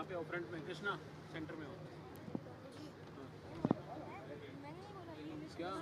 पे हो, फ्रंट में, कृष्णा सेंटर में हो। क्या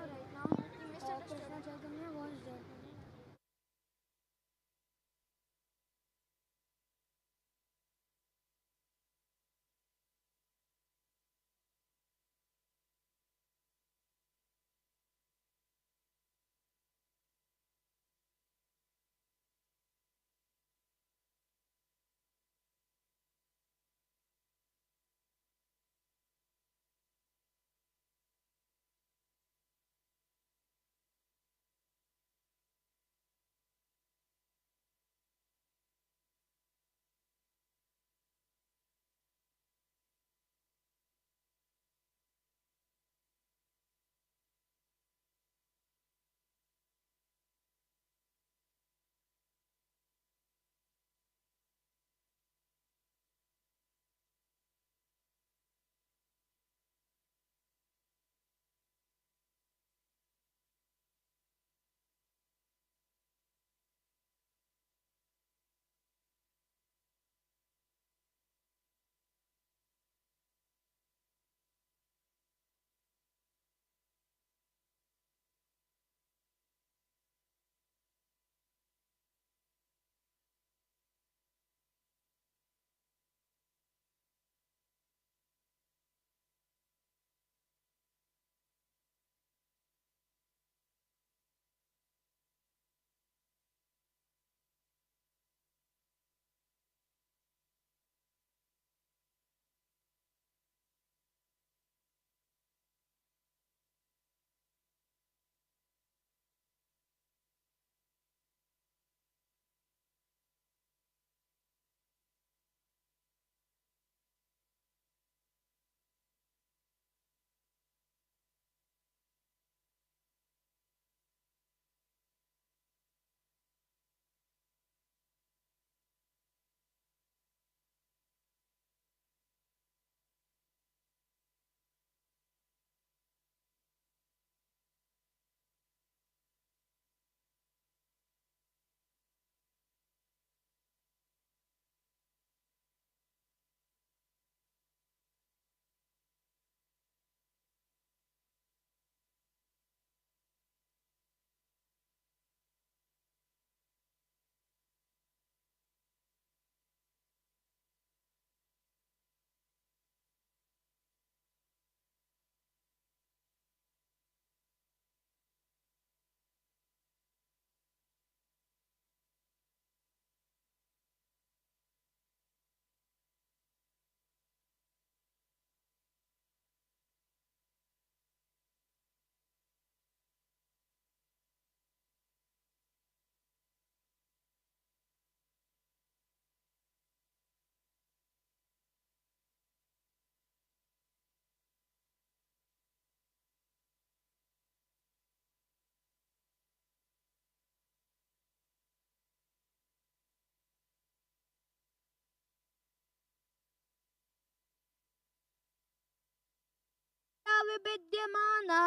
विद्यमाना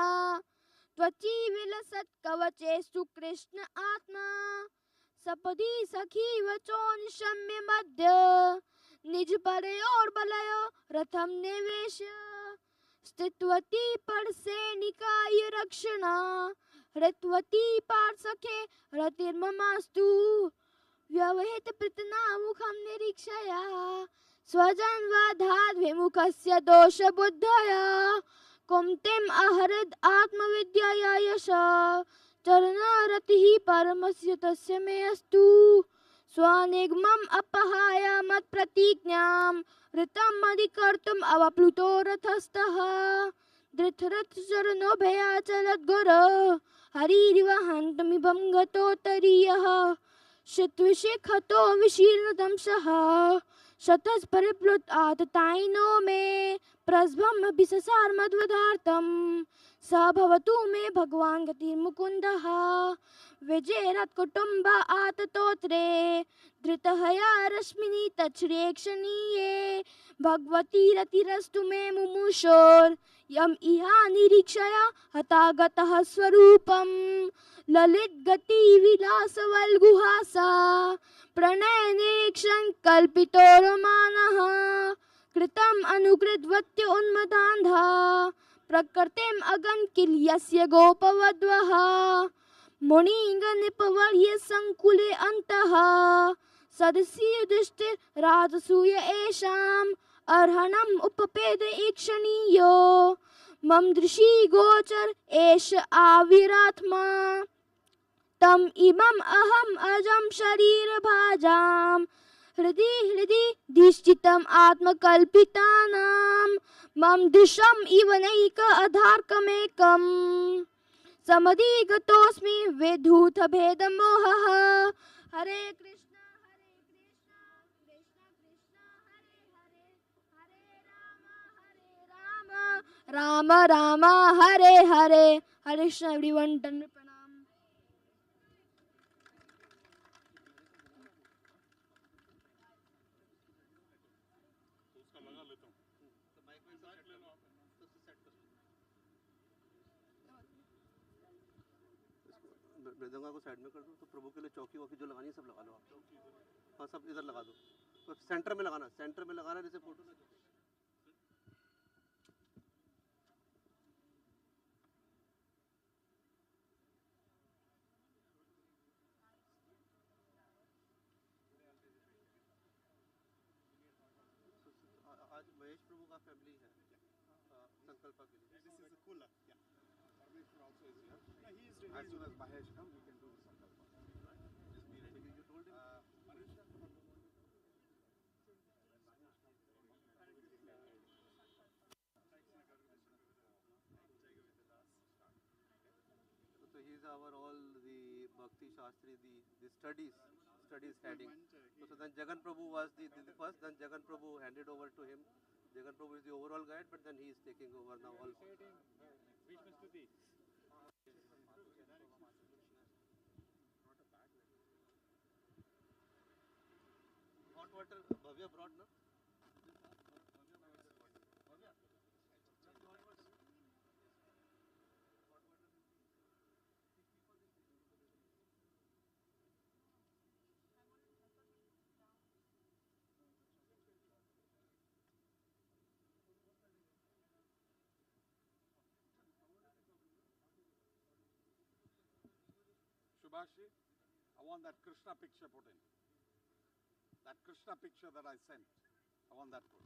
त्वची विलसत् कवचेषु कृष्ण आत्मा सपदि सखी वचो निशम्य मध्य निज परयोर बलयो रथम निवेश स्थितवती पर सैनिकाय रक्षणा हृतवती पार सखे रतिर्ममास्तु व्यवहित प्रतना मुखम निरीक्षया स्वजन वधाद् विमुखस्य दोष बुद्धया कुंतिम अहरद आत्मविद्यया यशा चरणरतिः परमस्य तस्य मे अस्तु स्वनिगमम् अपहाय मत्प्रतिज्ञां ऋतम् अधिकर्तुम् अवप्लुतो रथस्थः धृतरथचरणो भयाचलद्गुरो हरिर्वहन्तमिभं गतोत्तरीयः शत्विषेखतो विशीर्णदंशः शतस् परिप्लुत आततायिनो मे प्रस्भम विससार मद्वदार्थम स भवतु मे भगवान् गतिर्मुकुन्दः विजयरथ कुटुम्ब आततोत्रे धृतहया रश्मिनि तच्छ्रेक्षणीये भगवती रतिरस्तु मे मुमुशोर् यम इहा निरीक्षया हतागतः स्वरूपम ललित गति विलास वल्गुहासा प्रणय निरीक्षण कल्पितो रोमानः कृतम अनुकृतवत्य उन्मदान्धा प्रकृतिम अगनकिल्यस्य गोपवद्वः मुनिगणिपवर्य संकुले अन्तः सदसि युधिष्ठिर राजसूय एषाम् अर्हणम् उपपेद ईक्षणीयो मम दृशि गोचर एष आविरात्मा तम इमम अहम अजम शरीर भाजाम हृदि हृदि दिष्टितम आत्मकल्पितानां मम दृशम इव नैक अधार्कमेकम् समधिगतोऽस्मि विधूत भेद मोहः हरे कृष्णा कृष्णा कृष्णा हरे हरे राम राम हरे हरे हरे कृष्ण एवरीवन प्रणाम। मृदंगा को साइड में कर दो तो प्रभु के लिए चौकी वौकी जो लगानी है सब लगा लो आप। हाँ सब इधर लगा दो, तो सेंटर में लगाना, सेंटर में लगाना जैसे फोटो में। आज महेश प्रभु का फैमिली है संकल्प के लिए। As soon as Mahesh comes, we can do the sankalpa. Just be ready. You told him. So he's our all the Bhakti Shastri, the studies heading. So then Jagan Prabhu was the first, then Jagan Prabhu handed over to him. Jagan Prabhu is the overall guide, but then he is taking over now all. Hot water, Bhavya brought, no? Subhashi, I want that Krishna picture put in. That Krishna picture that I sent, I want that put.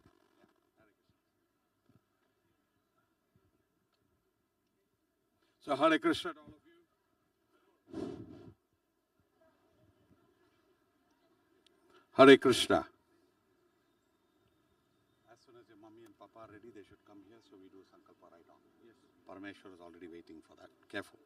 Yeah, Hare Krishna. So Hare Krishna to all of you. Hare Krishna. As soon as your mummy and papa are ready, they should come here so we do Sankalpa right on. Yes. Parameshwar is already waiting for that. Careful.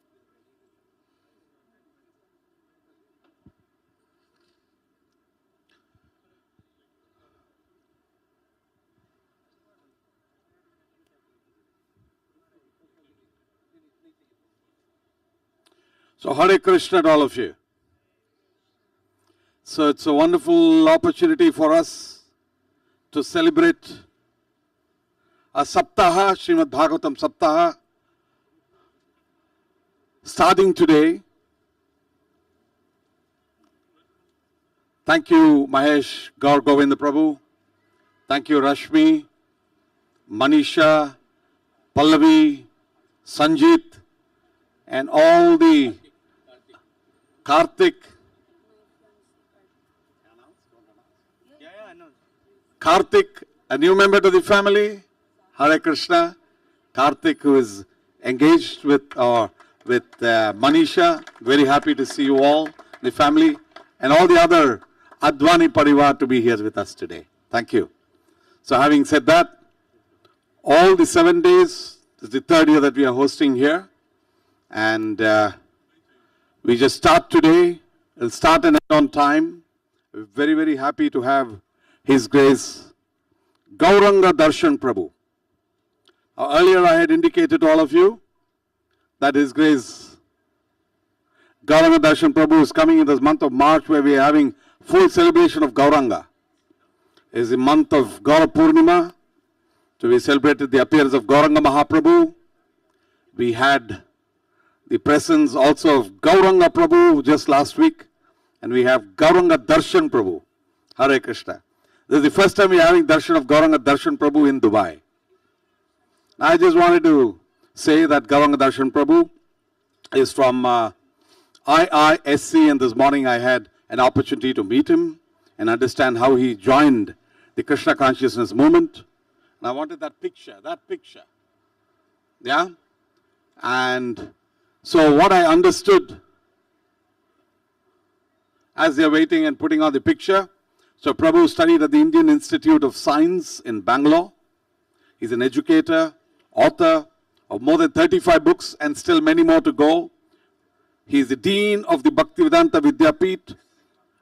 So Hare Krishna to all of you. So it's a wonderful opportunity for us to celebrate a SAPTAH, Shrimad Bhagavatam SAPTAH, starting today. Thank you, Mahesh Gaur Govinda Prabhu. Thank you, Rashmi, Manisha, Pallavi, Sanjit, and all the Karthik. Karthik, a new member to the family. Hare Krishna. Karthik, who is engaged with Manisha. Very happy to see you all, the family, and all the other Advani Parivar to be here with us today. Thank you. So having said that, all the 7 days, this is the third year that we are hosting here. And we just start today. We'll start and end on time. We're very, very happy to have His Grace Gauranga Darshan Prabhu. Earlier I had indicated to all of you that His Grace Gauranga Darshan Prabhu is coming in this month of March, where we are having full celebration of Gauranga. It is the month of Gaura Purnima. So we celebrated the appearance of Gauranga Mahaprabhu. We had the presence also of Gauranga Prabhu just last week. And we have Gauranga Darshan Prabhu. Hare Krishna. This is the first time we are having darshan of Gauranga Darshan Prabhu in Dubai. I just wanted to say that Gauranga Darshan Prabhu is from IISC, and this morning I had an opportunity to meet him and understand how he joined the Krishna consciousness movement. And I wanted that picture. Yeah? And so what I understood as they're waiting and putting on the picture, so Prabhu studied at the Indian Institute of Science in Bangalore. He's an educator, author of more than 35 books and still many more to go. He is the Dean of the Bhaktivedanta Vidyapith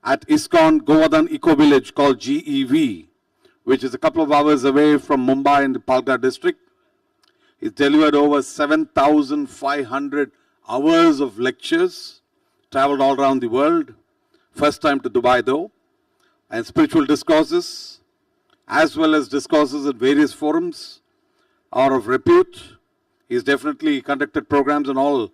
at ISKCON Govardhan Eco Village called GEV, which is a couple of hours away from Mumbai in the Palghar district. He's delivered over 7,500 hours of lectures, traveled all around the world. First time to Dubai though, and spiritual discourses, as well as discourses at various forums are of repute. He's definitely conducted programs in all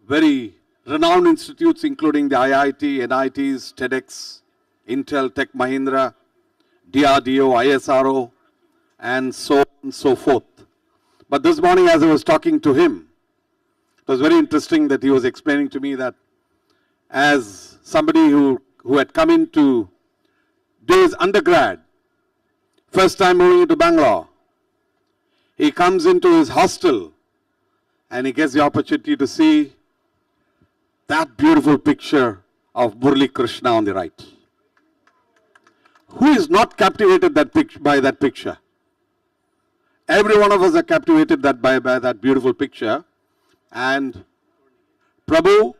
very renowned institutes, including the IIT, NITs, TEDx, Intel, Tech Mahindra, DRDO, ISRO, and so on and so forth. But this morning, as I was talking to him, it was very interesting that he was explaining to me that as somebody who had come in to do his undergrad, first time moving into Bangalore, he comes into his hostel and he gets the opportunity to see that beautiful picture of Murli Krishna on the right. Who is not captivated by that picture? Every one of us are captivated by that beautiful picture. And Prabhu,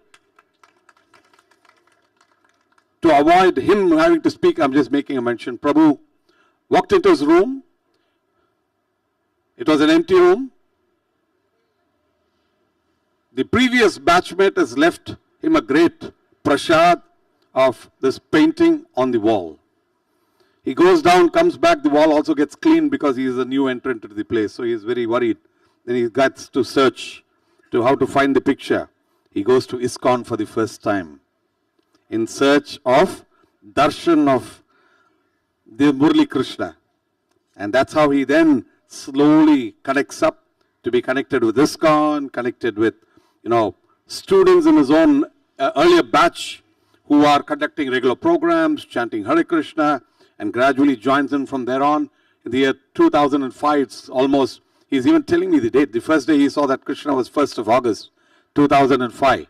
to avoid him having to speak, I'm just making a mention. Prabhu walked into his room. It was an empty room. The previous batchmate has left him a great prasad of this painting on the wall. He goes down, comes back, the wall also gets cleaned because he is a new entrant to the place. So he is very worried. Then he gets to search to how to find the picture. He goes to ISKCON for the first time in search of darshan of the Murli Krishna. And that's how he then slowly connects up to be connected with ISKCON, connected with, students in his own earlier batch who are conducting regular programs, chanting Hare Krishna, and gradually joins in from there on. In the year 2005, it's almost, he's even telling me the date. The first day he saw that Krishna was 1st of August, 2005.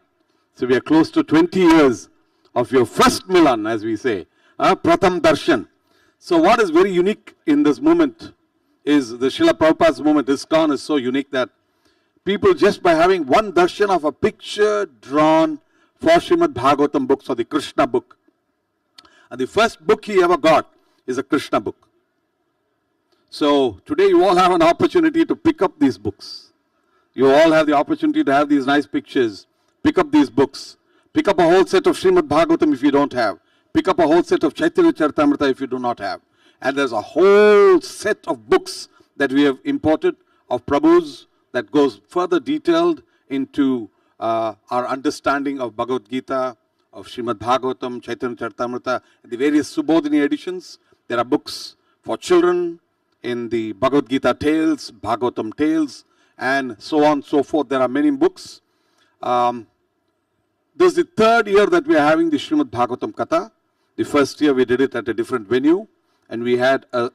So we are close to 20 years of your first Milan, as we say, Pratham Darshan. So what is very unique in this movement is the Srila Prabhupada's movement. ISKCON is so unique that people, just by having one darshan of a picture drawn for Shrimad Bhagavatam books or the Krishna book, and the first book he ever got is a Krishna book. So today you all have an opportunity to pick up these books. You all have the opportunity to have these nice pictures. Pick up these books. Pick up a whole set of Srimad Bhagavatam if you don't have. Pick up a whole set of Chaitanya Charitamrita if you do not have. And there's a whole set of books that we have imported of Prabhu's that goes further detailed into our understanding of Bhagavad Gita, of Srimad Bhagavatam, Chaitanya Charitamrita, and the various Subodhini editions. There are books for children in the Bhagavad Gita tales, Bhagavatam tales, and so on and so forth. There are many books. This is the third year that we are having the Srimad Bhagavatam Katha. The first year we did it at a different venue, and we had a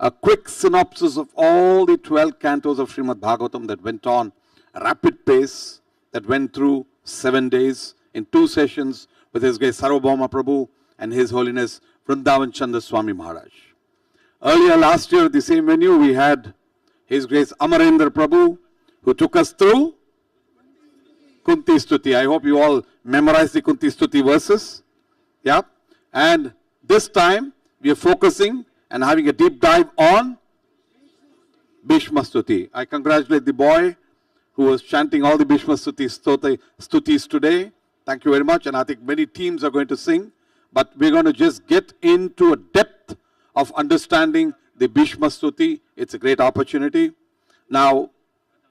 quick synopsis of all the 12 cantos of Srimad Bhagavatam that went on a rapid pace, that went through 7 days in 2 sessions with His Grace Sarvabhauma Prabhu and His Holiness Vrindavan Chandra Swami Maharaj. Earlier last year at the same venue we had His Grace Amarendra Prabhu, who took us through Kunti Stuti. I hope you all memorize the Kunti Stuti verses. Yeah. And this time we are focusing and having a deep dive on Bhishma Stuti. I congratulate the boy who was chanting all the Bhishma Stutis today. Thank you very much. And I think many teams are going to sing. But we're going to just get into a depth of understanding the Bhishma Stuti. It's a great opportunity. Now,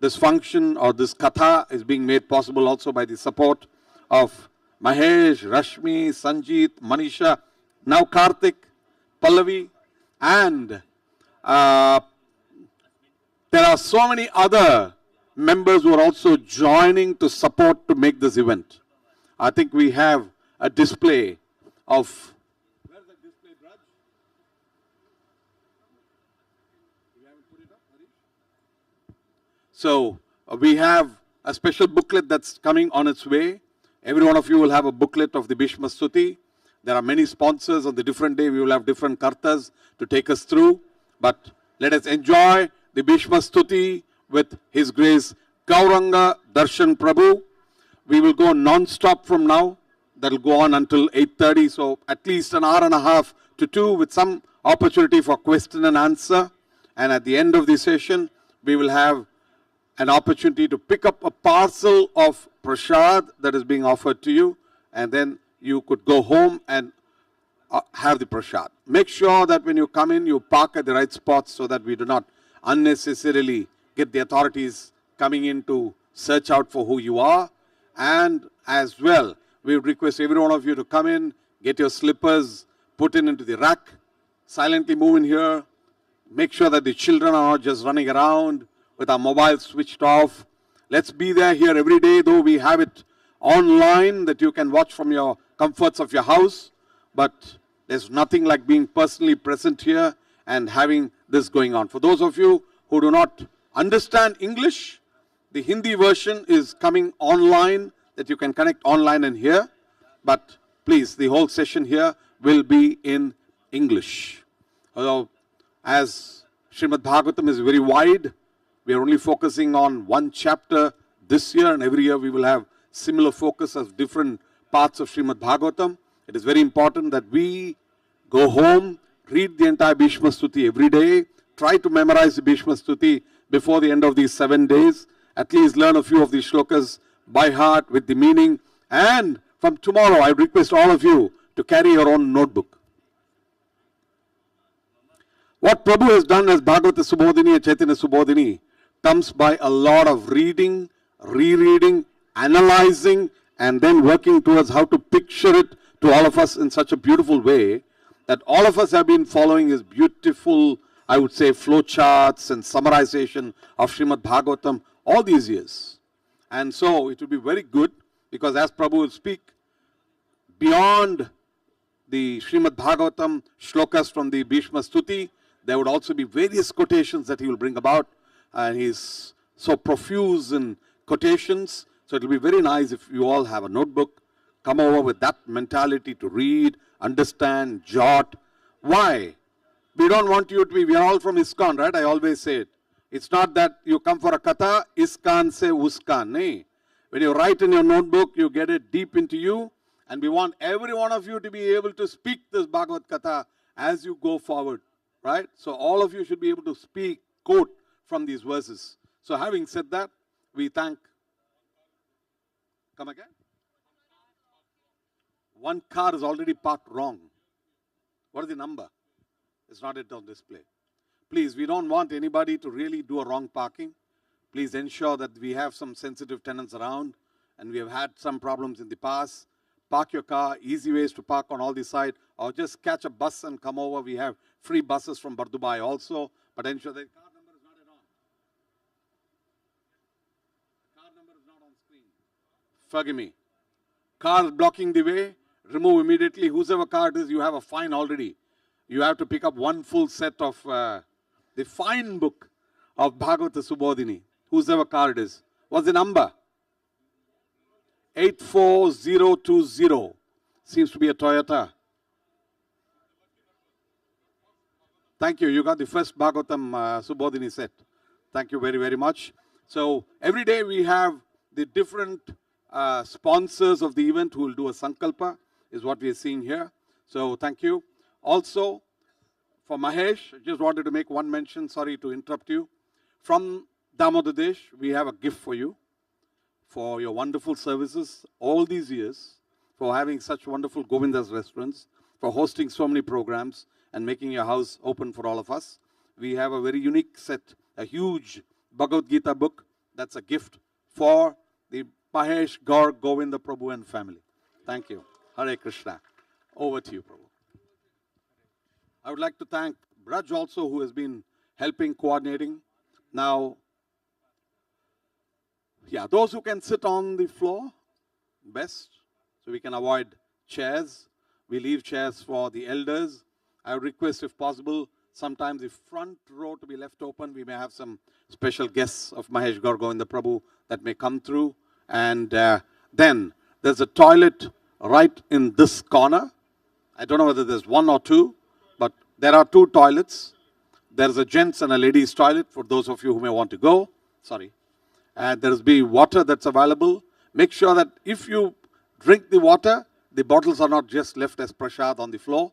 this function or this katha is being made possible also by the support of Mahesh, Rashmi, Sanjeet, Manisha, now Karthik, Pallavi, and there are so many other members who are also joining to support to make this event. I think we have a display of. Where's the display, Raj? You haven't put it up, Harish? So we have a special booklet that's coming on its way. Every one of you will have a booklet of the Bhishma Stuti. There are many sponsors on the different day. We will have different kartas to take us through. But let us enjoy the Bhishma Stuti with His Grace Gauranga Darshan Prabhu. We will go non-stop from now. That will go on until 8:30. So at least an hour and a half to 2 with some opportunity for question and answer. And at the end of the session, we will have an opportunity to pick up a parcel of prasad that is being offered to you, and then you could go home and have the prasad. Make sure that when you come in, you park at the right spots so that we do not unnecessarily get the authorities coming in to search out for who you are. And as well, we would request every one of you to come in, get your slippers put into the rack, silently move in here, make sure that the children are not just running around with our mobiles switched off. Let's be there here every day, though we have it online that you can watch from your comforts of your house. But there's nothing like being personally present here and having this going on. For those of you who do not understand English, the Hindi version is coming online that you can connect online and hear. But please, the whole session here will be in English. Although, as Shrimad Bhagavatam is very wide, we are only focusing on one chapter this year, and every year we will have similar focus of different parts of Shrimad Bhagavatam. It is very important that we go home, read the entire Bhishma Stuti every day, try to memorize the Bhishma Stuti before the end of these 7 days, at least learn a few of these shlokas by heart with the meaning, and from tomorrow I request all of you to carry your own notebook. What Prabhu has done as Bhagavata Subodhini and Chaitanya Subodhini comes by a lot of reading, rereading, analyzing, and then working towards how to picture it to all of us in such a beautiful way that all of us have been following his beautiful, I would say, flowcharts and summarization of Shrimad Bhagavatam all these years. And so it will be very good because as Prabhu will speak, beyond the Shrimad Bhagavatam shlokas from the Bhishma Stuti, there would also be various quotations that he will bring about. And he's so profuse in quotations. So it will be very nice if you all have a notebook, come over with that mentality to read, understand, jot. Why? We don't want you to be, we are all from ISKCON, right? I always say it. It's not that you come for a katha, ISKCON se USKCON. Nee. When you write in your notebook, you get it deep into you. And we want every one of you to be able to speak this Bhagavad Katha as you go forward. Right? So all of you should be able to speak, quote from these verses. So having said that, we thank. Come again? One car is already parked wrong. What is the number? It's not yet on display. Please, we don't want anybody to really do a wrong parking. Please ensure that we have some sensitive tenants around, and we have had some problems in the past. Park your car, easy ways to park on all the side, or just catch a bus and come over. We have free buses from Bardubai also, but ensure the car number is not on. The car number is not on screen. Forgive me. Car blocking the way, remove immediately. Whosever car it is, you have a fine already. You have to pick up one full set of the fine book of Bhagavata Subodhini. Whosever car it is. What's the number? 84020. Seems to be a Toyota. Thank you. You got the first Bhagavatam Subodhini set. Thank you very, very much. So every day we have the different sponsors of the event who will do a sankalpa, is what we are seeing here. So thank you. Also, for Mahesh, I just wanted to make one mention. Sorry to interrupt you. From Damodar Desh, we have a gift for you, for your wonderful services all these years, for having such wonderful Govinda's restaurants, for hosting so many programs and making your house open for all of us. We have a very unique set, a huge Bhagavad Gita book. That's a gift for the Mahesh Gaur Govinda Prabhu and family. Thank you. Hare Krishna. Over to you, Prabhu. I would like to thank Braj also, who has been helping, coordinating. Now, yeah, those who can sit on the floor, best, so we can avoid chairs. We leave chairs for the elders. I would request, if possible, sometimes the front row to be left open. We may have some special guests of Mahesh Gauranga Prabhu that may come through. And then there's a toilet right in this corner. I don't know whether there's one or two, but there are two toilets. There's a gents and a ladies' toilet for those of you who may want to go. Sorry. And there's be water that's available. Make sure that if you drink the water, the bottles are not just left as prasad on the floor,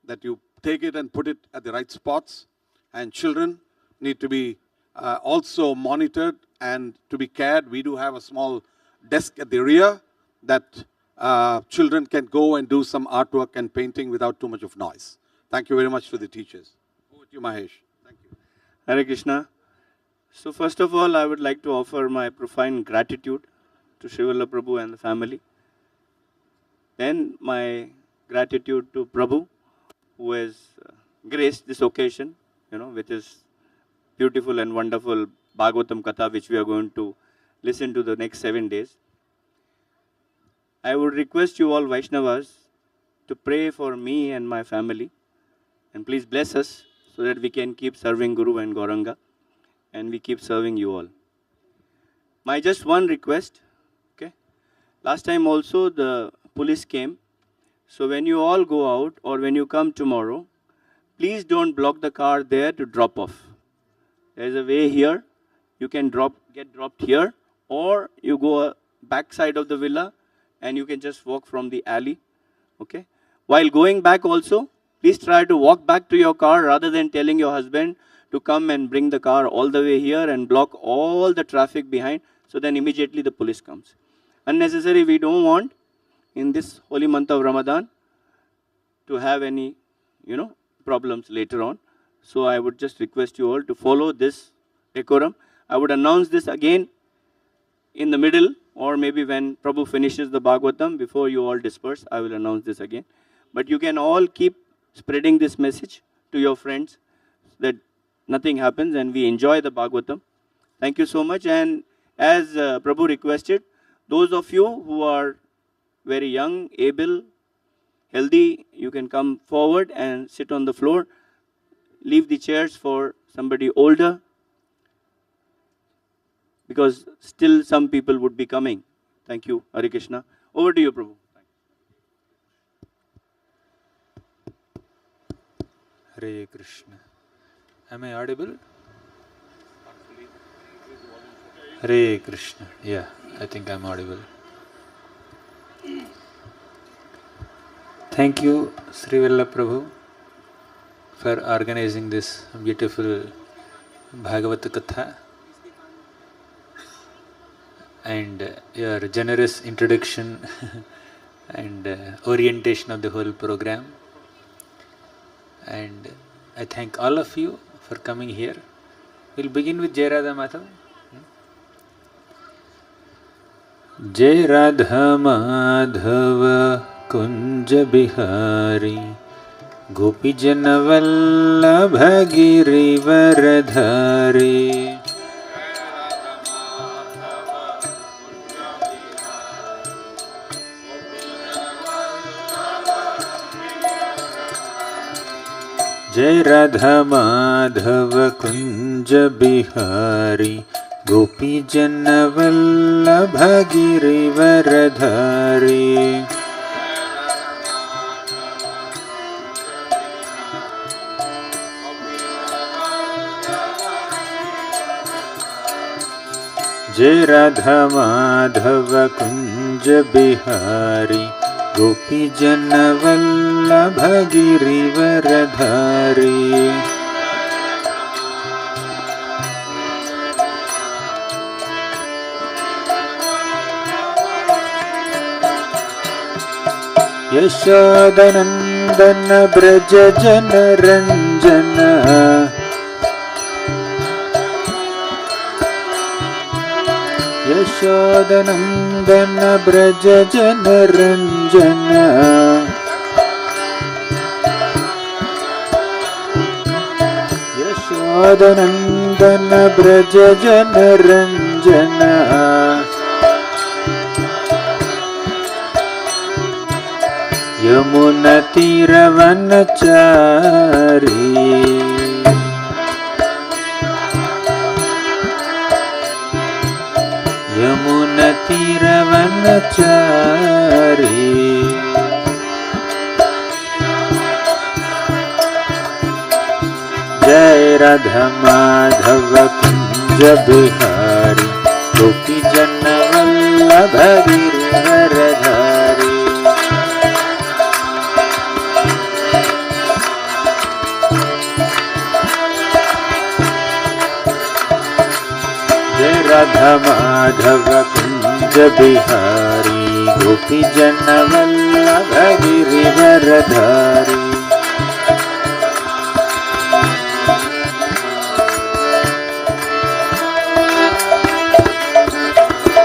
that you take it and put it at the right spots. And children need to be also monitored and to be cared. We do have a small desk at the rear that children can go and do some artwork and painting without too much of noise. Thank you very much to the teachers. Over to you, Mahesh. Thank you. Hare Krishna. So first of all, I would like to offer my profound gratitude to Srivalla Prabhu and the family. Then my gratitude to Prabhu, who has graced this occasion, with his beautiful and wonderful Bhagavatam Katha, which we are going to listen to the next 7 days. I would request you all Vaishnavas to pray for me and my family. And please bless us so that we can keep serving Guru and Gauranga. And we keep serving you all. My just one request, okay? Last time also the police came. So when you all go out or when you come tomorrow, please don't block the car there to drop off. There is a way here. You can get dropped here, or you go back side of the villa and you can just walk from the alley. Okay? While going back also, please try to walk back to your car rather than telling your husband to come and bring the car all the way here and block all the traffic behind. So then immediately the police comes. Unnecessary, we don't want in this holy month of Ramadan to have any, problems later on. So I would just request you all to follow this decorum. I would announce this again in the middle, or maybe when Prabhu finishes the Bhagavatam, before you all disperse, I will announce this again. But you can all keep spreading this message to your friends that nothing happens and we enjoy the Bhagavatam. Thank you so much. And as Prabhu requested, those of you who are very young, able, healthy, you can come forward and sit on the floor. Leave the chairs for somebody older, because still some people would be coming. Thank you, Hare Krishna. Over to you, Prabhu. Hare Krishna. Am I audible? Hare Krishna. Yeah, I think I'm audible. Thank you, Srivalla Prabhu, for organizing this beautiful Bhagavata Katha and your generous introduction and orientation of the whole program. And I thank all of you for coming here. We'll begin with Jai Radha Madhav. Jai Radha Madhava Kunja Bihari Gopi Janavalla Giri Varadhari. Jai Radha Madhava Kunja Bihari Gopi Janavalla Giri Varadhari. Jai Radha Madhava Kunja Bihari Gopi Janavalla Giri Varadhari. Yashodanandana Braja Jana Ranjana. Yashodanandana Braja Jana Ranjana. मदनन्दन Braj जन रञ्जन यमुनतीरवनचारी यमुनतीरवनचारी जय राधा माधव कुंज बिहारी गोपी जन वल्लभ गिरिवरधारी जय राधा माधव कुंज बिहारी गोपी जन वल्लभ गिरिवरधारी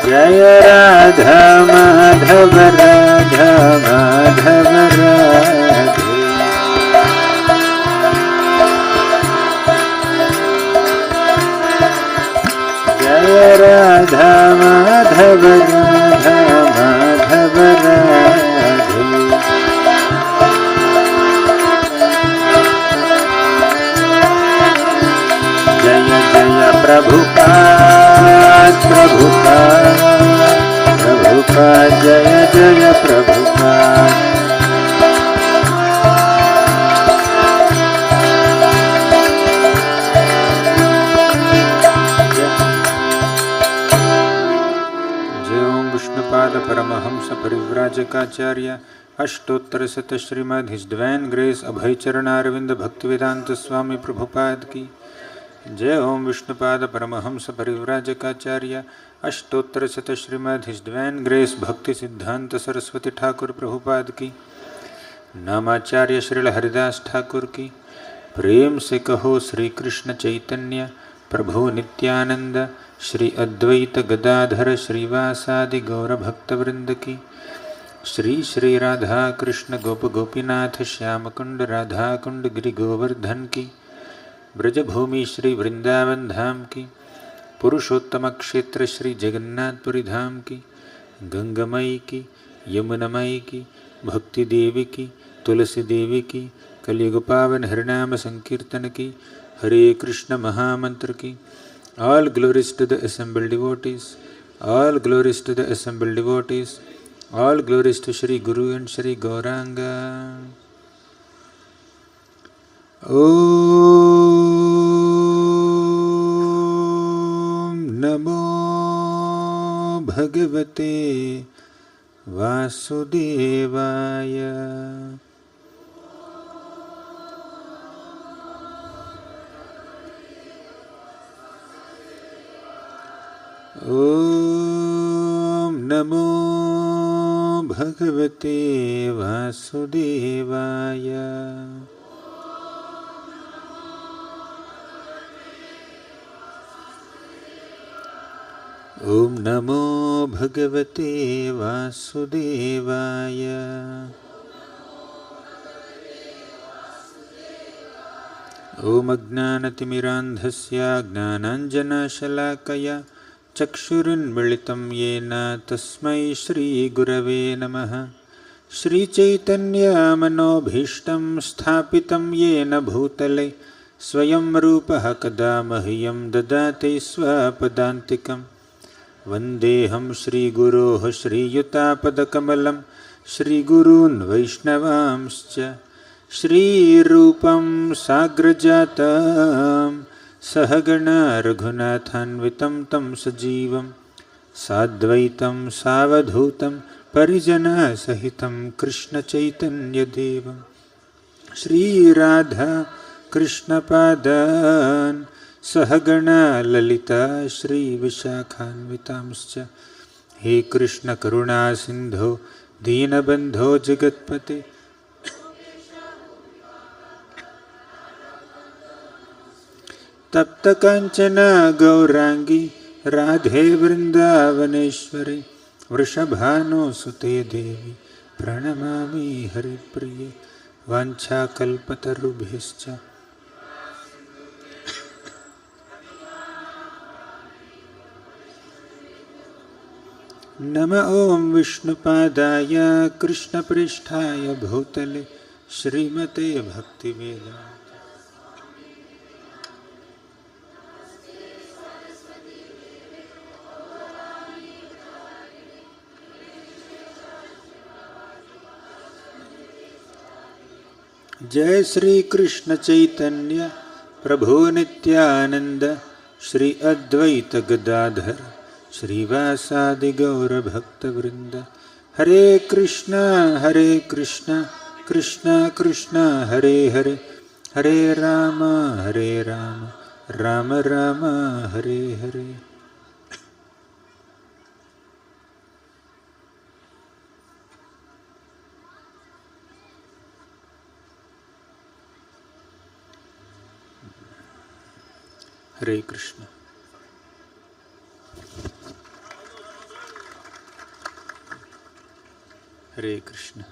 जय राधा माधव राधा माधव राधे जय राधा माधव राधा माधव राधे जय जय प्रभुपाद प्रभुपाद प्रभुपाद जय जय प्रभुपाद जय ओम विष्णुपाद परमहंस परिव्राजकाचार्य अष्टोत्तर शत श्रीमद हिज डिवाइन ग्रेस अभय चरणारविंद भक्तिवेदांत स्वामी प्रभुपाद की जय ओम विष्णुपाद परमहंस परिव्राजकाचार्य अष्टोत्तर शत श्रीमद हिज डिवाइन ग्रेस भक्ति सिद्धांत सरस्वती ठाकुर प्रभुपाद की नामाचार्य श्रील हरिदास ठाकुर की प्रेम से कहो श्री कृष्ण चैतन्य प्रभु नित्यानंद श्री अद्वैत गदाधर श्रीवासादि गौर भक्तवृंद की श्री श्री राधा कृष्ण गोप गोपीनाथ श्याम कुंड राधा कुंड गिरि गोवर्धन की ब्रजभूमि श्री वृंदावन धाम की पुरुषोत्तम क्षेत्र श्री जगन्नाथपुरी धाम की गंगामयी की यमुनामयी की भक्ति देवी की तुलसी देवी की कलियुग पावन हरिनाम संकीर्तन की हरे कृष्ण महामंत्र की all glories to the assembled devotees, all glories to the assembled devotees, all glories to Shri Guru and Shri Gauranga. Om Namo Bhagavate Vasudevaya. Om Namo Bhagavate Vasudevaya. Om Namo Bhagavate Vasudevaya. Om Ajnanatimmirandhasya Jnananjanashalakaya चक्षुरुन्मिलितं येन तस्मै श्रीगुरवे नमः। श्रीचैतन्यमनोभीष्टं स्थापितं येन भूतले स्वयं रूपः कदा मह्यं ददाति स्वपदान्तिकं। वन्देऽहं श्रीगुरोः श्रीयुतापदकमलं श्रीगुरून् वैष्णवांश्च श्रीरूपं साग्रजातं सहगणा रघुनाथान्वितं तं सजीवं साद्वैतं सावधूतं परिजनसहितं कृष्णचैतन्यदेवं श्रीराधा कृष्णपादान् सहगणा ललिता श्रीविशाखान्वितांश्च। हे कृष्ण करुणा सिन्धो दीनबन्धो जगत्पते तप्त कांचन गौरांगी राधे वृंदावनेश्वरी वृषभानुसुते देवी प्रणमामि हरिप्रिये। वाञ्छाकल्पतरुभ्यश्च नमः ॐ विष्णुपादाय कृष्णपृष्ठाय भूतले श्रीमते भक्तिवेदान्त जय श्री कृष्ण चैतन्य प्रभु नित्यानंद श्री अद्वैत गदाधर श्रीवासादि गौर भक्त वृंद। हरे कृष्ण कृष्ण कृष्ण हरे हरे, हरे Ram Ram Ram Hare Hare. Hare Krishna. Hare Krishna.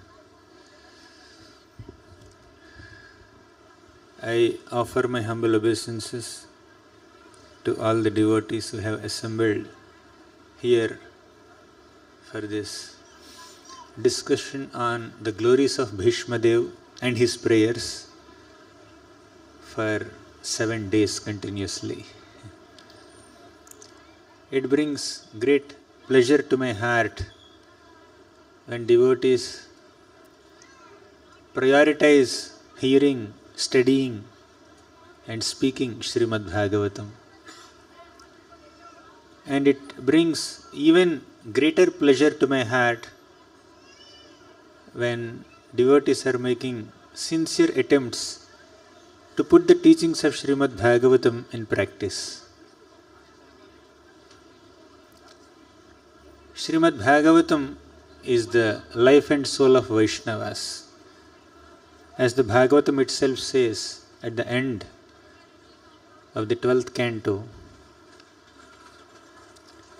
I offer my humble obeisances to all the devotees who have assembled here for this discussion on the glories of Bhismadeva and his prayers for 7 days continuously. It brings great pleasure to my heart when devotees prioritize hearing, studying and speaking Shrimad Bhagavatam. And it brings even greater pleasure to my heart when devotees are making sincere attempts to put the teachings of Shrimad Bhagavatam in practice. Shrimad Bhagavatam is the life and soul of Vaishnavas. As the Bhagavatam itself says at the end of the 12th canto,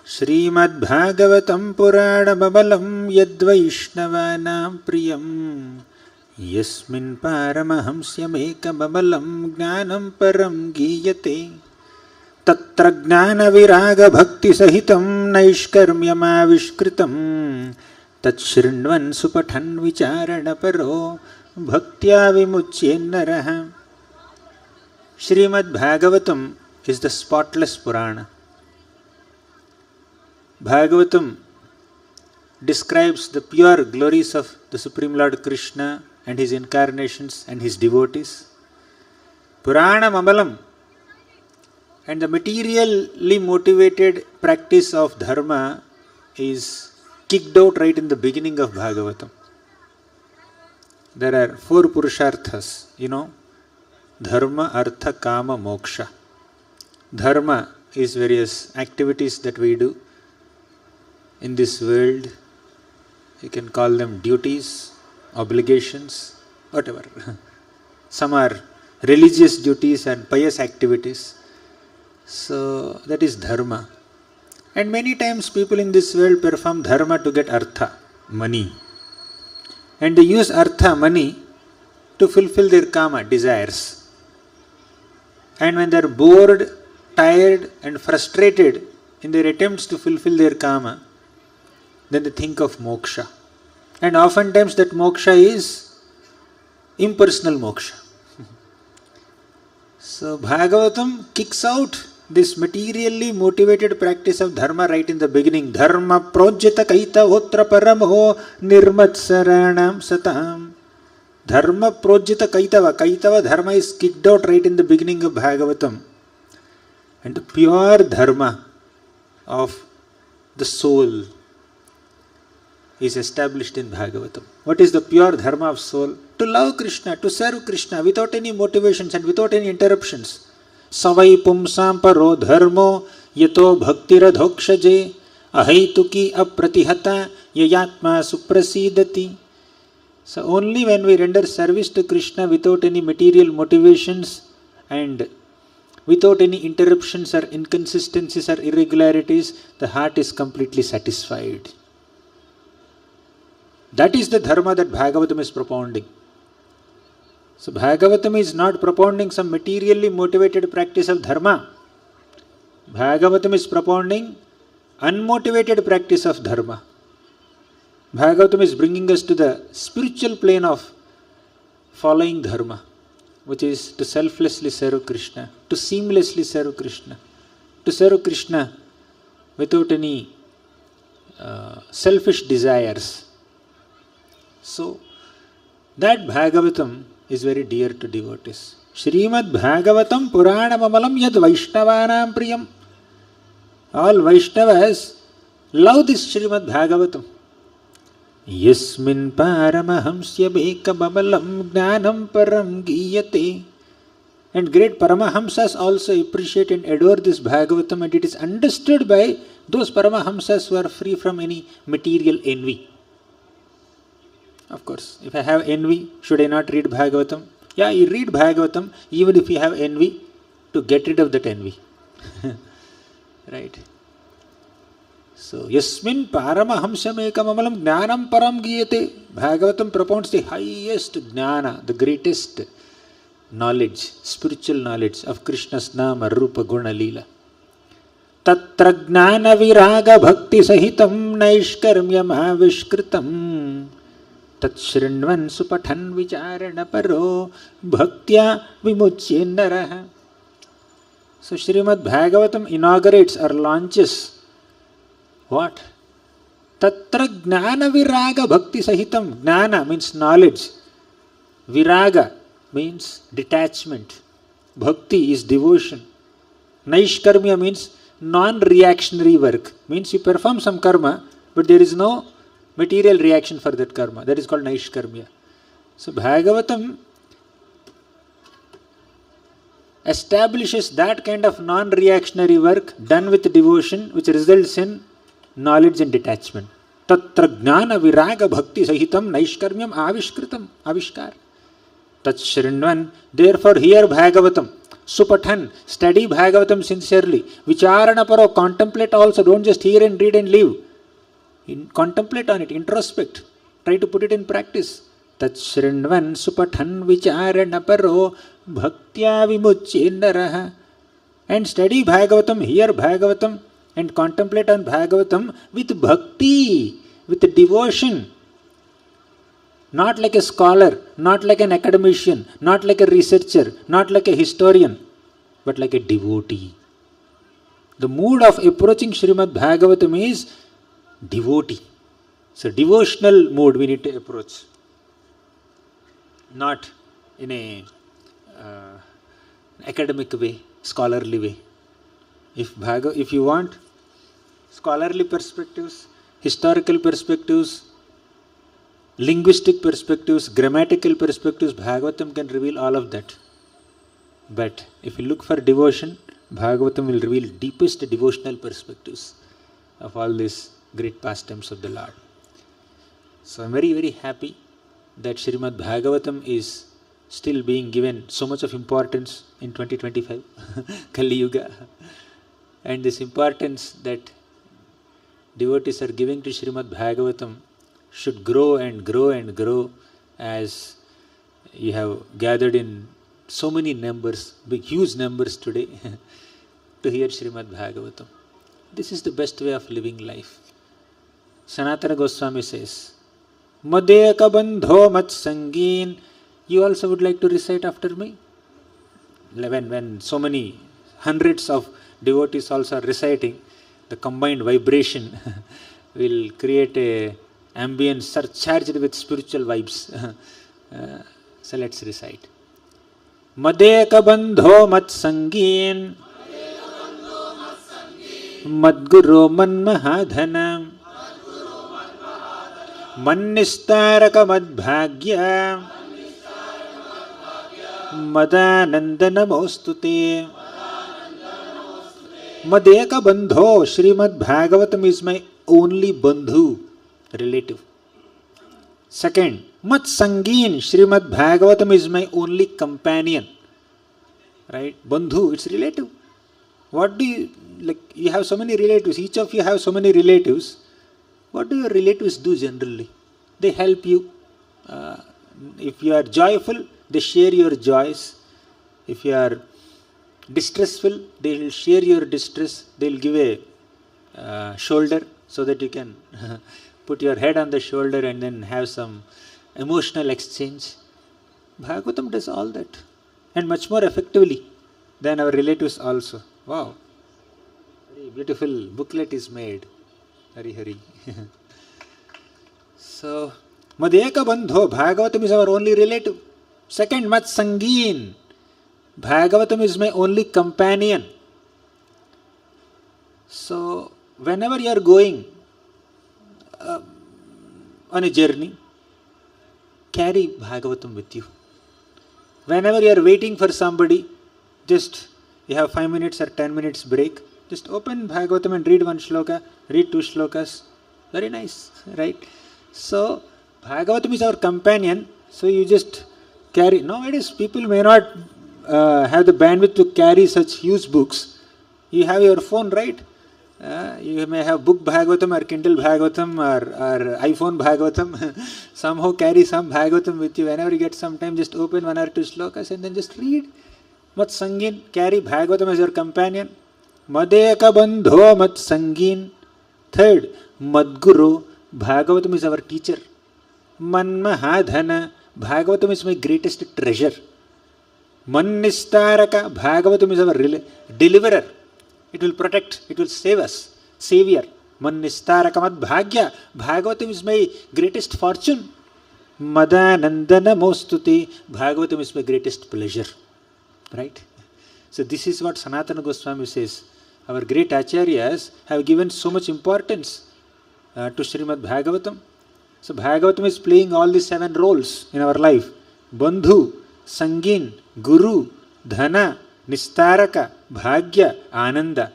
Shrimad Bhagavatam Purana Babalam Yad Vaishnavanam Priyam Yasmin Paramahamsyameka Babalam Gnanam Param Giyate Tatra Gnana Viraga Bhakti Sahitam Naishkarmyamavishkritam Tat Shrinvan Supathan Vicharana Paro Bhaktya Vimuchyennaraha. Shrimad Bhagavatam is the spotless Purana. Bhagavatam describes the pure glories of the Supreme Lord Krishna and his incarnations and his devotees. Purana Mamalam, and the materially motivated practice of dharma is kicked out right in the beginning of Bhagavatam. There are 4 Purusharthas, Dharma, Artha, Kama, Moksha. Dharma is various activities that we do in this world. You can call them duties, obligations, whatever. Some are religious duties and pious activities. So that is dharma. And many times people in this world perform dharma to get artha, money. And they use artha, money, to fulfill their kama, desires. And when they are bored, tired and frustrated in their attempts to fulfill their kama, then they think of moksha. And oftentimes that moksha is impersonal moksha. So Bhagavatam kicks out this materially motivated practice of dharma right in the beginning. Dharma projyata kaita hotra paramo nirmatsaranam satam. Dharma projyata kaitava. Kaitava dharma is kicked out right in the beginning of Bhagavatam. And the pure dharma of the soul is established in Bhagavatam. What is the pure dharma of soul? To love Krishna, to serve Krishna without any motivations and without any interruptions. Savai pumsam paro dharmo yato bhaktiradhokshaje ahaituki apratihata yayatma suprasidati. So only when we render service to Krishna without any material motivations and without any interruptions or inconsistencies or irregularities, the heart is completely satisfied. That is the dharma that Bhagavatam is propounding. So Bhagavatam is not propounding some materially motivated practice of dharma. Bhagavatam is propounding unmotivated practice of dharma. Bhagavatam is bringing us to the spiritual plane of following dharma, which is to selflessly serve Krishna, to seamlessly serve Krishna, to serve Krishna without any selfish desires. So, that Bhagavatam is very dear to devotees. Shrimad Bhagavatam Purana Mamalam Yad Vaishnavanam Priyam. All Vaishnavas love this Shrimad Bhagavatam. Yasmin Paramahamsya Bekabamalam Gnanam Param Giyate. And great Paramahamsas also appreciate and adore this Bhagavatam, and it is understood by those Paramahamsas who are free from any material envy. Of course, if I have envy, should I not read Bhagavatam? Yeah, you read Bhagavatam even if you have envy, to get rid of that envy. Right? So, Yasmin Paramahamsam Ekamamalam Gnanam Param Giyate. Bhagavatam propounds the highest Gnana, the greatest knowledge, spiritual knowledge of Krishna's Nama, Rupa, Guna, Leela. Tatra Gnana Viraga Bhakti Sahitam Naishkarmyam Avishkritam Tatshrinvan Supathan Vicharana Paro Bhaktya Vimuchye Naraha. So Shrimad Bhagavatam inaugurates or launches what? Tatra Gnana Viraga Bhakti Sahitam. Gnana means knowledge. Viraga means detachment. Bhakti is devotion. Naishkarmya means non-reactionary work. Means you perform some karma, but there is no material reaction for that karma. That is called Naishkarmya. So Bhagavatam establishes that kind of non-reactionary work done with devotion, which results in knowledge and detachment. Tatra Gnana Viraga Bhakti Sahitam Naishkarmyam Avishkritam. Avishkar. Tatshrinvan. Therefore, hear Bhagavatam. Supathan. Study Bhagavatam sincerely. Vicharana Paro. Contemplate also. Don't just hear and read and leave. Contemplate on it. Introspect. Try to put it in practice. Tatshrinvan Supathan Vicharana Paro Bhaktya Vimuchye Naraha. And study Bhagavatam. Hear Bhagavatam. And contemplate on Bhagavatam with bhakti, with devotion. Not like a scholar, not like an academician, not like a researcher, not like a historian, but like a devotee. The mood of approaching Shrimad Bhagavatam is devotee. So devotional mood we need to approach. Not in a academic way, scholarly way. If you want scholarly perspectives, historical perspectives, linguistic perspectives, grammatical perspectives, Bhagavatam can reveal all of that. But if you look for devotion, Bhagavatam will reveal deepest devotional perspectives of all these great pastimes of the Lord. So I am very, very happy that Shrimad Bhagavatam is still being given so much of importance in 2025, Kali Yuga. And this importance that devotees are giving to Shrimad Bhagavatam should grow and grow and grow as you have gathered in so many numbers, big huge numbers today to hear Shrimad Bhagavatam. This is the best way of living life. Sanatana Goswami says, Madeka bandho mat sangin. You also would like to recite after me? When so many hundreds of devotees also are reciting, the combined vibration will create a ambience surcharged with spiritual vibes. So let's recite. Madeka bandho mat sangin madguru man mahadhanam mannistaraka madbhagya madananda namostute. Madeka bandho. Shrimad Bhagavatam is my only bandhu, relative. Second, mat sangin. Shrimad Bhagavatam is my only companion. Right? Bandhu, it's relative. What do you, like, you have so many relatives, each of you have so many relatives. What do your relatives do generally? They help you. If you are joyful, they share your joys. If you are distressful, they will share your distress. They will give shoulder so that you can put your head on the shoulder and then have some emotional exchange. Bhagavatam does all that and much more effectively than our relatives also. Wow. Very beautiful booklet is made. Hari Hari. So, Madheka Bandho, Bhagavatam is our only relative. Second, Mat Sangeen. Bhagavatam is my only companion. So, whenever you are going on a journey, carry Bhagavatam with you. Whenever you are waiting for somebody, just you have 5 minutes or 10 minutes break, just open Bhagavatam and read one shloka, read 2 shlokas. Very nice, right? So, Bhagavatam is our companion, so you just carry. Nowadays, people may not have the bandwidth to carry such huge books. You have your phone, right? You may have book Bhagavatam or Kindle Bhagavatam or iPhone Bhagavatam. Somehow carry some Bhagavatam with you. Whenever you get some time, just open 1 or 2 slokas and then just read. Mat Sangin, carry Bhagavatam as your companion. Madeka Bandho Mat Sangin. Third, Madguru, Bhagavatam is our teacher. Manmahadhana, Bhagavatam is my greatest treasure. Mannistaraka, Bhagavatam is our deliverer. It will protect, it will save us. Savior. Mannistaraka Mad Bhagya, Bhagavatam is my greatest fortune. Madanandana Mostute, Bhagavatam is my greatest pleasure. Right? So this is what Sanatana Goswami says. Our great acharyas have given so much importance to Shrimad Bhagavatam. So Bhagavatam is playing all the 7 roles in our life. Bandhu, Sangin, Guru, Dhana, Nistaraka, Bhagya, Ananda.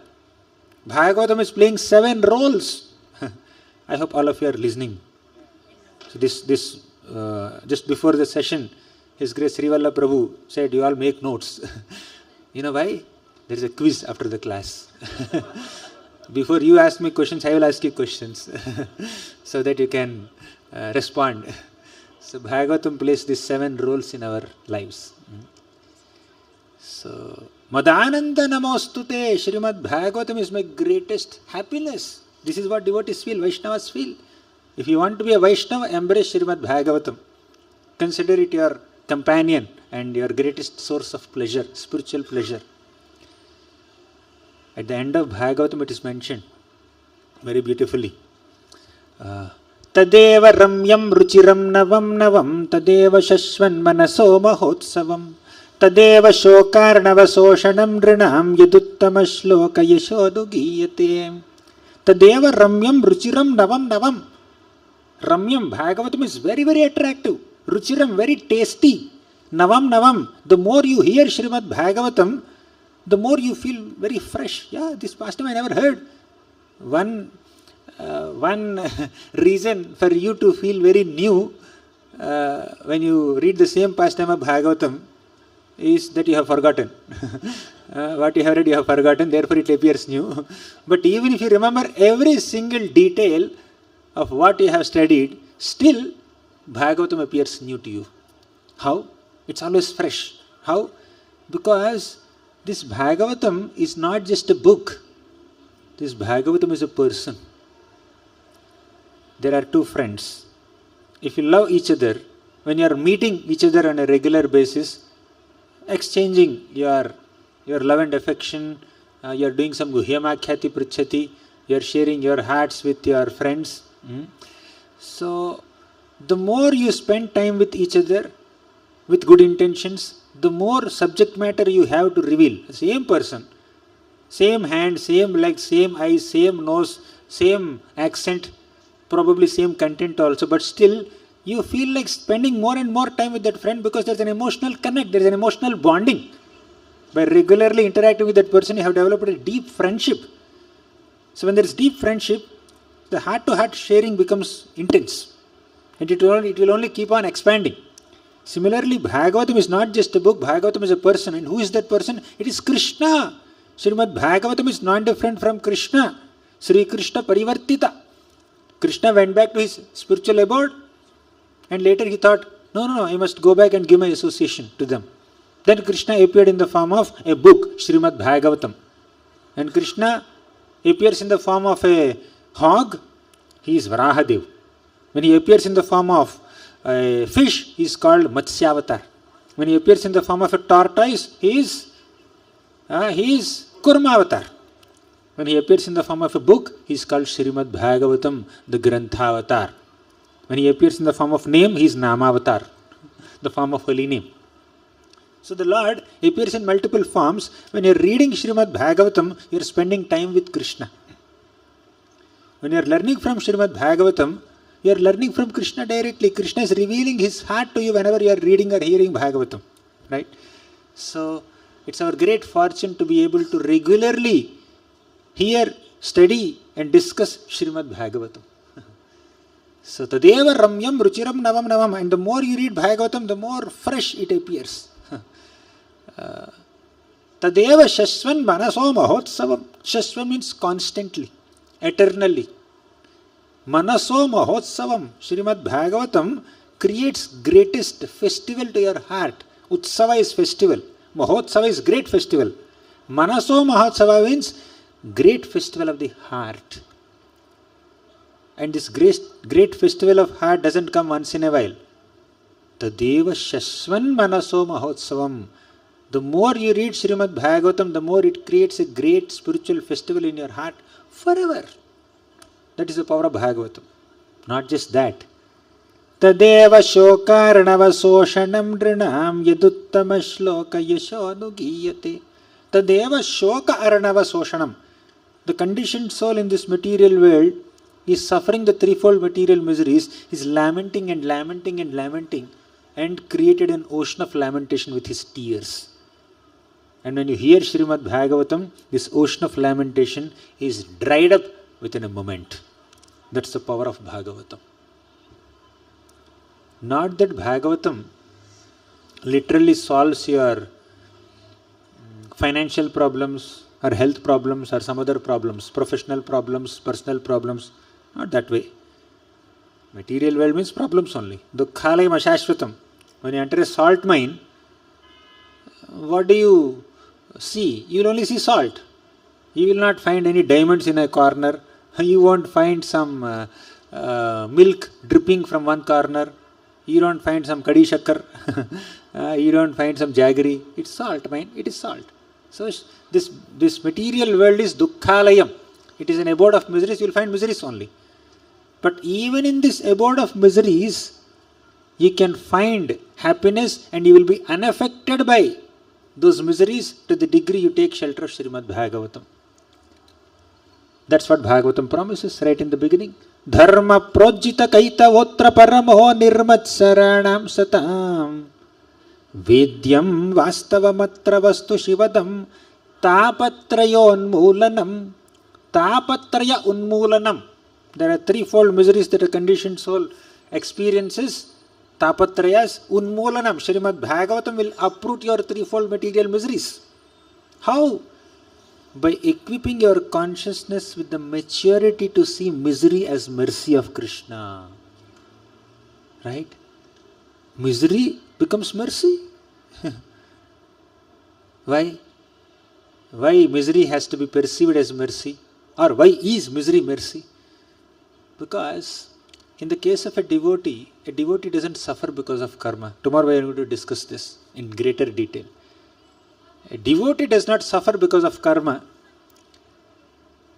Bhagavatam is playing 7 roles. I hope all of you are listening. So just before the session, His Grace Sri Vallabh Prabhu said, you all make notes. You know why? There is a quiz after the class. Before you ask me questions, I will ask you questions. So that you can respond. So Bhagavatam plays these 7 roles in our lives. So, Madananda Namostute, Shrimad Bhagavatam is my greatest happiness. This is what devotees feel, Vaishnavas feel. If you want to be a Vaishnava, embrace Shrimad Bhagavatam. Consider it your companion and your greatest source of pleasure, spiritual pleasure. At the end of Bhagavatam it is mentioned very beautifully. Tadeva ramyam ruchiram navam navam tadeva shashvan manaso mahotsavam tadeva shokarnava soshanam nrinam yaduttama shloka yashodu giyate. Tadeva ramyam ruchiram navam navam. Ramyam, Bhagavatam is very, very attractive. Ruchiram, very tasty. Navam navam. The more you hear Shrimad Bhagavatam, the more you feel very fresh. Yeah, this pastime I never heard. One reason for you to feel very new when you read the same pastime of Bhagavatam is that you have forgotten. What you have read, you have forgotten, therefore it appears new. But even if you remember every single detail of what you have studied, still Bhagavatam appears new to you. How? It's always fresh. How? Because this Bhagavatam is not just a book. This Bhagavatam is a person. There are 2 friends. If you love each other, when you are meeting each other on a regular basis, exchanging your love and affection, you are doing some guhyamakhyati pruchhati, you are sharing your hearts with your friends. So, the more you spend time with each other, with good intentions, the more subject matter you have to reveal. Same person, same hand, same legs, same eyes, same nose, same accent, probably same content also, but still you feel like spending more and more time with that friend because there's an emotional connect, there's an emotional bonding. By regularly interacting with that person, you have developed a deep friendship. So when there is deep friendship, the heart-to-heart sharing becomes intense. And it will only keep on expanding. Similarly, Bhagavatam is not just a book, Bhagavatam is a person. And who is that person? It is Krishna. Shrimad Bhagavatam is not different from Krishna. Sri Krishna Parivartita. Krishna went back to his spiritual abode and later he thought, no, I must go back and give my association to them. Then Krishna appeared in the form of a book, Shrimad Bhagavatam. And Krishna appears in the form of a hog, he is Varahadev. When he appears in the form of a fish, he is called Matsyavatar. When he appears in the form of a tortoise, he is Kurmavatar. When he appears in the form of a book, he is called Shrimad Bhagavatam, the Grantha-avatar. When he appears in the form of name, he is Namavatar, the form of holy name. So the Lord appears in multiple forms. When you are reading Shrimad Bhagavatam, you are spending time with Krishna. When you are learning from Shrimad Bhagavatam, you are learning from Krishna directly. Krishna is revealing his heart to you whenever you are reading or hearing Bhagavatam. Right? So it's our great fortune to be able to regularly hear, study and discuss Shrimad Bhagavatam. So Tadeva Ramyam Ruchiram Navam Navam. And the more you read Bhagavatam, the more fresh it appears. Tadeva Shashvan Manaso Mahotsavam. Shashvan means constantly, eternally. Manaso Mahotsavam. Shrimad Bhagavatam creates greatest festival to your heart. Utsava is festival. Mahotsava is great festival. Manaso Mahotsava means great festival of the heart. And this great festival of heart doesn't come once in a while. Tadeva Shashvan Manaso Mahotsavam. The more you read Shrimad Bhagavatam, the more it creates a great spiritual festival in your heart forever. That is the power of Bhagavatam. Not just that. Tadeva shokarnava soshanam drinam yaduttama shloka yashanugiyate. Tadeva shoka arnava soshanam. The conditioned soul in this material world is suffering the threefold material miseries, is lamenting and lamenting and lamenting, and created an ocean of lamentation with his tears. And when you hear Shrimad Bhagavatam, this ocean of lamentation is dried up within a moment. That's the power of Bhagavatam. Not that Bhagavatam literally solves your financial problems or health problems or some other problems, professional problems, personal problems. Not that way. Material world means problems only. Dukkhalayam ashashvatam. When you enter a salt mine, what do you see? You will only see salt. You will not find any diamonds in a corner. You won't find some milk dripping from one corner. You don't find some kadi shakkar. You don't find some jaggery. It's salt mine. It is salt. So this material world is dukkhalayam. It is an abode of miseries. You will find miseries only. But even in this abode of miseries, you can find happiness and you will be unaffected by those miseries to the degree you take shelter of Shrimad Bhagavatam. That's what Bhagavatam promises right in the beginning. Dharma projita kaita votra paramo nirmatsaranam satam vedyam vastavamatra vastu shivadam tapatraya unmulanam. Tapatraya unmulanam. There are threefold miseries that a conditioned soul experiences. Tapatrayas unmulanam. Shrimad Bhagavatam will uproot your threefold material miseries. How? By equipping your consciousness with the maturity to see misery as mercy of Krishna. Right? Misery becomes mercy. Why? Why misery has to be perceived as mercy? Or why is misery mercy? Because in the case of a devotee doesn't suffer because of karma. Tomorrow we are going to discuss this in greater detail. A devotee does not suffer because of karma.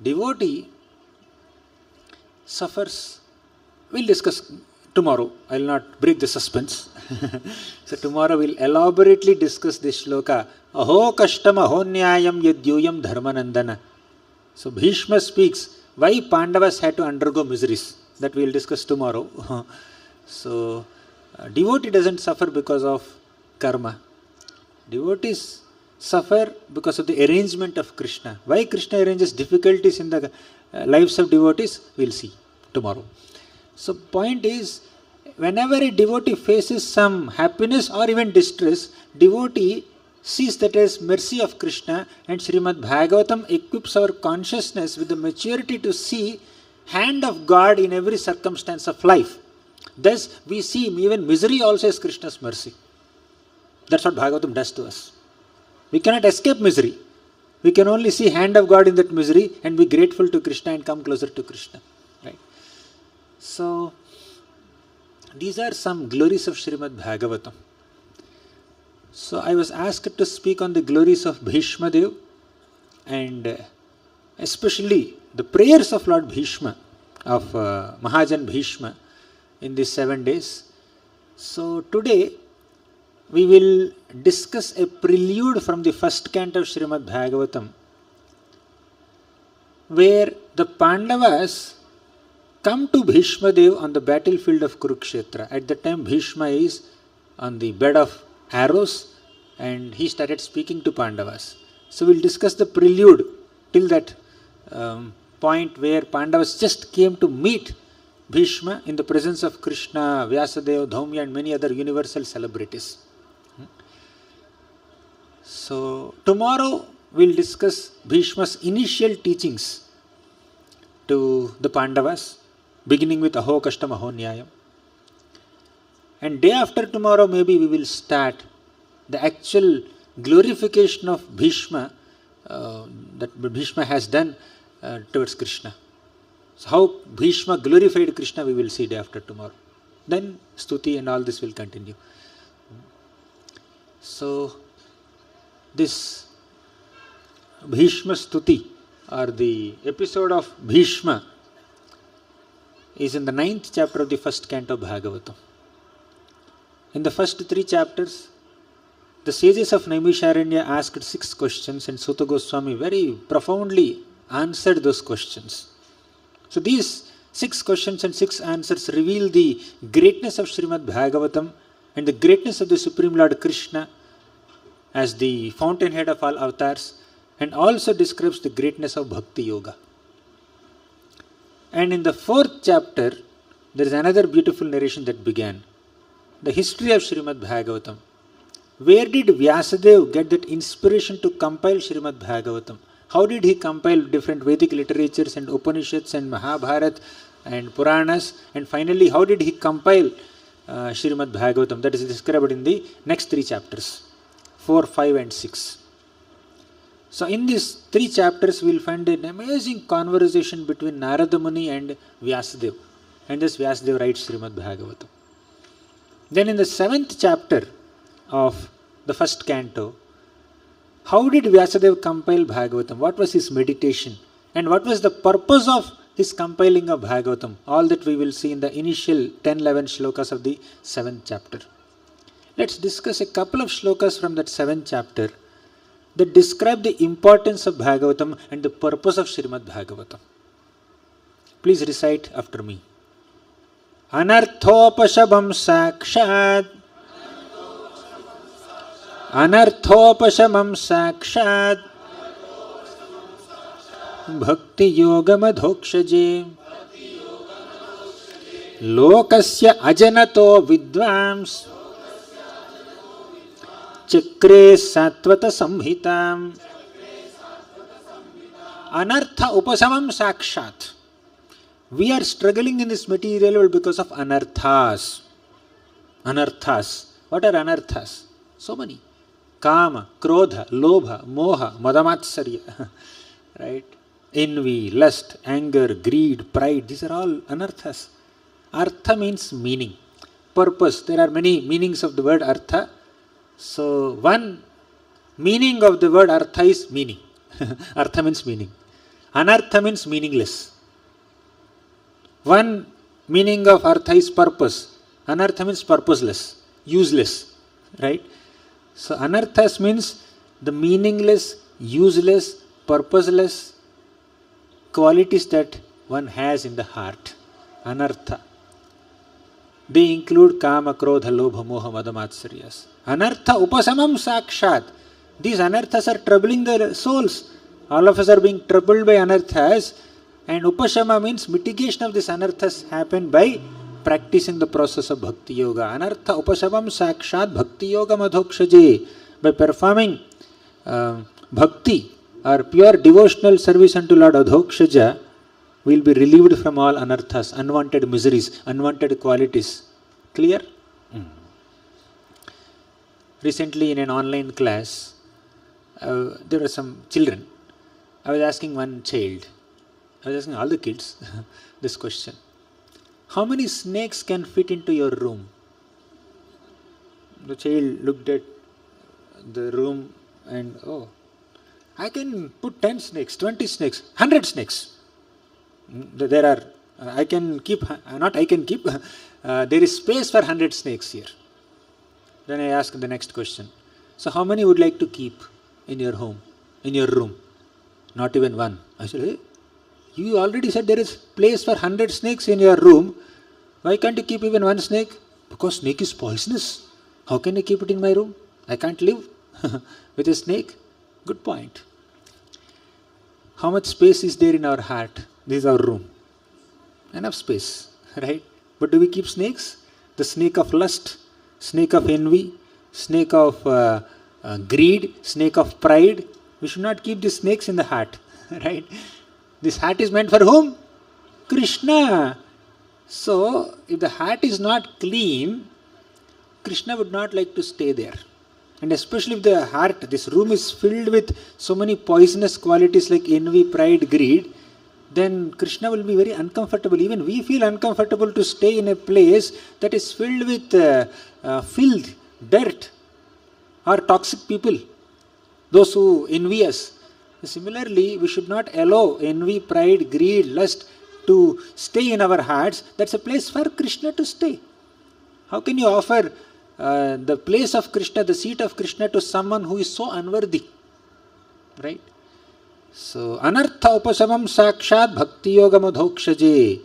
Devotee suffers. We'll discuss tomorrow. I will not break the suspense. So tomorrow we'll elaborately discuss this shloka. Aho kashtam aho nyayam yadyuyam dharmanandana. So Bhishma speaks why Pandavas had to undergo miseries. That we will discuss tomorrow. So devotee doesn't suffer because of karma. Devotees suffer because of the arrangement of Krishna. Why Krishna arranges difficulties in the lives of devotees, we'll see tomorrow. So point is, whenever a devotee faces some happiness or even distress, devotee sees that as mercy of Krishna, and Shrimad Bhagavatam equips our consciousness with the maturity to see hand of God in every circumstance of life. Thus we see even misery also as Krishna's mercy. That's what Bhagavatam does to us. We cannot escape misery. We can only see hand of God in that misery and be grateful to Krishna and come closer to Krishna. Right? So, these are some glories of Shrimad Bhagavatam. So, I was asked to speak on the glories of Bhismadeva and especially the prayers of Lord Bhishma, of Mahajan Bhishma in these 7 days. So, today we will discuss a prelude from the first canto of Shrimad Bhagavatam, where the Pandavas come to Bhishmadeva on the battlefield of Kurukshetra. At the time Bhishma is on the bed of arrows and he started speaking to Pandavas. So we will discuss the prelude till that point where Pandavas just came to meet Bhishma in the presence of Krishna, Vyasadeva, Dhaumya and many other universal celebrities. So, tomorrow we will discuss Bhishma's initial teachings to the Pandavas, beginning with Aho Kashtam Aho Nyayam. And day after tomorrow, maybe we will start the actual glorification of Bhishma that Bhishma has done towards Krishna. So, how Bhishma glorified Krishna, we will see day after tomorrow. Then, Stuti and all this will continue. So, this Bhishma Stuti or the episode of Bhishma is in the 9th chapter of the first canto of Bhagavatam. In the first 3 chapters, the sages of Naimisharanya asked 6 questions and Suta Goswami very profoundly answered those questions. So these 6 questions and 6 answers reveal the greatness of Shrimad Bhagavatam and the greatness of the Supreme Lord Krishna as the fountainhead of all avatars, and also describes the greatness of Bhakti Yoga. And in the 4th chapter, there is another beautiful narration that began. The history of Shrimad Bhagavatam. Where did Vyasadeva get that inspiration to compile Shrimad Bhagavatam? How did he compile different Vedic literatures and Upanishads and Mahabharata and Puranas? And finally, how did he compile Shrimad Bhagavatam? That is described in the next 3 chapters. 4, 5 and 6. So in these 3 chapters we will find an amazing conversation between Narada Muni and Vyasadeva. And this Vyasadeva writes Srimad Bhagavatam. Then in the 7th chapter of the first canto, how did Vyasadeva compile Bhagavatam? What was his meditation? And what was the purpose of his compiling of Bhagavatam? All that we will see in the initial 10-11 shlokas of the 7th chapter. Let's discuss a couple of shlokas from that 7th chapter that describe the importance of Bhagavatam and the purpose of Srimad Bhagavatam. Please recite after me. Anarthopashabam sakshat. Anarthopashamam sakshat. Bhakti yogamadhokshaje. Lokasya ajanato vidvams. Chakre satvata samhitam. Anartha upasamam sakshat. We are struggling in this material world because of anarthas. Anarthas. What are anarthas? So many. Kama, Krodha, Lobha, Moha, Madamatsarya. Right? Envy, lust, anger, greed, pride. These are all anarthas. Artha means meaning. Purpose. There are many meanings of the word artha. So, one meaning of the word artha is meaning. Artha means meaning. Anartha means meaningless. One meaning of artha is purpose. Anartha means purposeless, useless. Right? So, anarthas means the meaningless, useless, purposeless qualities that one has in the heart. Anartha. They include kama, krodha, lobha, moha, madamatsariyas. Anartha upasamam sakshat. These anarthas are troubling the souls. All of us are being troubled by anarthas, and upashama means mitigation of these anarthas happen by practicing the process of bhakti yoga. Anartha upasamam sakshat bhakti yoga madhokshaje. By performing bhakti or pure devotional service unto Lord Adhokshaja, we will be relieved from all anarthas, unwanted miseries, unwanted qualities. Clear? Recently in an online class, there were some children I was asking one child, I was asking all the kids this question. How many snakes can fit into your room? The child looked at the room and, oh, I can put 10 snakes, 20 snakes, 100 snakes. There are, I can keep, not I can keep, there is space for 100 snakes here. Then I asked the next question. So how many would like to keep in your home, in your room? Not even one. I said, hey, you already said there is place for 100 snakes in your room. Why can't you keep even one snake? Because snake is poisonous. How can I keep it in my room? I can't live with a snake. Good point. How much space is there in our heart? This is our room. Enough space, right? But do we keep snakes? The snake of lust, snake of envy, snake of greed, snake of pride. We should not keep these snakes in the heart, right? This heart is meant for whom? Krishna. So, if the heart is not clean, Krishna would not like to stay there. And especially if the heart, this room is filled with so many poisonous qualities like envy, pride, greed, then Krishna will be very uncomfortable. Even we feel uncomfortable to stay in a place that is filled with filth, dirt, or toxic people, those who envy us. Similarly, we should not allow envy, pride, greed, lust to stay in our hearts. That's a place for Krishna to stay. How can you offer the place of Krishna, the seat of Krishna to someone who is so unworthy? Right? So, anartha upasamam sakshat bhakti yoga madhokshaje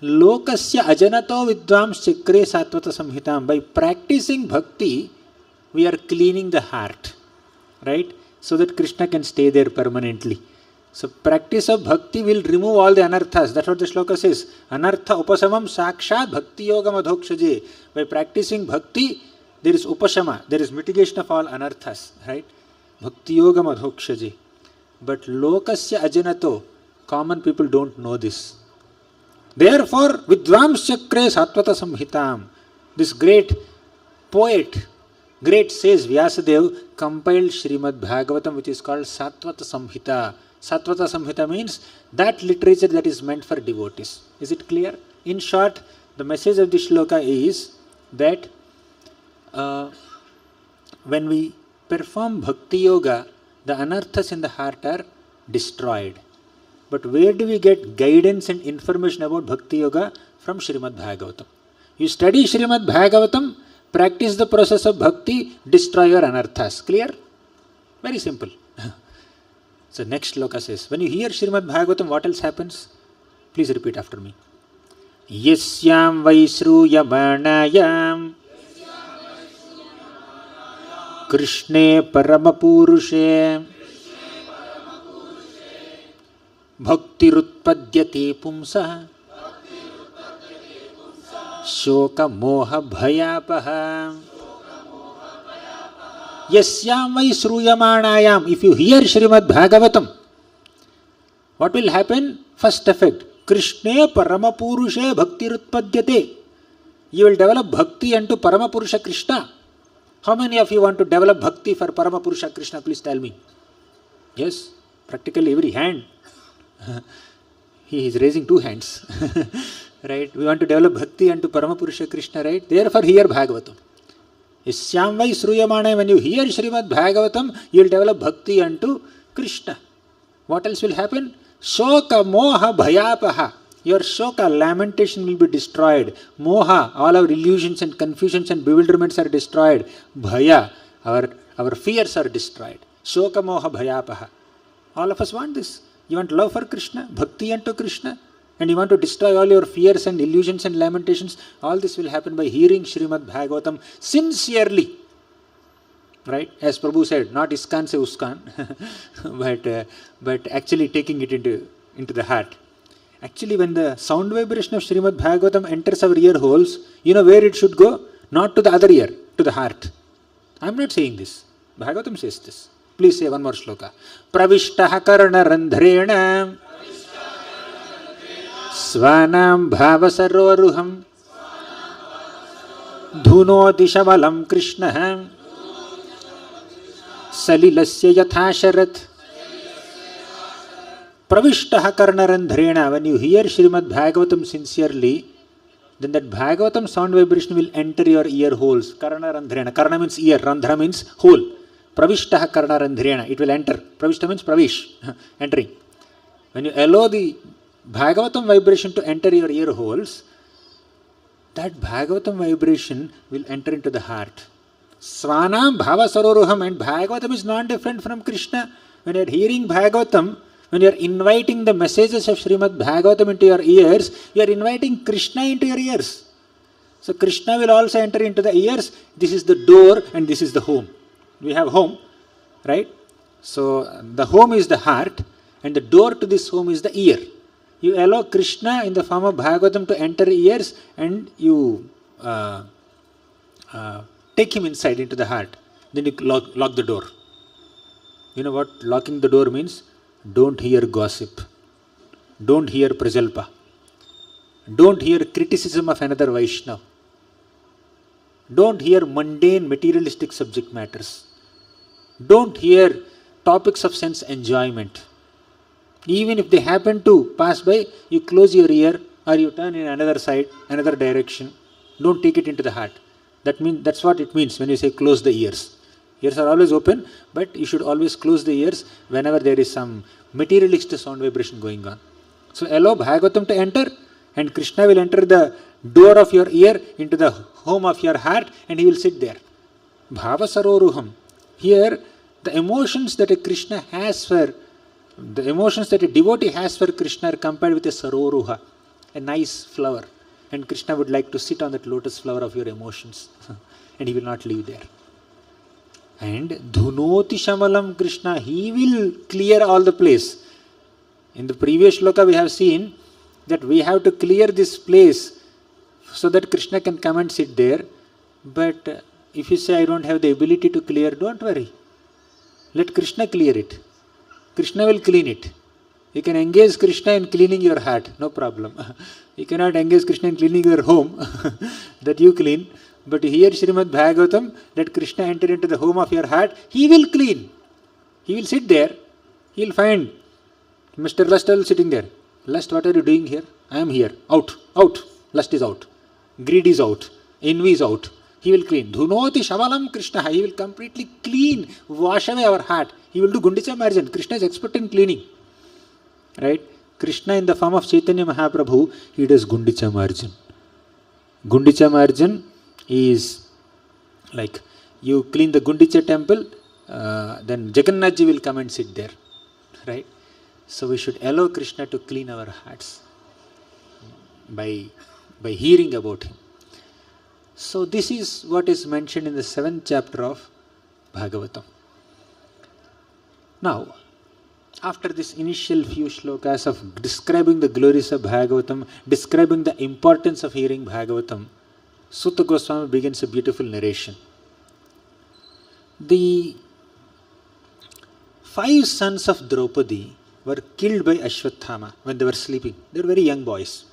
lokasya ajanato vidvams chakre satvata samhitam. By practicing bhakti, we are cleaning the heart, right? So that Krishna can stay there permanently. So, practice of bhakti will remove all the anarthas. That's what the shloka says. Anartha upasamam sakshat bhakti yoga madhokshaje. By practicing bhakti, there is upasama, there is mitigation of all anarthas, right? Bhakti yoga madhokshaje. But lokasya ajanato, common people don't know this. Therefore, vidvams chakre satvata samhitam. This great poet, great sage Vyasadeva compiled Shrimad Bhagavatam, which is called Satvata Samhita. Satvata Samhita means that literature that is meant for devotees. Is it clear? In short, the message of this shloka is that when we perform bhakti yoga, the anarthas in the heart are destroyed. But where do we get guidance and information about bhakti yoga? From Shrimad Bhagavatam. You study Shrimad Bhagavatam, practice the process of bhakti, destroy your anarthas. Clear? Very simple. So next shloka says, when you hear Shrimad Bhagavatam, what else happens? Please repeat after me. Yasyam vaisruyamanayam Krishne paramapurushe bhaktirutpadyate pumsa shoka moha bhayapaha. Yasyam vaisruyamanayam. If you hear Shrimad Bhagavatam, what will happen? First effect, Krishne paramapurushe bhaktirutpadyate. You will develop bhakti unto Paramapurusha Krishna. How many of you want to develop bhakti for Paramapurusha Krishna? Please tell me. Yes, practically every hand. He is raising two hands. Right? We want to develop bhakti unto Paramapurusha Krishna, right? Therefore, hear Bhagavatam. Yasyam vai sruyamane. When you hear Shrimad Bhagavatam, you will develop bhakti unto Krishna. What else will happen? Shoka moha bhayapaha. Your shoka, lamentation, will be destroyed. Moha, all our illusions and confusions and bewilderments are destroyed. Bhaya, our fears are destroyed. Shoka moha bhayapaha. All of us want this. You want love for Krishna, bhakti unto Krishna, and you want to destroy all your fears and illusions and lamentations. All this will happen by hearing Shrimad Bhagavatam sincerely. Right? As Prabhu said, not iskan se uskan, but actually taking it into the heart. Actually, when the sound vibration of Shrimad Bhagavatam enters our ear holes, you know where it should go? Not to the other ear, to the heart. I am not saying this. Bhagavatam says this. Please say one more shloka. Pravishtaha karna randhrena svanam bhava sarvaruham dhunoti shavalam Krishna salilasya yatha sharat Pravishtaha karnarandhrena, when you hear Shrimad Bhagavatam sincerely, then that Bhagavatam sound vibration will enter your ear holes. Karnarandhrena. Karna means ear, randhra means hole. Pravishtaha karnarandhrena, it will enter. Pravishta means pravish, entering. When you allow the Bhagavatam vibration to enter your ear holes, that Bhagavatam vibration will enter into the heart. Svanam bhava saroruham, and Bhagavatam is not different from Krishna. When you are hearing Bhagavatam, when you are inviting the messages of Shrimad Bhagavatam into your ears, you are inviting Krishna into your ears. So Krishna will also enter into the ears. This is the door and this is the home. We have home, right? So the home is the heart and the door to this home is the ear. You allow Krishna in the form of Bhagavatam to enter ears and you take him inside into the heart. Then you lock the door. You know what locking the door means? Don't hear gossip. Don't hear prajalpa. Don't hear criticism of another Vaishnava. Don't hear mundane materialistic subject matters. Don't hear topics of sense enjoyment. Even if they happen to pass by, you close your ear or you turn in another side, another direction. Don't take it into the heart. That's what it means when you say close the ears. Ears are always open, but you should always close the ears whenever there is some materialistic sound vibration going on. So allow Bhagavatam to enter and Krishna will enter the door of your ear into the home of your heart and he will sit there. Bhava saroruham. Here, the emotions that a Krishna has for, the emotions that a devotee has for Krishna are compared with a saroruha, a nice flower. And Krishna would like to sit on that lotus flower of your emotions and he will not leave there. And dhunoti shamalam Krishna, he will clear all the place. In the previous shloka we have seen that we have to clear this place so that Krishna can come and sit there. But if you say I don't have the ability to clear, don't worry. Let Krishna clear it. Krishna will clean it. You can engage Krishna in cleaning your heart, no problem. You cannot engage Krishna in cleaning your home that you clean. But here Shrimad Bhagavatam, let Krishna enter into the home of your heart, he will clean. He will sit there. He will find Mr. Lust sitting there. Lust, what are you doing here? I am here. Out. Out. Lust is out. Greed is out. Envy is out. He will clean. Dhunoti shavalam Krishna. He will completely clean, wash away our heart. He will do Gundicha Marjan. Krishna is expert in cleaning. Right? Krishna in the form of Chaitanya Mahaprabhu, he does Gundicha Marjan. Gundicha Marjan is like you clean the Gundicha temple, then Jagannathji will come and sit there. Right? So we should allow Krishna to clean our hearts by hearing about him. So this is what is mentioned in the 7th chapter of Bhagavatam. Now, after this initial few shlokas of describing the glories of Bhagavatam, describing the importance of hearing Bhagavatam, Sutta Goswami begins a beautiful narration. The 5 sons of Draupadi were killed by Ashwathama when they were sleeping. They were very young boys.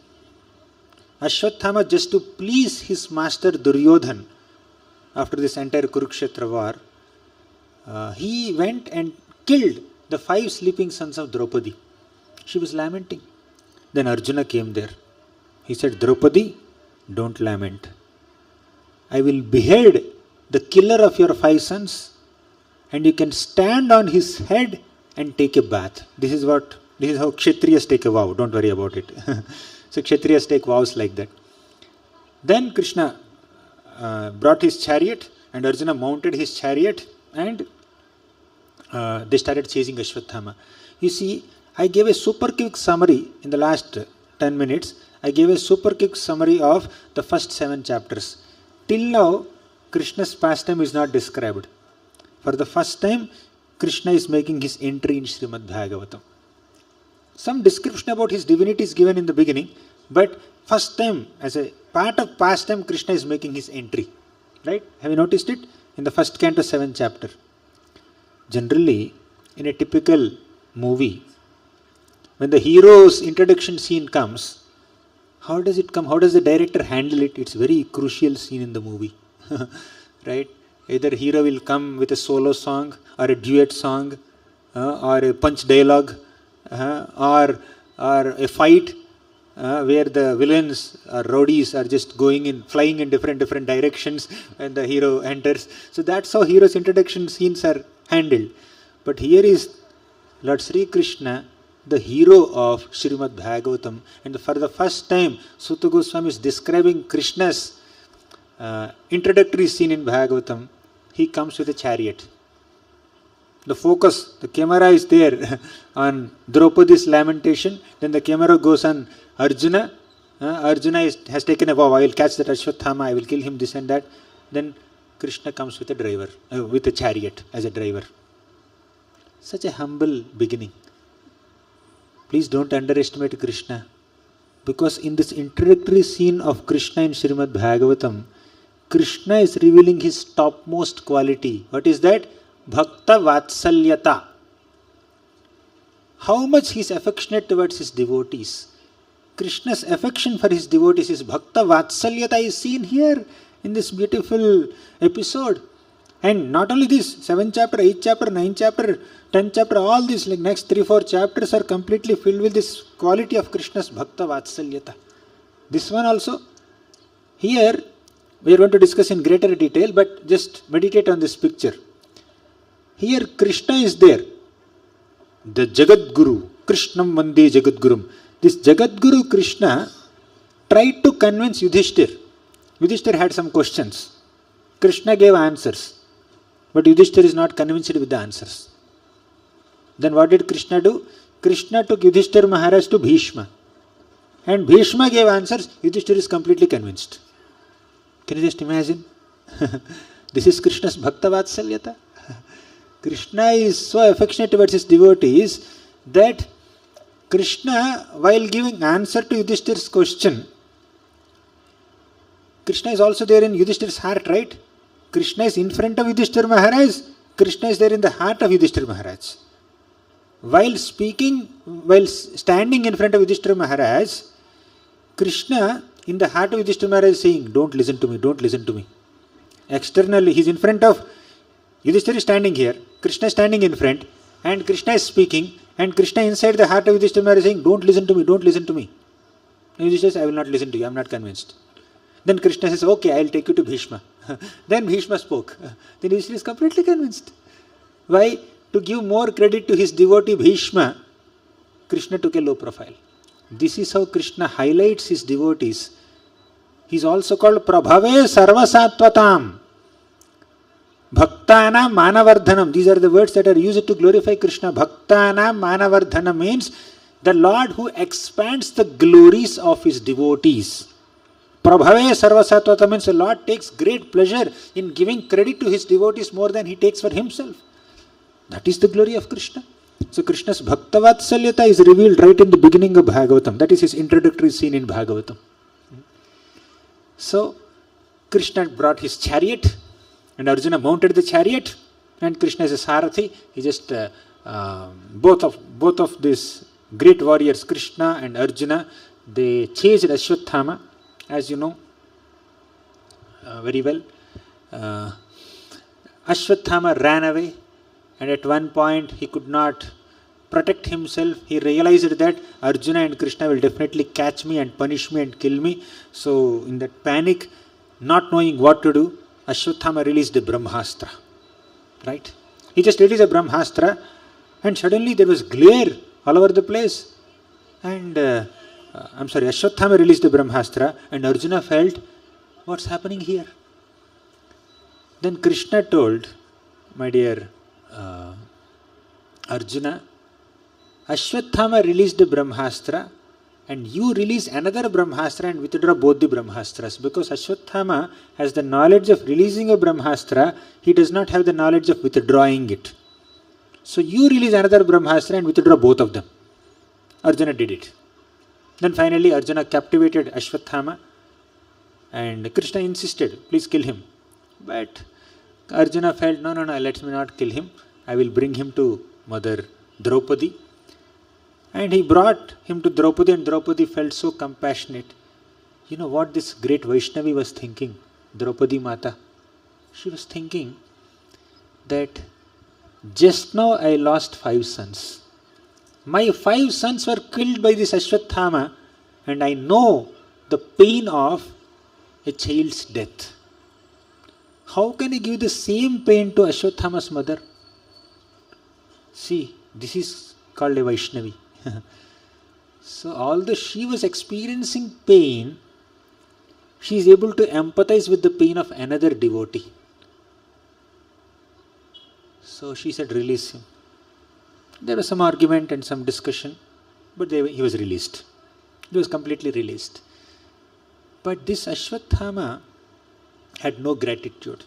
Ashwathama, just to please his master Duryodhan, after this entire Kurukshetra war, he went and killed the 5 sleeping sons of Draupadi. She was lamenting. Then Arjuna came there. He said, Draupadi, don't lament. I will behead the killer of your 5 sons and you can stand on his head and take a bath. This is how Kshatriyas take a vow. Don't worry about it. So Kshatriyas take vows like that. Then Krishna brought his chariot and Arjuna mounted his chariot and they started chasing Ashwathama. You see, I gave a super quick summary in the last 10 minutes. I gave a super quick summary of the first 7 chapters. Till now, Krishna's pastime is not described. For the first time, Krishna is making his entry in Shrimad Bhagavatam. Some description about his divinity is given in the beginning, but first time, as a part of pastime, Krishna is making his entry. Right? Have you noticed it? In the first canto, 7th chapter. Generally, in a typical movie, when the hero's introduction scene comes, how does it come? How does the director handle it? It's a very crucial scene in the movie. Right? Either hero will come with a solo song or a duet song or a punch dialogue. or a fight where the villains or rowdies are just flying in different directions when the hero enters. So that's how hero's introduction scenes are handled. But here is Lord Sri Krishna, the hero of Shrimad Bhagavatam, and for the first time Sutta Goswami is describing Krishna's introductory scene in Bhagavatam. He comes with a chariot. The focus, the camera is there on Draupadi's lamentation, then the camera goes on Arjuna. Arjuna has taken a vow, I will catch that Ashwathama, I will kill him, this and that. Then Krishna comes with a driver, with a chariot as a driver. Such a humble beginning. Please don't underestimate Krishna, because in this introductory scene of Krishna in Shrimad Bhagavatam, Krishna is revealing his topmost quality. What is that? Bhakta Vatsalyata. How much he is affectionate towards his devotees. Krishna's affection for his devotees is Bhakta Vatsalyata is seen here in this beautiful episode. And not only this, 7th chapter, 8th chapter, 9th chapter, 10th chapter, all these like next 3-4 chapters are completely filled with this quality of Krishna's Bhakta Vatsalyata. This one also, here we are going to discuss in greater detail, but just meditate on this picture. Here Krishna is there, the Jagat Guru, Krishnam Vande Jagat Gurum. This Jagat Guru Krishna tried to convince Yudishthira. Yudishthira had some questions. Krishna gave answers, but Yudishthira is not convinced with the answers. Then what did Krishna do? Krishna took Yudishthira Maharaj to Bhishma. And Bhishma gave answers, Yudishthira is completely convinced. Can you just imagine? This is Krishna's Bhakta Vatsalyata. Krishna is so affectionate towards his devotees that Krishna, while giving answer to Yudhishthira's question, Krishna is also there in Yudhishthira's heart, right? Krishna is in front of Yudhishthira Maharaj, Krishna is there in the heart of Yudhishthira Maharaj. While standing in front of Yudhishthira Maharaj, Krishna in the heart of Yudhishthira Maharaj is saying, don't listen to me, don't listen to me. Externally, he is in front of Yudhishthira is standing here, Krishna is standing in front, and Krishna is speaking, and Krishna inside the heart of Yudhishthira Maharaj is saying, don't listen to me, don't listen to me. And Yudhishthira says, I will not listen to you, I am not convinced. Then Krishna says, okay, I will take you to Bhishma. Then Bhishma spoke. Then Yudhishthira is completely convinced. Why? To give more credit to his devotee Bhishma, Krishna took a low profile. This is how Krishna highlights his devotees. He is also called Prabhave Sarvasatvatam. Bhaktana Manavardhanam. These are the words that are used to glorify Krishna. Bhaktana Manavardhanam means the Lord who expands the glories of his devotees. Prabhave Sarvasatvatam means the Lord takes great pleasure in giving credit to his devotees more than he takes for himself. That is the glory of Krishna. So Krishna's Bhakta Vatsalyata is revealed right in the beginning of Bhagavatam. That is his introductory scene in Bhagavatam. So Krishna brought his chariot and Arjuna mounted the chariot, and Krishna is a Sarathi. He just both of these great warriors, Krishna and Arjuna, they chased Ashwathama, as you know very well. Ashwathama ran away, and at one point he could not protect himself. He realized that Arjuna and Krishna will definitely catch me and punish me and kill me. So in that panic, not knowing what to do, Ashwathama released a Brahmastra. Right? He just released a Brahmastra, and suddenly there was glare all over the place. And Ashwathama released the Brahmastra, and Arjuna felt, what's happening here? Then Krishna told, my dear Arjuna, Ashwathama released the Brahmastra, and you release another Brahmastra and withdraw both the Brahmastras, because Ashwathama has the knowledge of releasing a Brahmastra, he does not have the knowledge of withdrawing it. So you release another Brahmastra and withdraw both of them. Arjuna did it. Then finally Arjuna captivated Ashwathama, and Krishna insisted, please kill him. But Arjuna felt, no, let me not kill him. I will bring him to Mother Draupadi. And he brought him to Draupadi, and Draupadi felt so compassionate. You know what this great Vaishnavi was thinking? Draupadi Mata. She was thinking that just now I lost 5 sons. My 5 sons were killed by this Ashwathama, and I know the pain of a child's death. How can I give the same pain to Ashwathama's mother? See, this is called a Vaishnavi. So although she was experiencing pain, she is able to empathize with the pain of another devotee. So she said, release him. There was some argument and some discussion, but he was released. He was completely released. But this Ashwathama had no gratitude.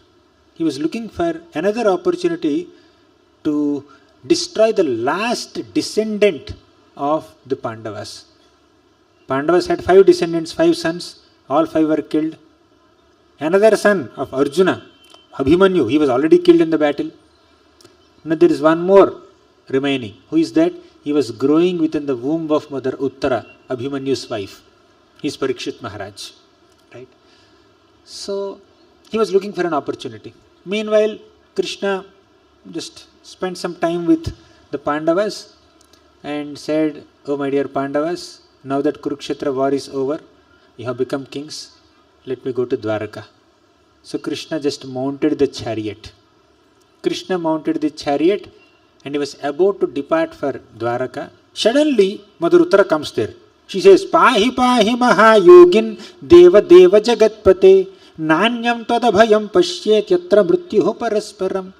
He was looking for another opportunity to destroy the last descendant of the Pandavas. Pandavas had 5 descendants, 5 sons, all 5 were killed. Another son of Arjuna, Abhimanyu, he was already killed in the battle. Now there is one more remaining. Who is that? He was growing within the womb of Mother Uttara, Abhimanyu's wife. He is Parikshit Maharaj. Right? So he was looking for an opportunity. Meanwhile, Krishna just spent some time with the Pandavas and said, oh my dear Pandavas, now that Kurukshetra war is over, you have become kings, let me go to Dwaraka. So Krishna just mounted the chariot. Krishna mounted the chariot and he was about to depart for Dwaraka. Suddenly, Mother Uttara comes there. She says, Pahi pahi mahayogin deva deva jagatpate nanyam tadabhayam pashyet yatra mrityuho parasparam.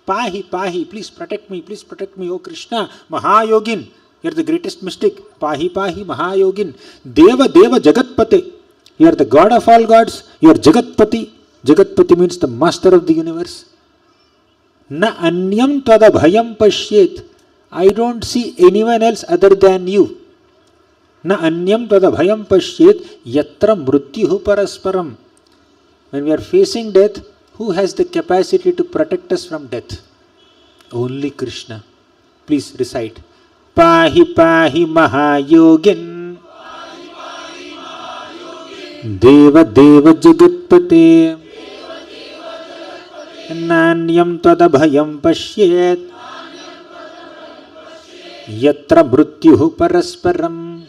Pahi, pahi, please protect me, O Krishna, Mahayogin, you are the greatest mystic. Pahi, pahi, Mahayogin, Deva, Deva, Jagatpate, you are the God of all gods, you are Jagatpati. Jagatpati means the master of the universe. Na anyam tada bhayam pashyet, I don't see anyone else other than you. Na anyam tada bhayam pashyet, yatra mrityuhu parasparam. When we are facing death, who has the capacity to protect us from death? Only Krishna. Please recite. Pahi pahi mahayogin Deva deva jagatpate Nanyam tadabhayam pashyet Yatra mrityuhu parasparam.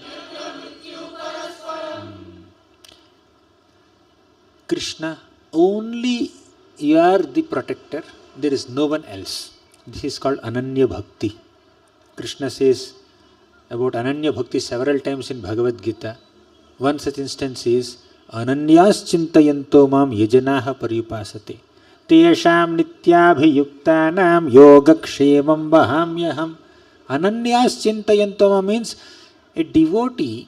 Krishna, only you are the protector, there is no one else. This is called Ananya Bhakti. Krishna says about Ananya Bhakti several times in Bhagavad Gita. One such instance is Ananyas chintayanto mam yajanaha paripasate tesham nityabhiyuktanam yogakshemam bahamyaham. Ananyas chintayanto mam means a devotee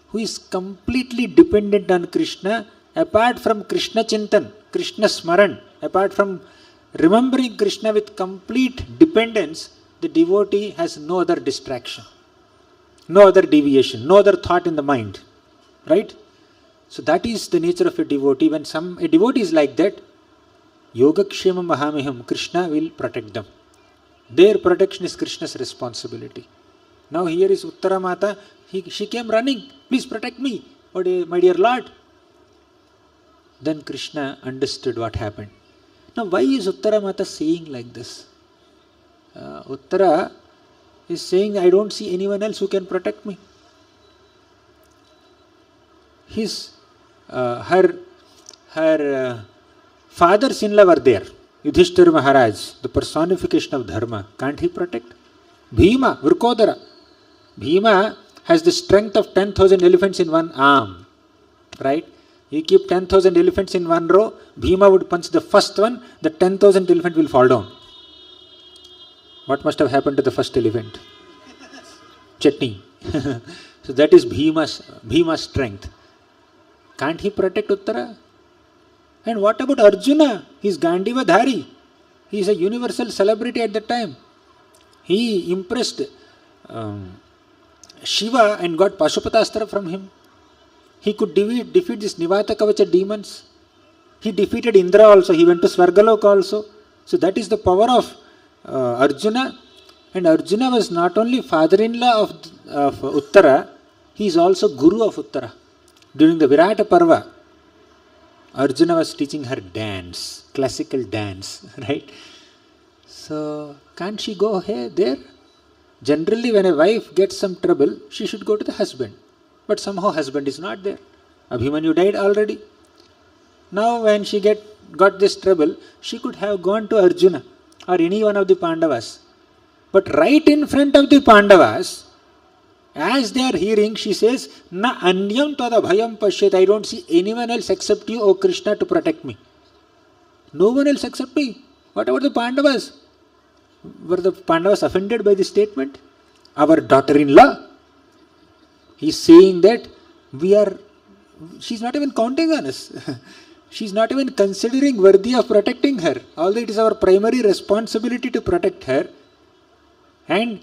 who is completely dependent on Krishna. Apart from Krishna Chintan, Krishna Smaran, apart from remembering Krishna with complete dependence, the devotee has no other distraction, no other deviation, no other thought in the mind. Right? So that is the nature of a devotee. When a devotee is like that, Yogakshemam Mahamiham, Krishna will protect them. Their protection is Krishna's responsibility. Now here is Uttara Mata, she came running, please protect me, my dear Lord. Then Krishna understood what happened. Now why is Uttara Mata saying like this? Uttara is saying, I don't see anyone else who can protect me. Her fathers-in-law were there. Yudishthira Maharaj, the personification of Dharma. Can't he protect? Bhima, Vrikodara. Bhima has the strength of 10,000 elephants in one arm. Right? You keep 10,000 elephants in one row, Bhima would punch the first one, the 10,000 elephant will fall down. What must have happened to the first elephant? Chutney. So that is Bhima's strength. Can't he protect Uttara? And what about Arjuna? He is Gandiva Dhari. He is a universal celebrity at that time. He impressed Shiva and got Pashupatastra from him. He could defeat these Nivata Kavacha demons. He defeated Indra also. He went to Svargaloka also. So that is the power of Arjuna. And Arjuna was not only father-in-law of Uttara, he is also Guru of Uttara. During the Virata Parva, Arjuna was teaching her dance, classical dance, right? So can't she go there? Generally, when a wife gets some trouble, she should go to the husband. But somehow husband is not there. Abhimanyu died already. Now when she got this trouble, she could have gone to Arjuna or any one of the Pandavas. But right in front of the Pandavas, as they are hearing, she says, Na anyam tada bhayam pashyat. I don't see anyone else except you, O Krishna, to protect me. No one else except me. What about the Pandavas? Were the Pandavas offended by this statement? Our daughter-in-law. He is saying that she's not even counting on us. She's not even considering worthy of protecting her. Although it is our primary responsibility to protect her. And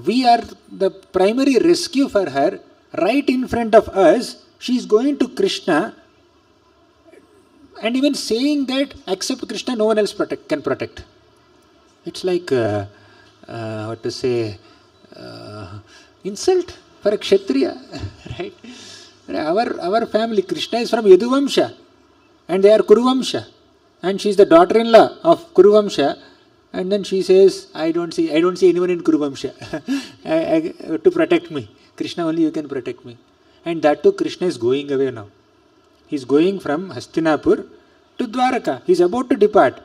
we are the primary rescue for her. Right in front of us, she is going to Krishna and even saying that except Krishna, no one else can protect. It's like, insult for a Kshatriya, right? Our family, Krishna is from Yaduvamsha and they are Kuruvamsha. And she is the daughter-in-law of Kuruvamsha. And then she says, I don't see anyone in Kuruvamsha to protect me. Krishna, only you can protect me. And that too, Krishna is going away now. He is going from Hastinapur to Dwaraka. He is about to depart.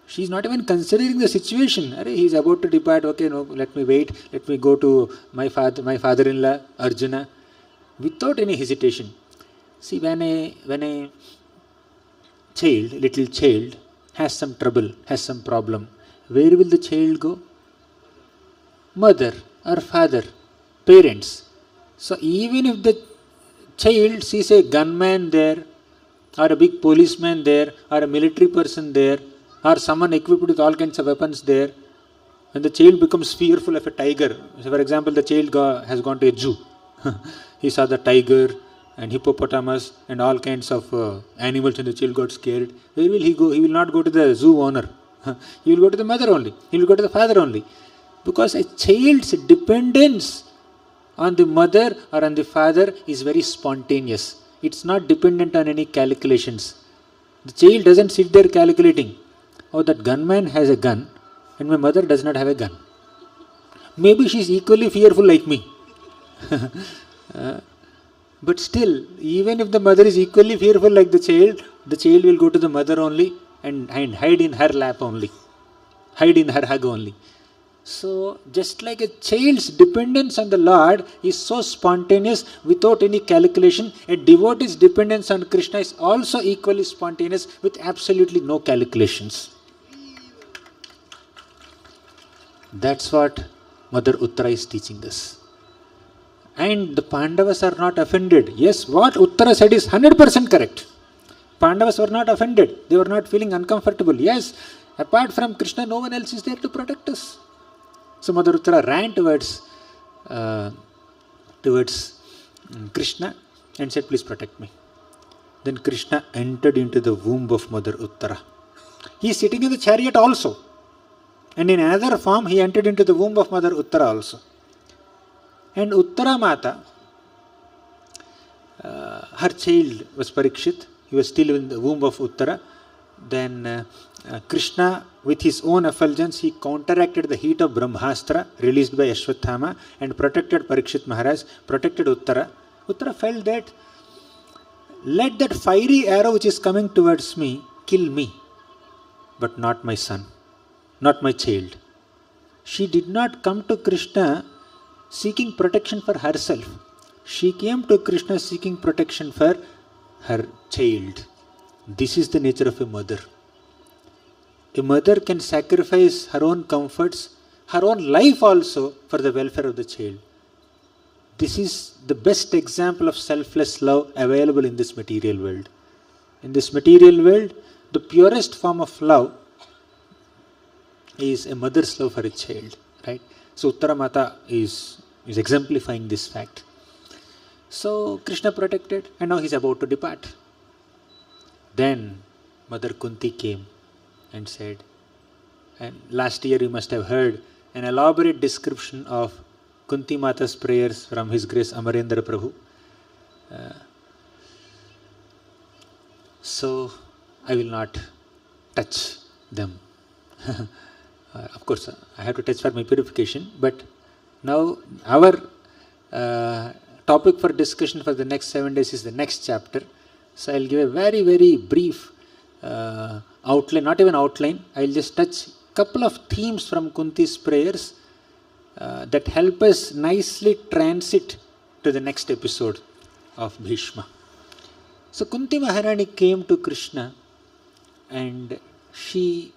She is not even considering the situation. He is about to depart. Okay, no, let me wait. Let me go to my father-in-law, Arjuna, without any hesitation. See, when a little child, has some trouble, has some problem, where will the child go? Mother or father, parents. So even if the child sees a gunman there, or a big policeman there, or a military person there, or someone equipped with all kinds of weapons there, when the child becomes fearful of a tiger, so for example, the child has gone to a zoo. He saw the tiger and hippopotamus and all kinds of animals, and the child got scared. Where will he go? He will not go to the zoo owner. He will go to the mother only. He will go to the father only. Because a child's dependence on the mother or on the father is very spontaneous. It's not dependent on any calculations. The child doesn't sit there calculating, oh, that gunman has a gun and my mother does not have a gun. Maybe she is equally fearful like me. But still, even if the mother is equally fearful like the child will go to the mother only and hide in her lap only, hide in her hug only. So, just like a child's dependence on the Lord is so spontaneous without any calculation, a devotee's dependence on Krishna is also equally spontaneous with absolutely no calculations. That's what Mother Uttara is teaching us. And the Pandavas are not offended. Yes, what Uttara said is 100% correct. Pandavas were not offended. They were not feeling uncomfortable. Yes, apart from Krishna, no one else is there to protect us. So Mother Uttara ran towards Krishna and said, please protect me. Then Krishna entered into the womb of Mother Uttara. He is sitting in the chariot also. And in another form, he entered into the womb of Mother Uttara also. And Uttara Mata, her child was Parikshit. He was still in the womb of Uttara. Then Krishna, with his own effulgence, he counteracted the heat of Brahmastra released by Ashwathama and protected Parikshit Maharaj, protected Uttara. Uttara felt that, let that fiery arrow which is coming towards me kill me, but not my son, not my child. She did not come to Krishna seeking protection for herself. She came to Krishna seeking protection for her child. This is the nature of a mother. A mother can sacrifice her own comforts, her own life also for the welfare of the child. This is the best example of selfless love available in this material world. In this material world, the purest form of love is a mother's love for a child, right? So Uttara Mata is exemplifying this fact. So Krishna protected, and now he is about to depart. Then Mother Kunti came and said, and last year you must have heard an elaborate description of Kunti Mata's prayers from His Grace Amarendra Prabhu. So I will not touch them. Of course, I have to touch for my purification, but Now, our topic for discussion for the next 7 days is the next chapter. So, I'll give a very, very brief outline, not even outline. I'll just touch couple of themes from Kunti's prayers that help us nicely transit to the next episode of Bhishma. So, Kunti Maharani came to Krishna and she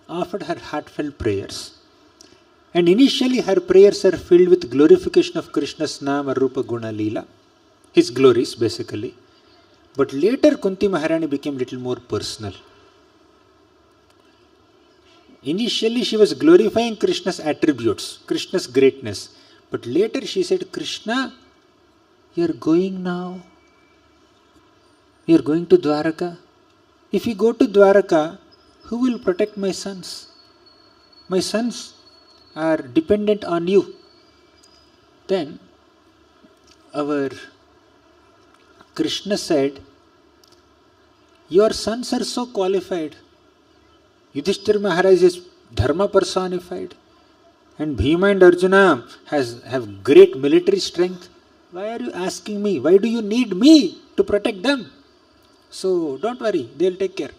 offered her heartfelt prayers. And initially her prayers are filled with glorification of Krishna's Nama Rupa Guna Leela, his glories basically. But later Kunti Maharani became little more personal. Initially she was glorifying Krishna's attributes, Krishna's greatness. But later she said, Krishna, you are going now. You are going to Dwaraka. If you go to Dwaraka, who will protect my sons? My sons are dependent on you. Then our Krishna said, your sons are so qualified. Yudishthira Maharaj is Dharma personified. And Bhima and Arjuna have great military strength. Why are you asking me? Why do you need me to protect them? So don't worry, they'll take care.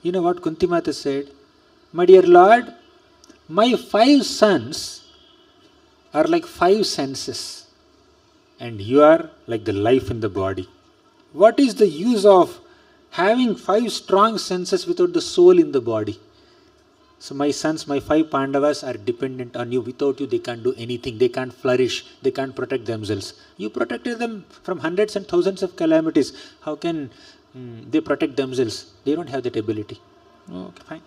You know what Kunti Mata said? My dear Lord, my 5 sons are like 5 senses. And you are like the life in the body. What is the use of having 5 strong senses without the soul in the body? So my sons, my 5 Pandavas are dependent on you. Without you they can't do anything. They can't flourish. They can't protect themselves. You protected them from hundreds and thousands of calamities. How can they protect themselves? They don't have that ability. Okay, fine.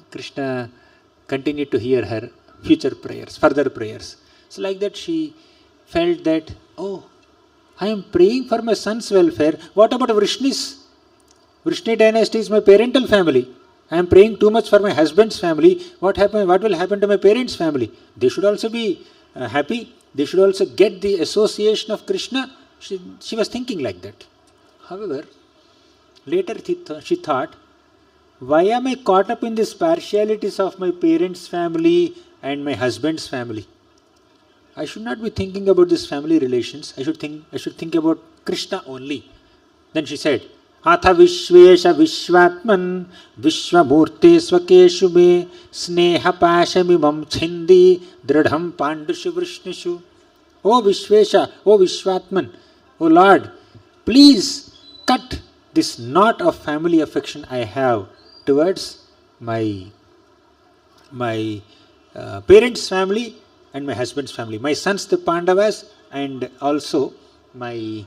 Krishna continued to hear her future prayers, further prayers. So like that she felt that, oh, I am praying for my son's welfare. What about Vrishnis? Vrishni dynasty is my parental family. I am praying too much for my husband's family. What will happen to my parents' family? They should also be happy. They should also get the association of Krishna. She was thinking like that. However, later she thought, why am I caught up in these partialities of my parents' family and my husband's family? I should not be thinking about these family relations. I should think about Krishna only. Then she said, Atha Vishvesha Vishwatman Vishwamurte Swakeshu me Sneha Pashamimam Chindi Dradham Pandushu Vrishnishu. O Vishvesha, O Vishwatman, O Lord, please cut this knot of family affection I have towards my parents' family and my husband's family. My sons, the Pandavas, and also my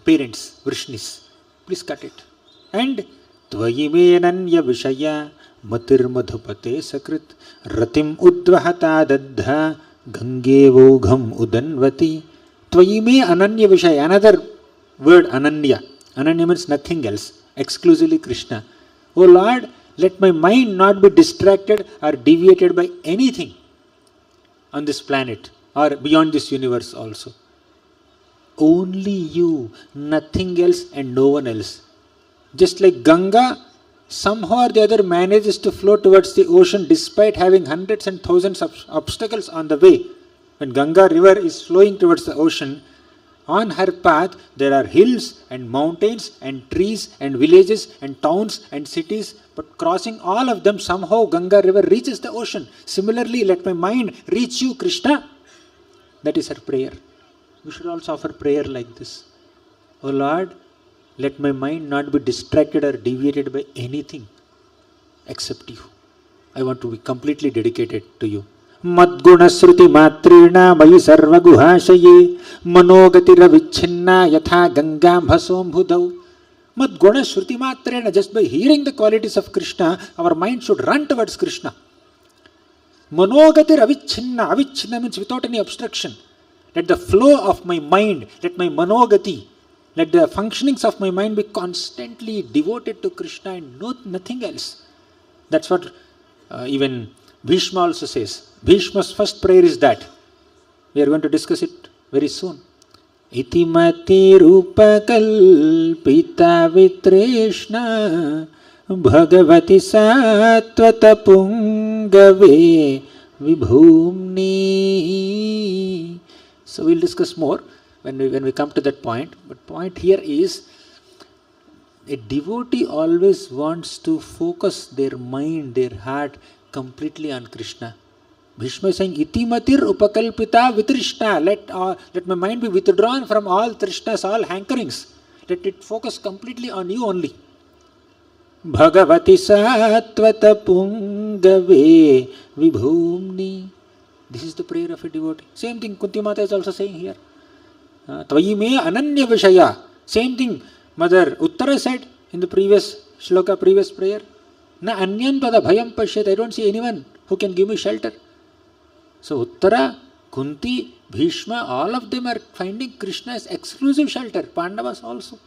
parents, Vrishnis. Please cut it. And Tvayime Vishaya Matir Madhupate Sakrit Ratim Udvahata Daddha Gange Vogham Udanvati. Tvayime Ananya Vishaya. Another word, Ananya. Ananya means nothing else, exclusively Krishna. O Lord, let my mind not be distracted or deviated by anything on this planet or beyond this universe also. Only you, nothing else and no one else. Just like Ganga, somehow or the other manages to flow towards the ocean despite having hundreds and thousands of obstacles on the way. When Ganga river is flowing towards the ocean, on her path there are hills and mountains and trees and villages and towns and cities, but crossing all of them somehow Ganga river reaches the ocean. Similarly, let my mind reach you, Krishna. That is her prayer. We should also offer prayer like this. O Lord, let my mind not be distracted or deviated by anything except you. I want to be completely dedicated to you. Madguna sruti matrina mayi sarva guhashaye manogati ravichinna yatha gangam bhasom bhudau. Madguna sruti matrina, just by hearing the qualities of Krishna, our mind should run towards Krishna. Manogati ravichinna, avichinna means without any obstruction. Let the flow of my mind, let my manogati, let the functionings of my mind be constantly devoted to Krishna and nothing else. That's what even Bhishma also says. Bhishma's first prayer is that. We are going to discuss it very soon. Iti mati rupa kalpita vitreshna bhagavati sattvata pungave vibhumni. So we'll discuss more when we come to that point. But point here is, a devotee always wants to focus their mind, their heart completely on Krishna. Bhishma is saying, Itimatir upakalpita vitrishna. Let my mind be withdrawn from all trishnas, all hankerings. Let it focus completely on you only. Bhagavati sattvata pungave vibhumni. This is the prayer of a devotee. Same thing Kunti Mata is also saying here. Tvayi me ananya vishaya. Same thing Mother Uttara said in the previous shloka, previous prayer. Na anyam tada bhayam pashyat. I don't see anyone who can give me shelter. So Uttara, Kunti, Bhishma, all of them are finding Krishna as exclusive shelter. Pandavas also.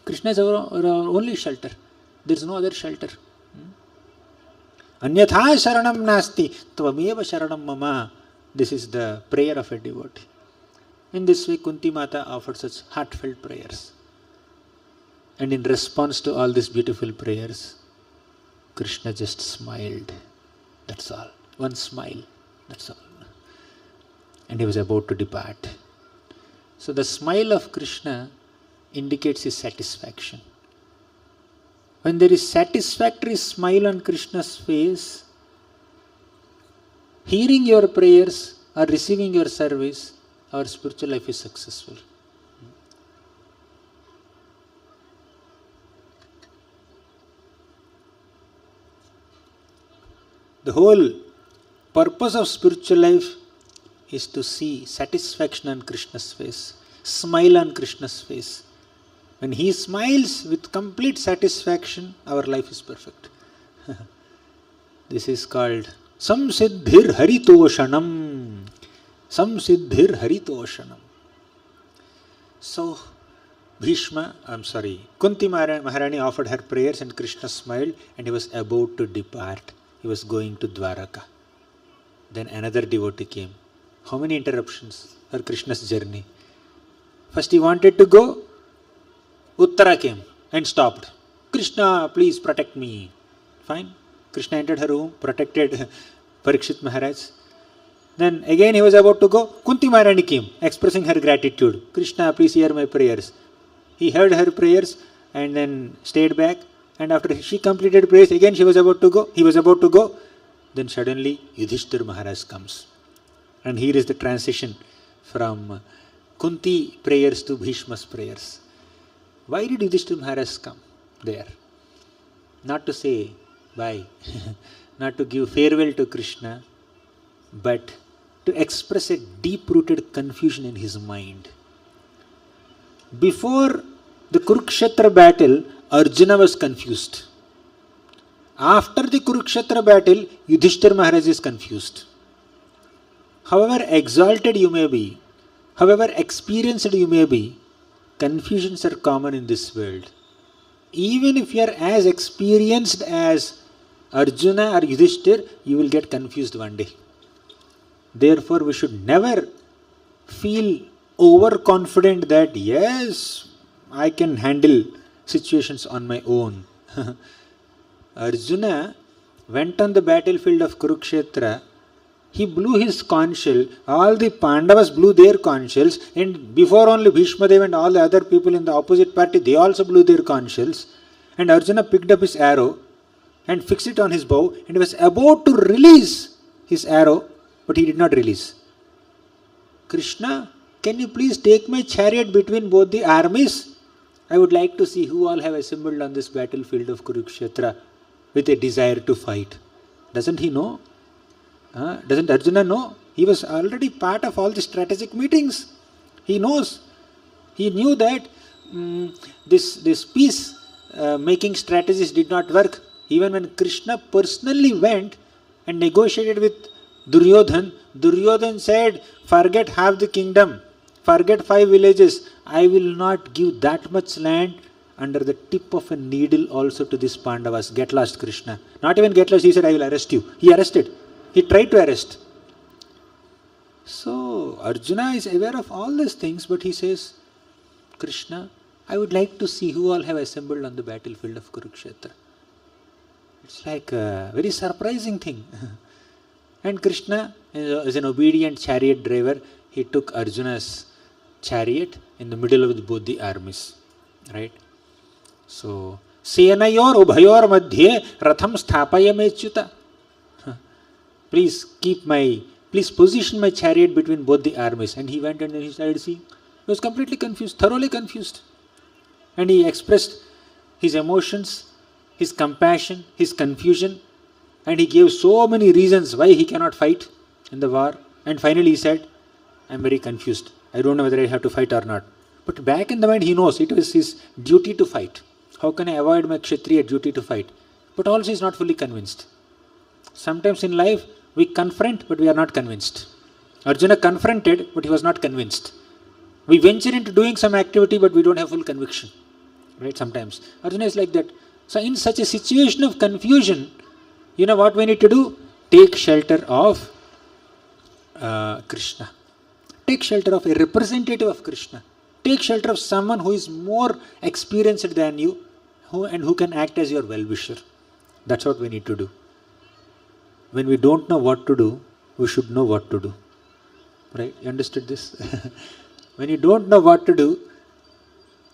Krishna is our only shelter. There is no other shelter. Anyatha sharanam nasti tvameva sharanam mama. This is the prayer of a devotee. In this way, Kunti Mata offered such heartfelt prayers. And in response to all these beautiful prayers, Krishna just smiled. That's all. One smile. That's all. And he was about to depart. So the smile of Krishna indicates his satisfaction. When there is satisfactory smile on Krishna's face, hearing your prayers or receiving your service, our spiritual life is successful. The whole purpose of spiritual life is to see satisfaction on Krishna's face, smile on Krishna's face. When he smiles with complete satisfaction, our life is perfect. This is called Samsiddhir Haritoshanam. Samsiddhir Haritoshanam. So, Kunti Maharani offered her prayers and Krishna smiled and he was about to depart. He was going to Dwaraka. Then another devotee came. How many interruptions for Krishna's journey? First he wanted to go. Uttara came and stopped. Krishna, please protect me. Fine. Krishna entered her room, protected Parikshit Maharaj. Then again he was about to go. Kunti Maharani came, expressing her gratitude. Krishna, please hear my prayers. He heard her prayers and then stayed back. And after she completed prayers, again she was about to go. He was about to go. Then suddenly Yudishthira Maharaj comes. And here is the transition from Kunti prayers to Bhishma's prayers. Why did Yudishthira Maharaj come there? Not to say bye, not to give farewell to Krishna, but to express a deep-rooted confusion in his mind. Before the Kurukshetra battle, Arjuna was confused. After the Kurukshetra battle, Yudhishthira Maharaj is confused. However exalted you may be, however experienced you may be, confusions are common in this world. Even if you are as experienced as Arjuna or Yudhishthira, you will get confused one day. Therefore, we should never feel overconfident that yes, I can handle situations on my own. Arjuna went on the battlefield of Kurukshetra. He blew his conch shell. All the Pandavas blew their conch shells, and before only Bhismadeva and all the other people in the opposite party, they also blew their conch shells. And Arjuna picked up his arrow and fixed it on his bow and was about to release his arrow, but he did not release. Krishna, can you please take my chariot between both the armies? I would like to see who all have assembled on this battlefield of Kurukshetra with a desire to fight. Doesn't he know? Doesn't Arjuna know? He was already part of all the strategic meetings. He knows. He knew that this peace making strategies did not work. Even when Krishna personally went and negotiated with Duryodhan, Duryodhan said, forget half the kingdom, forget 5 villages. I will not give that much land under the tip of a needle also to these Pandavas. Get lost, Krishna. Not even get lost, he said, I will arrest you. He arrested. He tried to arrest. So, Arjuna is aware of all these things, but he says, Krishna, I would like to see who all have assembled on the battlefield of Kurukshetra. It's like a very surprising thing. And Krishna, as an obedient chariot driver, he took Arjuna's chariot in the middle of both the armies. Right? So, Senayor Ubhayor Madhye Ratham Sthapayamechyuta. Please position my chariot between both the armies. And he went and he started seeing. He was completely confused, thoroughly confused. And he expressed his emotions, his compassion, his confusion. And he gave so many reasons why he cannot fight in the war. And finally he said, I am very confused. I don't know whether I have to fight or not. But back in the mind he knows it was his duty to fight. How can I avoid my Kshatriya duty to fight? But also he is not fully convinced. Sometimes in life we confront but we are not convinced. Arjuna confronted but he was not convinced. We venture into doing some activity but we don't have full conviction. Right? Sometimes. Arjuna is like that. So in such a situation of confusion, you know what we need to do? Take shelter of Krishna. Take shelter of a representative of Krishna. Take shelter of someone who is more experienced than you and who can act as your well-wisher. That's what we need to do. When we don't know what to do, we should know what to do. Right? You understood this? When you don't know what to do,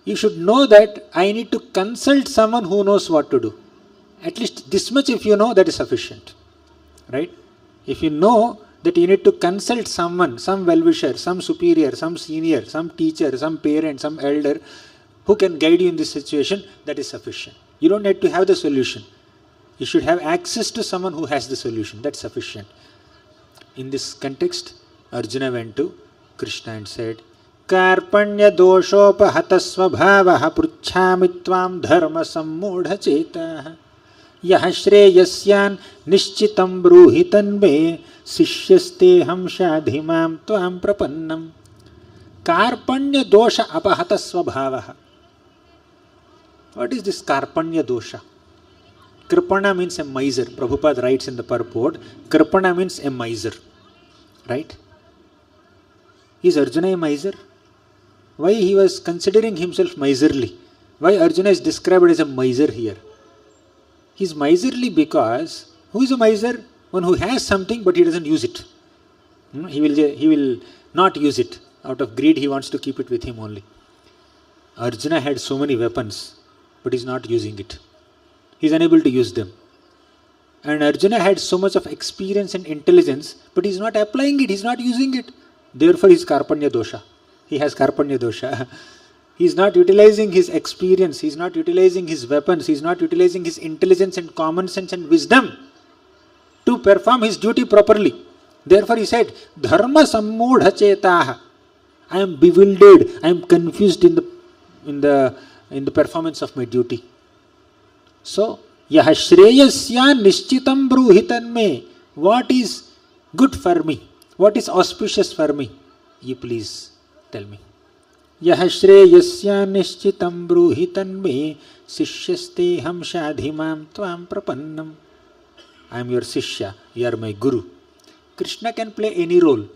you should know that I need to consult someone who knows what to do. At least this much if you know, that is sufficient. Right? If you know that you need to consult someone, some well-wisher, some superior, some senior, some teacher, some parent, some elder, who can guide you in this situation, that is sufficient. You don't need to have the solution. You should have access to someone who has the solution. That's sufficient. In this context, Arjuna went to Krishna and said, Karpanya doshopahata svabhavaha pruchhami tvam dharma sammudha chetah yaha shreyasyan nishchitam bruhitan me sishyaste ham shadhimam tvam prapannam. Karpanya dosha apahata svabhavaha. What is this Karpanya dosha? Kripana means a miser. Prabhupada writes in the purport, Kripana means a miser. Right? Is Arjuna a miser? Why he was considering himself miserly? Why Arjuna is described as a miser here? He is miserly because, who is a miser? One who has something but he doesn't use it. He will not use it. Out of greed he wants to keep it with him only. Arjuna had so many weapons but he is not using it. He is unable to use them. And Arjuna had so much of experience and intelligence but he is not applying it, he is not using it. Therefore he is Karpanya dosha. He has Karpanya dosha. He is not utilizing his experience, he is not utilizing his weapons, he is not utilizing his intelligence and common sense and wisdom to perform his duty properly. Therefore he said, Dharma sammudha chetah. I am bewildered, I am confused in the performance of my duty. So, yaha shreyasya nishchitam bruhitan me. What is good for me? What is auspicious for me? You please tell me. Yaha shreyasya nishchitam bruhitan me sishyaste ham shadhimam tvam prapannam. I am your Sishya, you are my Guru. Krishna can play any role.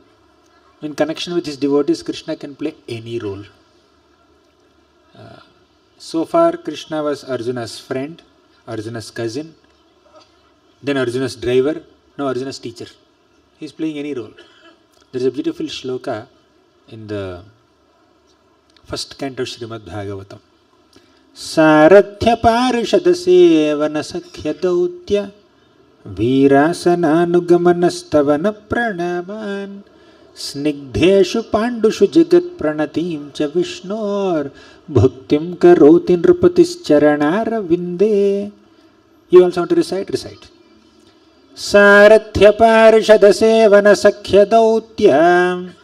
In connection with his devotees, Krishna can play any role. So far, Krishna was Arjuna's friend, Arjuna's cousin, then Arjuna's driver, now Arjuna's teacher. He is playing any role. There is a beautiful shloka in the first canto of Shrimad Bhagavatam. Sarathya parishada sevana sakhya dautya Virasana nugamanastavana pranaman Snigdheshu pandushu jagat pranatim cha Vishnor Bhaktim karoti nrupatis charanara vinde. You also want to recite? Recite. Sarathya parishada sevana sakhya dautya.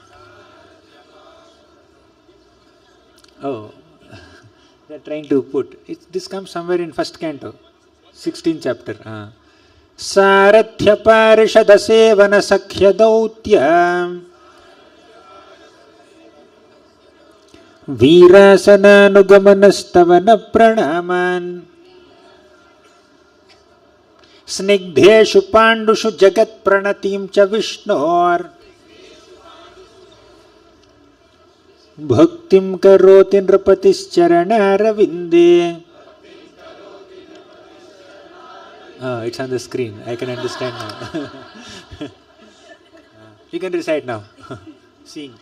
Oh, they are trying to put. This comes somewhere in first canto, 16th chapter. Sarathya parishada sevana sakhya dautya Virasana nugamanastavana pranaman Snigdheshu pandushu jagat pranatim cha Vishnor Bhaktim karoti nrupatis charanara vinde. It's on the screen. I can understand now. You can recite now. Seeing.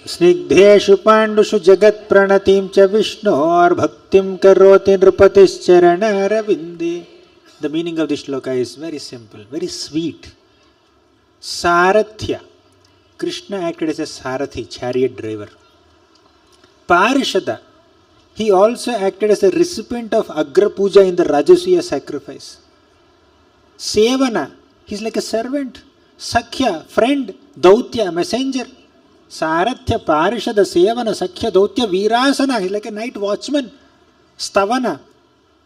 स्निग्धेषु पाण्डुषु जगत्प्रणतिं च विष्णोर्भक्तिं करोति नृपतिश्चरणारविन्दे. The meaning of this shloka is very simple, very sweet. Sarathya. Krishna acted as a Sarathi, chariot driver. Parishada. He also acted as a recipient of Agra Puja in the Rajasuya sacrifice. Sevana. He is like a servant. Sakhya, friend. Dautya, messenger. Sarathya, Parishada, Sevana, Sakhya, Dautya, Virasana. He is like a night watchman. Stavana.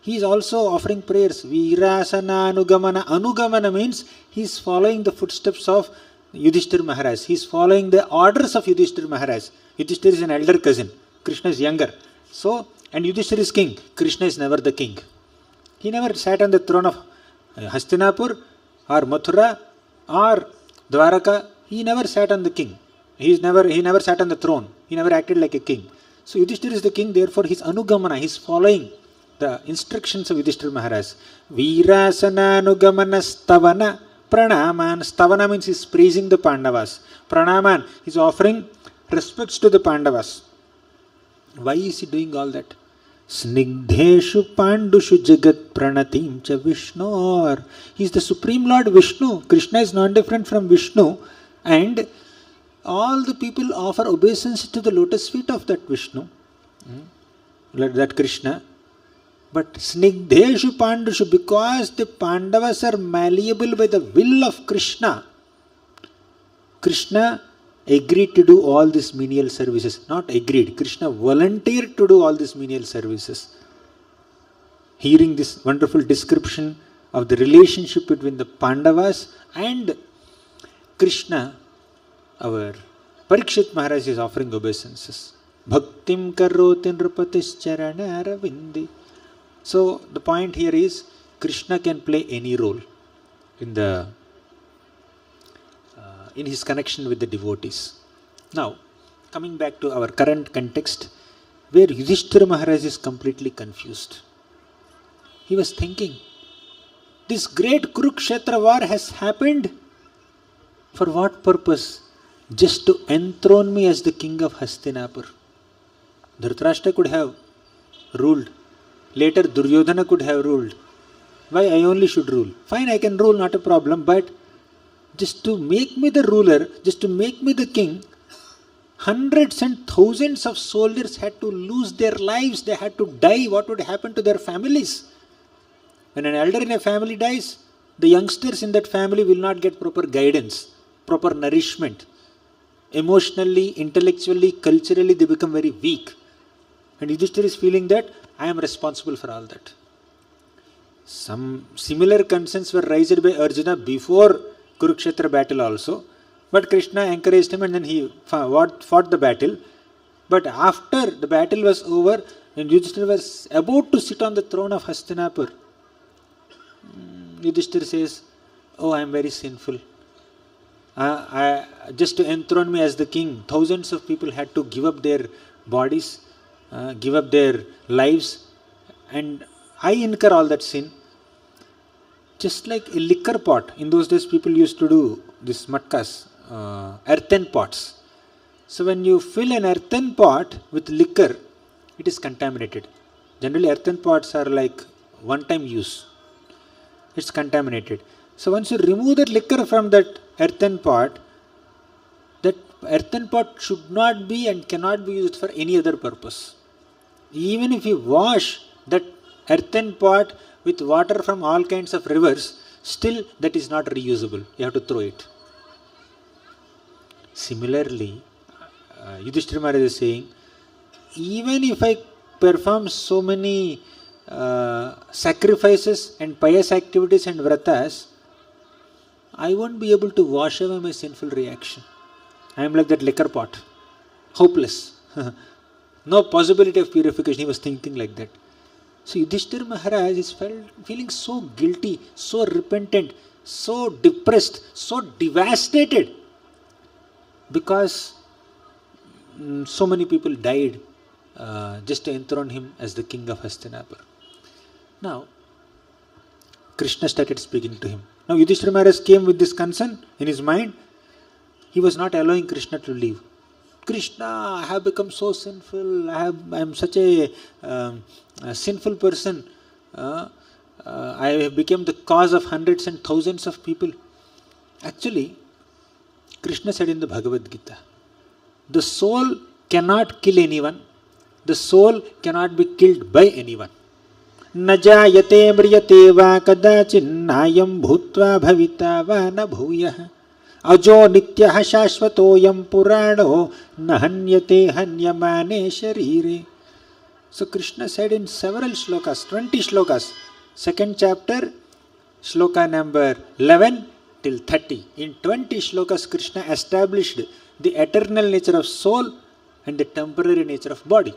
He is also offering prayers. Virasana, Anugamana. Anugamana means he is following the footsteps of Yudishthira Maharaj. He is following the orders of Yudishthira Maharaj. Yudishthira is an elder cousin. Krishna is younger. So, and Yudishthira is king. Krishna is never the king. He never sat on the throne of Hastinapur or Mathura or Dwaraka. He never sat on the king. He never sat on the throne. He never acted like a king. So Yudishthira is the king, therefore he is Anugamana. He is following the instructions of Yudishthira Maharaj. Virasana Anugamana Stavana Pranaman. Stavana means he is praising the Pandavas. Pranaman, he is offering respects to the Pandavas. Why is he doing all that? Snigdheshu Pandushu Jagat Pranatim Cha Vishnu. He is the Supreme Lord Vishnu. Krishna is not different from Vishnu. And all the people offer obeisance to the lotus feet of that Vishnu. That Krishna. But Snigdheshu Pandushu, because the Pandavas are malleable by the will of Krishna, Krishna agreed to do all these menial services. Not agreed. Krishna volunteered to do all these menial services. Hearing this wonderful description of the relationship between the Pandavas and Krishna, our Parikshit Maharaj is offering obeisances. Bhaktim karoti nrupatis vindi. So the point here is Krishna can play any role in his connection with the devotees. Now, coming back to our current context, where Yudishthira Maharaj is completely confused. He was thinking, this great Kurukshetra war has happened. For what purpose? Just to enthrone me as the king of Hastinapur. Dhritarashtra could have ruled. Later Duryodhana could have ruled. Why I only should rule? Fine, I can rule, not a problem, but just to make me the ruler, just to make me the king, hundreds and thousands of soldiers had to lose their lives, they had to die. What would happen to their families? When an elder in a family dies, the youngsters in that family will not get proper guidance, proper nourishment. Emotionally, intellectually, culturally, they become very weak. And Yudhishthira is feeling that I am responsible for all that. Some similar concerns were raised by Arjuna before Kurukshetra battle also. But Krishna encouraged him and then he fought the battle. But after the battle was over and Yudhishthira was about to sit on the throne of Hastinapur, Yudhishthira says, oh, I am very sinful. Just to enthrone me as the king, thousands of people had to give up their bodies, give up their lives, and I incur all that sin. Just like a liquor pot. In those days people used to do this matkas, earthen pots. So when you fill an earthen pot with liquor, it is contaminated. Generally earthen pots are like one-time use. It's contaminated. So once you remove that liquor from that earthen pot should not be and cannot be used for any other purpose. Even if you wash that earthen pot with water from all kinds of rivers, still that is not reusable. You have to throw it. Similarly, Yudhishthira Maharaj is saying, even if I perform so many sacrifices and pious activities and vratas, I won't be able to wash away my sinful reaction. I am like that liquor pot. Hopeless. No possibility of purification. He was thinking like that. So Yudhishthira Maharaj is feeling so guilty, so repentant, so depressed, so devastated. Because so many people died just to enthrone him as the king of Hastinapur. Now, Krishna started speaking to him. Now, Yudishthira Maharaj came with this concern in his mind. He was not allowing Krishna to leave. Krishna, I have become so sinful. I am such a sinful person. I have become the cause of hundreds and thousands of people. Actually, Krishna said in the Bhagavad Gita, the soul cannot kill anyone. The soul cannot be killed by anyone. न जायते म्रियते वा कदाचिन्नायं भूत्वा भविता वा न भूयः अजो नित्यः शाश्वतोऽयं पुराणो न हन्यते हन्यमाने शरीरे. So Krishna said in several shlokas, 20 shlokas, second chapter, shloka number 11 till 30. In 20 shlokas, Krishna established the eternal nature of soul and the temporary nature of body.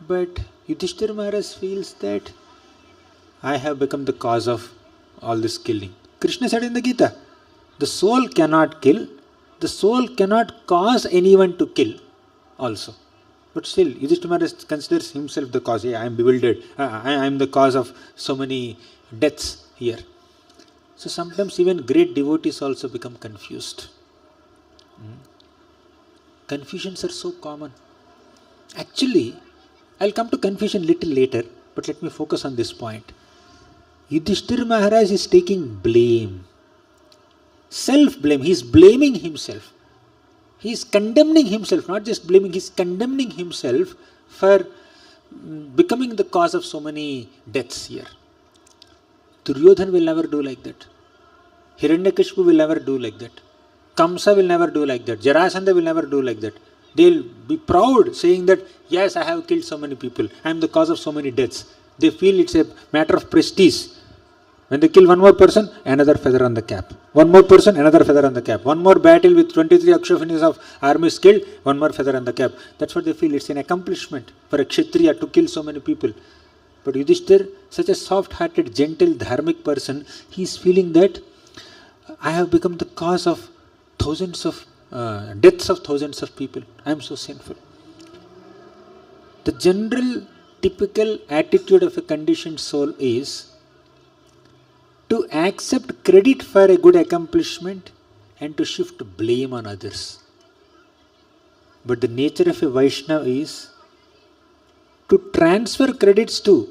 But Yudhishthira Maharaj feels that I have become the cause of all this killing. Krishna said in the Gita, the soul cannot kill, the soul cannot cause anyone to kill also. But still, Yudhishthira Maharaj considers himself the cause. I am bewildered. I am the cause of so many deaths here. So sometimes even great devotees also become confused. Confusions are so common. Actually, I'll come to confusion little later, but let me focus on this point. Yudhishthira Maharaj is taking blame. Self-blame. He is blaming himself. He is condemning himself, not just blaming, he is condemning himself for becoming the cause of so many deaths here. Duryodhan will never do like that. Hiranyakashipu will never do like that. Kamsa will never do like that. Jarasandha will never do like that. They will be proud saying that, yes, I have killed so many people. I am the cause of so many deaths. They feel it's a matter of prestige. When they kill one more person, another feather on the cap. One more person, another feather on the cap. One more battle with 23 Akshafinis of armies killed, one more feather on the cap. That's what they feel. It's an accomplishment for a Kshatriya to kill so many people. But Yudhishthir, such a soft-hearted, gentle, dharmic person, he is feeling that I have become the cause of thousands of deaths of thousands of people. I am so sinful. The general, typical attitude of a conditioned soul is to accept credit for a good accomplishment and to shift blame on others. But the nature of a Vaishnava is to transfer credits to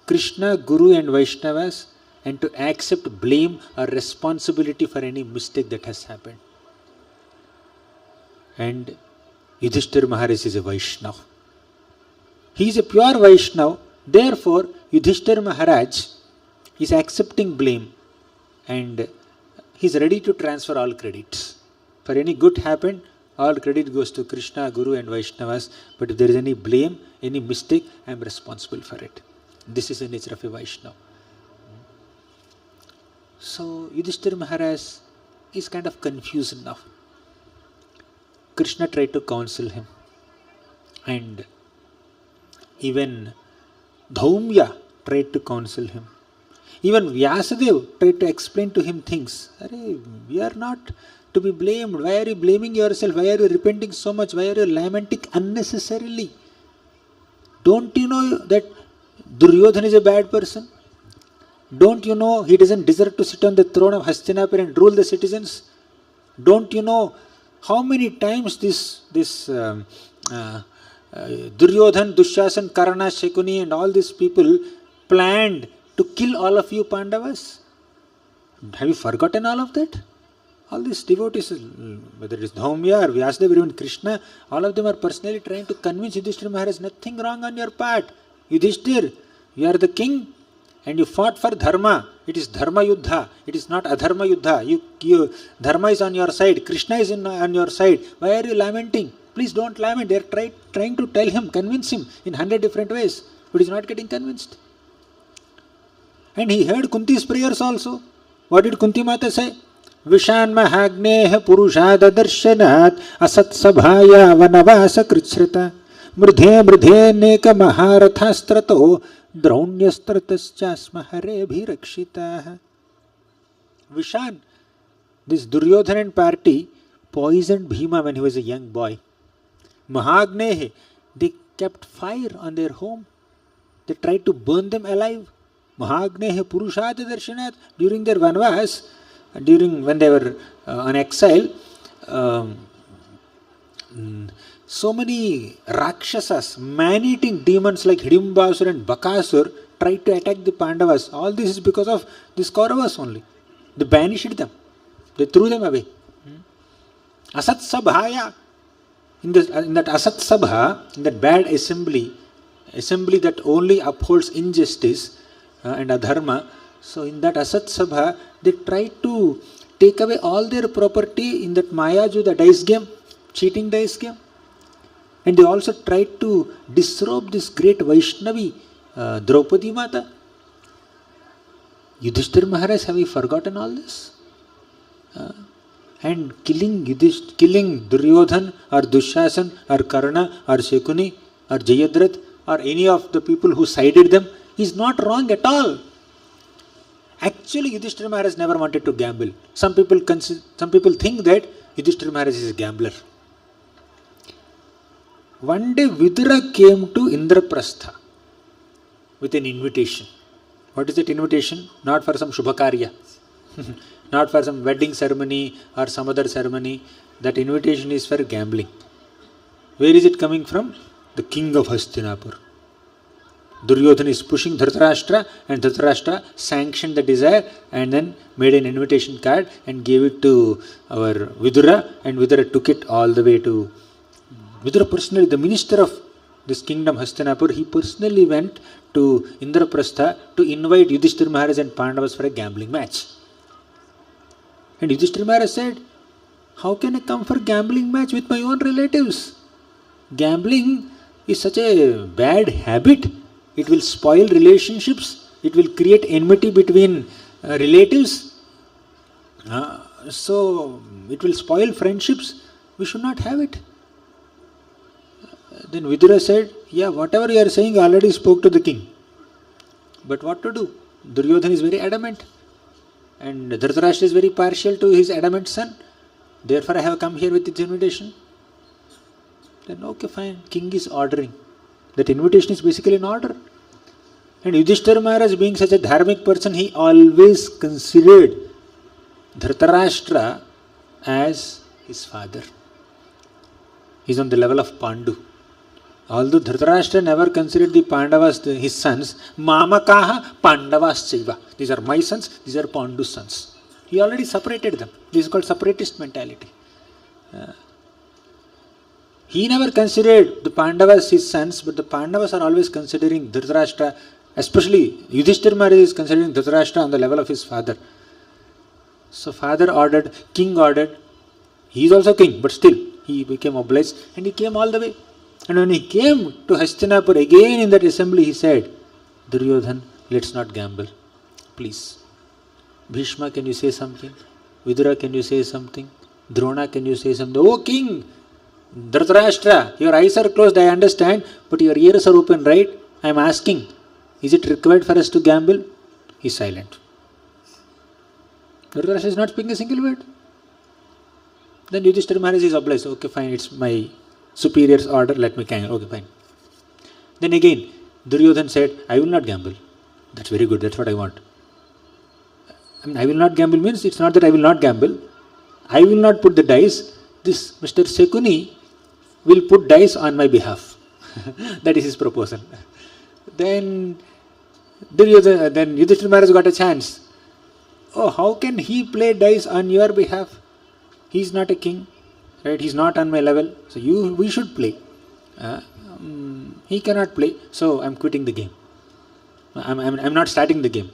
Krishna, Guru and Vaishnavas and to accept blame or responsibility for any mistake that has happened. And Yudhishthira Maharaj is a Vaishnava. He is a pure Vaishnava. Therefore, Yudhishthira Maharaj is accepting blame and he is ready to transfer all credits. For any good happened, all credit goes to Krishna, Guru and Vaishnavas. But if there is any blame, any mistake, I am responsible for it. This is the nature of a Vaishnava. So Yudhishthira Maharaj is kind of confused now. Krishna tried to counsel him. And even Dhaumya tried to counsel him. Even Vyasadeva tried to explain to him things. We are not to be blamed. Why are you blaming yourself? Why are you repenting so much? Why are you lamenting unnecessarily? Don't you know that Duryodhana is a bad person? Don't you know he doesn't deserve to sit on the throne of Hastinapur and rule the citizens? Don't you know how many times this Duryodhan, Dushyasan, Karna, Shakuni and all these people planned to kill all of you Pandavas? Have you forgotten all of that? All these devotees, whether it is Dhaumya or Vyasadeva or even Krishna, all of them are personally trying to convince Yudhishthira Maharaj, nothing wrong on your part. Yudhishthira, you are the king and you fought for Dharma. It is Dharma Yuddha. It is not Adharma Yuddha. Dharma is on your side. Krishna is on your side. Why are you lamenting? Please don't lament. They are trying to tell him, convince him in 100 different ways. But he is not getting convinced. And he heard Kunti's prayers also. What did Kunti Mata say? Vishan mahagneha purushada darshanat asat sabhaya vanavasa kritshrita mridhe mridhe neka maharathastrato draunyastratascha hare bhirakshita. Vishan, this Duryodhana party poisoned Bhima when he was a young boy. Mahagnehe, they kept fire on their home. They tried to burn them alive. Mahagnehe Purushat Darshanat, during their Vanvas, during when they were on exile, so many Rakshasas, man-eating demons like Hidimbasur and Bakasur tried to attack the Pandavas. All this is because of these Kauravas only. They banished them. They threw them away. Asat Sabhaya. In that Asat Sabha, in that bad assembly that only upholds injustice and adharma, so in that Asat Sabha, they tried to take away all their property in that Mayaju, the dice game, cheating dice game. And they also tried to disrobe this great Vaishnavi, Draupadi Mata. Yudishthira Maharaj, have you forgotten all this? And killing Duryodhan or Dushasan or Karna or Shekuni or Jayadratha or any of the people who sided them is not wrong at all. Actually, Yudishthira Maharaj never wanted to gamble. Some people think that Yudishthira Maharaj is a gambler. One day Vidura came to Indraprastha with an invitation. What is that invitation? Not for some Shubhakarya. Not for some wedding ceremony or some other ceremony. That invitation is for gambling. Where is it coming from? The king of Hastinapur. Duryodhana is pushing Dhritarashtra, and Dhritarashtra sanctioned the desire and then made an invitation card and gave it to our Vidura, and Vidura took it all the way to Vidura personally, the minister of this kingdom Hastinapur, he personally went to Indraprastha to invite Yudishthira Maharaj and Pandavas for a gambling match. And Yudishthira Maharaj said, how can I come for a gambling match with my own relatives? Gambling is such a bad habit. It will spoil relationships. It will create enmity between relatives. So it will spoil friendships. We should not have it. Then Vidura said, yeah, whatever you are saying, I already spoke to the king. But what to do? Duryodhana is very adamant. And Dhritarashtra is very partial to his adamant son. Therefore I have come here with this invitation. Then okay, fine. King is ordering. That invitation is basically an order. And Yudhishthira Maharaj, being such a dharmic person, he always considered Dhritarashtra as his father. He is on the level of Pandu. Although Dhritarashtra never considered the Pandavas his sons, Mamakaha Pandavas Chaiva. These are my sons, these are Pandu's sons. He already separated them. This is called separatist mentality. He never considered the Pandavas his sons, but the Pandavas are always considering Dhritarashtra, especially Yudhishthira Maharaj is considering Dhritarashtra on the level of his father. So father ordered, king ordered. He is also king, but still he became obliged and he came all the way. And when he came to Hastinapur again in that assembly, he said, Duryodhan, let's not gamble. Please. Bhishma, can you say something? Vidura, can you say something? Drona, can you say something? Oh king! Dhritarashtra, your eyes are closed, I understand, but your ears are open, right? I am asking, is it required for us to gamble? He is silent. Dhritarashtra is not speaking a single word. Then Yudhishthira Maharaj is obliged. Okay, fine, it's my superior's order, let me gamble. Okay, fine. Then again, Duryodhan said, I will not gamble. That's very good, that's what I want. I will not gamble means it's not that I will not gamble. I will not put the dice. This Mr. Shekuni will put dice on my behalf. That is his proposal. Then Yudhishthira Maharaj got a chance. Oh, how can he play dice on your behalf? He is not a king, right? He is not on my level. So we should play. He cannot play, so I am quitting the game. I am not starting the game.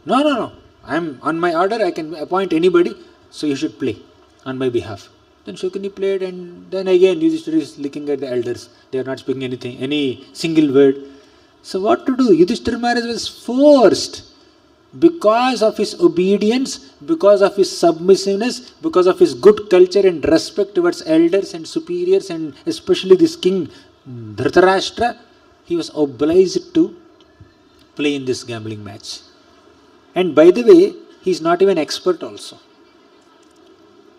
No. I am on my order. I can appoint anybody, so you should play on my behalf. Then Shekuni played, and then again Yudhishthira is looking at the elders. They are not speaking anything, any single word. So what to do? Yudhishthira Maharaj was forced, because of his obedience, because of his submissiveness, because of his good culture and respect towards elders and superiors, and especially this king Dhritarashtra, he was obliged to play in this gambling match. And by the way, he is not even expert also.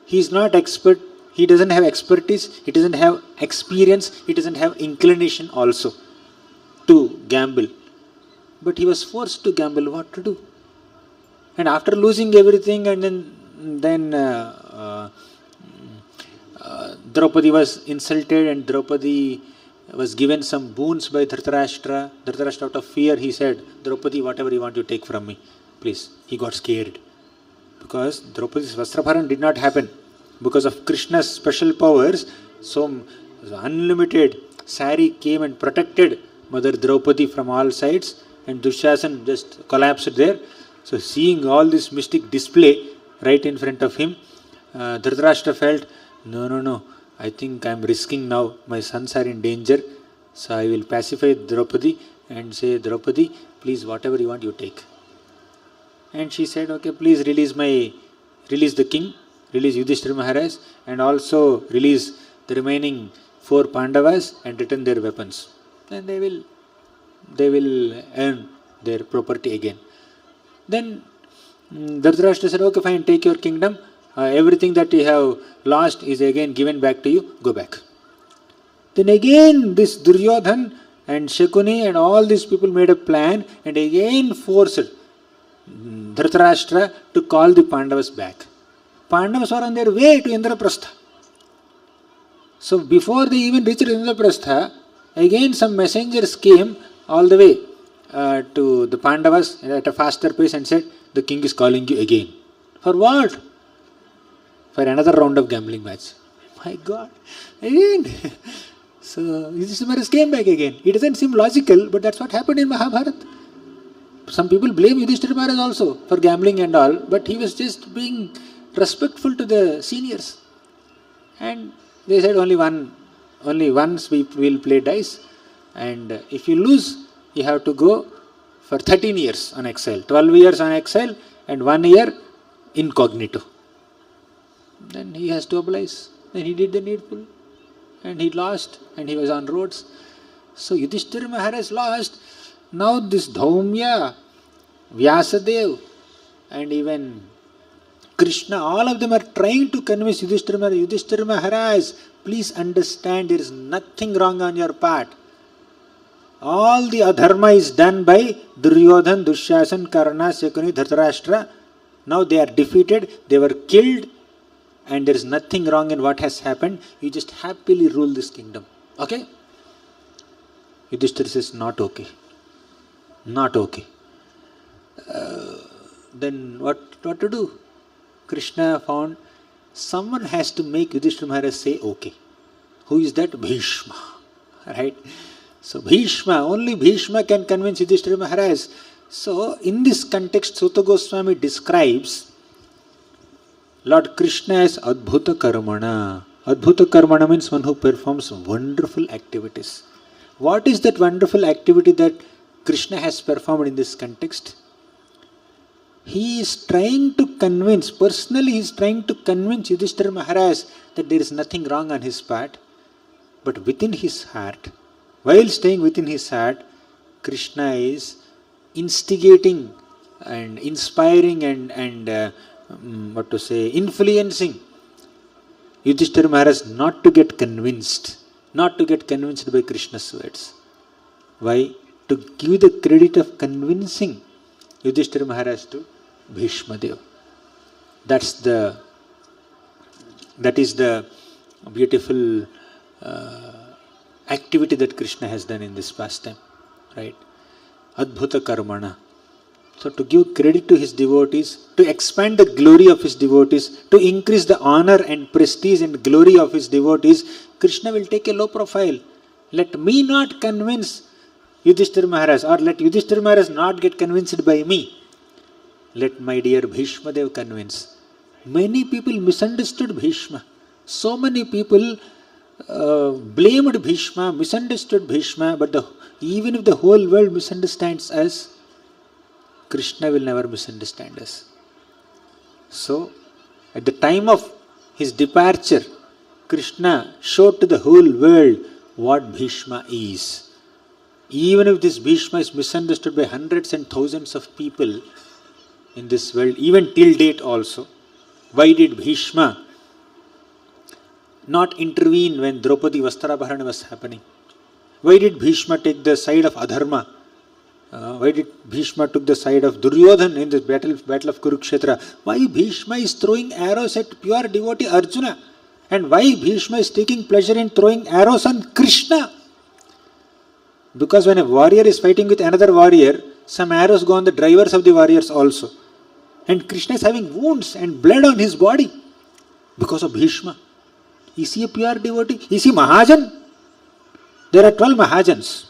He is not expert. He doesn't have expertise, he doesn't have experience, he doesn't have inclination also to gamble. But he was forced to gamble. What to do? And after losing everything, and then Draupadi was insulted, and Draupadi was given some boons by Dhritarashtra. Dhritarashtra, out of fear, he said, Draupadi, whatever you want to take from me, please. He got scared. Because Draupadi's Vastrabharan did not happen. Because of Krishna's special powers, so unlimited sari came and protected Mother Draupadi from all sides, and Dushasan just collapsed there. So seeing all this mystic display right in front of him, Dhritarashtra felt, no, I think I am risking now. My sons are in danger. So I will pacify Draupadi and say, Draupadi, please, whatever you want, you take. And she said, okay, please release the king, release Yudishthira Maharaj, and also release the remaining 4 Pandavas and return their weapons. Then they will earn their property again. Then Dhritarashtra said, okay, fine, take your kingdom. Everything that you have lost is again given back to you. Go back. Then again this Duryodhan and Shakuni and all these people made a plan and again forced Dhritarashtra to call the Pandavas back. Pandavas were on their way to Indraprastha. So before they even reached Indraprastha, again some messengers came all the way to the Pandavas at a faster pace and said, the king is calling you again. For what? For another round of gambling match. My God, again. So Yudhishthira came back again. It doesn't seem logical, but that's what happened in Mahabharata. Some people blame Yudhishthira Maharaj also for gambling and all, but he was just being respectful to the seniors. And they said only once we will play dice, and if you lose, you have to go for 13 years on exile, 12 years on exile, and 1 year incognito. Then he has to oblige. Then he did the needful. And he lost, and he was on roads. So Yudhishthira Maharaj lost. Now this Dhaumya, Vyasadev, and even Krishna, all of them are trying to convince Yudhishthira Maharaj, Yudhishthira Maharaj, please understand there is nothing wrong on your part. All the adharma is done by Duryodhan, Dushasan, Karna, Shakuni, Dhritarashtra. Now they are defeated, they were killed, and there is nothing wrong in what has happened. You just happily rule this kingdom. Okay? Yudhishthira says, not okay. Not okay. Then what to do? Krishna found someone has to make Yudhishthira Maharaj say okay. Who is that? Bhishma. Right? So Bhishma, only Bhishma can convince Yudhishthira Maharaj. So in this context, Sutta Goswami describes Lord Krishna as Adbhuta Karmana. Adbhuta Karmana means one who performs wonderful activities. What is that wonderful activity that Krishna has performed in this context? He is trying to convince, personally he is trying to convince Yudhishthira Maharaj that there is nothing wrong on his part. But within his heart, while staying within his heart, Krishna is instigating and inspiring and influencing Yudhishthira Maharaj not to get convinced by Krishna's words. Why? To give the credit of convincing Yudhishthira Maharaj to Bhismadeva. That is the beautiful activity that Krishna has done in this pastime. Right? Adbhuta Karmana. So to give credit to his devotees, to expand the glory of his devotees, to increase the honor and prestige and glory of his devotees, Krishna will take a low profile. Let me not convince Yudhishthira Maharaj, or let Yudhishthira Maharaj not get convinced by me. Let my dear Bhishmadev convince. Many people misunderstood Bhishma. So many people blamed Bhishma, misunderstood Bhishma, but even if the whole world misunderstands us, Krishna will never misunderstand us. So, at the time of his departure, Krishna showed to the whole world what Bhishma is. Even if this Bhishma is misunderstood by hundreds and thousands of people in this world, even till date also, why did Bhishma not intervene when Draupadi Vastrabharana was happening? Why did Bhishma take the side of Adharma? Why did Bhishma took the side of Duryodhan in the battle of Kurukshetra? Why Bhishma is throwing arrows at pure devotee Arjuna? And why Bhishma is taking pleasure in throwing arrows on Krishna? Because when a warrior is fighting with another warrior, some arrows go on the drivers of the warriors also. And Krishna is having wounds and blood on his body because of Bhishma. Is he a pure devotee? Is he Mahajan? There are 12 Mahajans.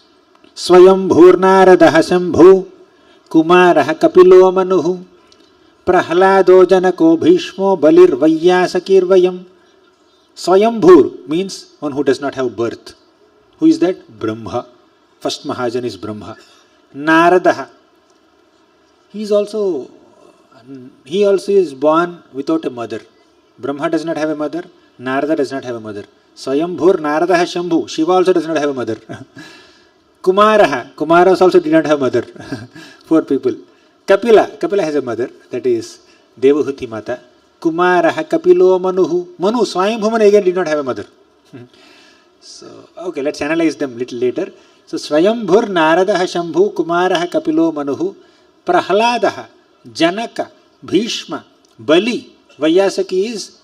Swayam Bhurnaradaha Shambhu Kumaraha Kapilo Manuhu Prahlado Janako Bhishmo Balir Vayyasakir Vayam. Swayambhur means one who does not have birth. Who is that? Brahma. First Mahajan is Brahma. Naradaha. He also is born without a mother. Brahma does not have a mother. Narada does not have a mother. Swayambhur Naradaha Shambhu. Shiva also does not have a mother. Kumaraha. Kumaras also did not have a mother. 4 people. Kapila has a mother. That is Devahuti Mata. Kumaraha Kapilo Manuhu. Manu, Swayambhuman again did not have a mother. So, okay, let's analyze them little later. So, Swayambhur Naradaha Shambhu Kumaraha Kapilo Manuhu Prahladaha Janaka Bhishma Bali. Vayyasaki is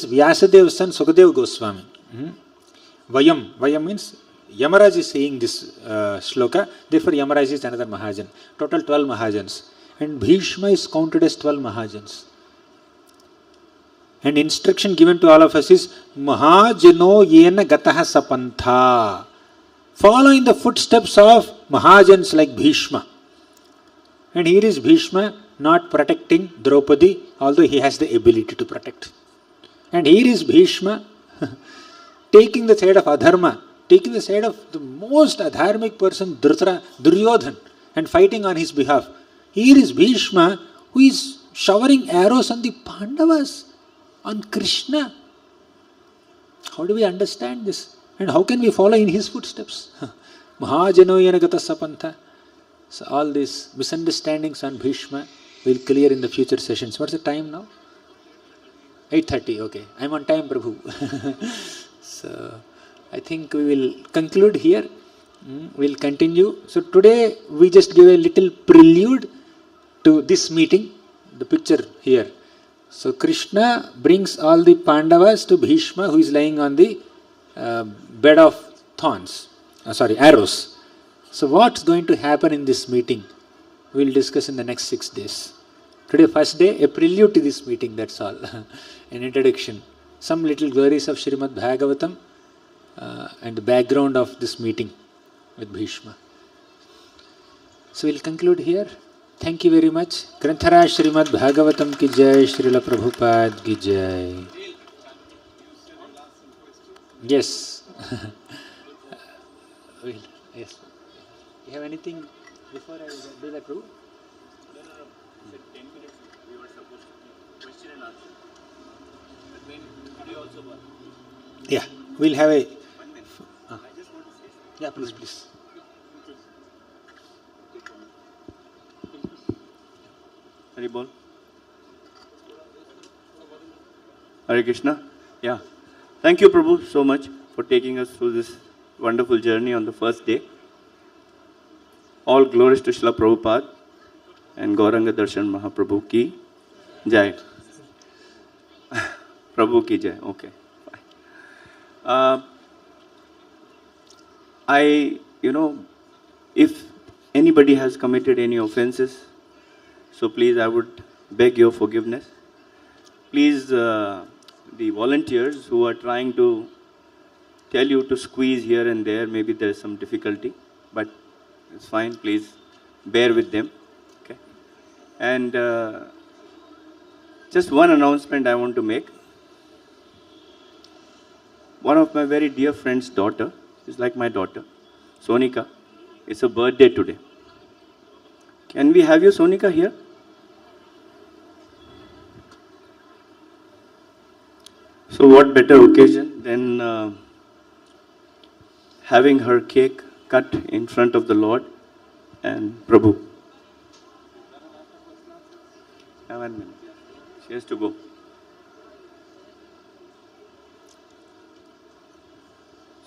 Vyasadev's son Sukadev Goswami. Vayam means Yamaraj is saying this shloka, therefore Yamaraj is another Mahajan. Total 12 Mahajans. And Bhishma is counted as 12 Mahajans. And instruction given to all of us is Mahajano yena gataha sapantha. Follow in the footsteps of Mahajans like Bhishma. And here is Bhishma not protecting Draupadi, although he has the ability to protect. And here is Bhishma taking the side of Adharma, taking the side of the most adharmic person, Duryodhan, and fighting on his behalf. Here is Bhishma who is showering arrows on the Pandavas, on Krishna. How do we understand this? And how can we follow in his footsteps? Mahajano yanagata sapantha. So all these misunderstandings on Bhishma will clear in the future sessions. What's the time now? 8:30, okay. I'm on time, Prabhu. So I think we will conclude here. We'll continue. So today we just give a little prelude to this meeting. The picture here. So Krishna brings all the Pandavas to Bhishma, who is lying on the bed of arrows. So what's going to happen in this meeting? We'll discuss in the next 6 days. Today, first day, a prelude to this meeting, that's all. An introduction. Some little glories of Shrimad Bhagavatam and the background of this meeting with Bhishma. So we'll conclude here. Thank you very much. Granthara Shrimad Bhagavatam ki jai, Srila Prabhupada ki jai. Yes. Yes. You have anything before I do that, Prabhu? Yeah, we'll have a... Yeah, please. Hari Bol. Hare Krishna. Yeah. Thank you, Prabhu, so much for taking us through this wonderful journey on the first day. All glories to Srila Prabhupada and Gauranga Darshan Mahaprabhu ki jai. Prabhu ki jai. Okay. If anybody has committed any offenses, so please, I would beg your forgiveness. Please, the volunteers who are trying to tell you to squeeze here and there, maybe there is some difficulty, but it's fine. Please bear with them. Okay. And just one announcement I want to make. One of my very dear friend's daughter, is like my daughter, Sonika. It's her birthday today. Can we have you, Sonika, here? So what better occasion than having her cake cut in front of the Lord and Prabhu. 1 minute. She has to go.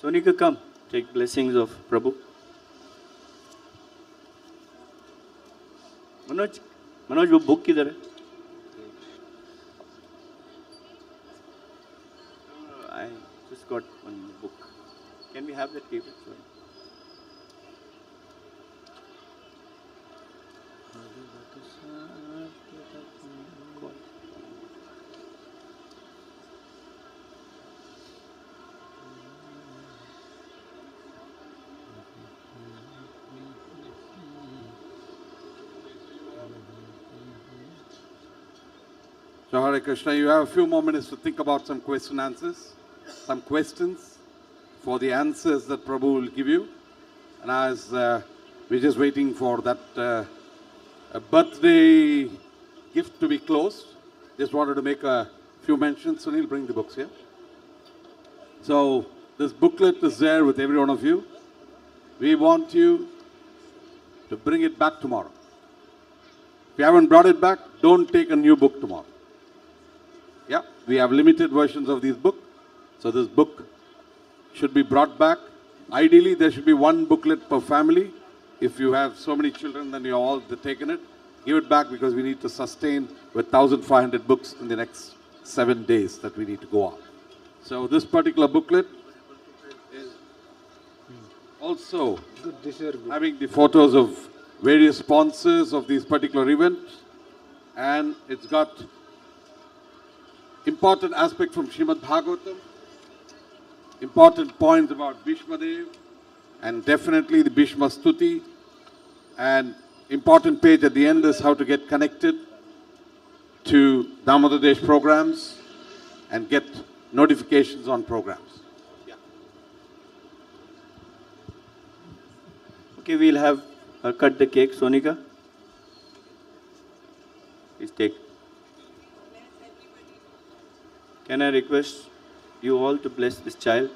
Sonika, come. Take blessings of Prabhu. Manoj, वो book किधर है? I just got one book. Can we have that table? Sorry. So Hare Krishna, you have a few more minutes to think about some question answers, some questions for the answers that Prabhu will give you. And as we're just waiting for that a birthday gift to be closed, just wanted to make a few mentions. Sunil, bring the books here. So this booklet is there with every one of you. We want you to bring it back tomorrow. If you haven't brought it back, don't take a new book tomorrow. Yeah, we have limited versions of these books. So this book should be brought back. Ideally, there should be one booklet per family. If you have so many children, then you're all taken it. Give it back because we need to sustain with 1,500 books in the next 7 days that we need to go on. So this particular booklet is also having the photos of various sponsors of these particular events. And it's got important aspect from Shrimad Bhagavatam, important points about Bhismadeva, and definitely the Bhishma Stuti, and important page at the end is how to get connected to Damodar Desh programs and get notifications on programs. Yeah. Okay, we'll have cut the cake. Sonika, please take. Can I request you all to bless this child?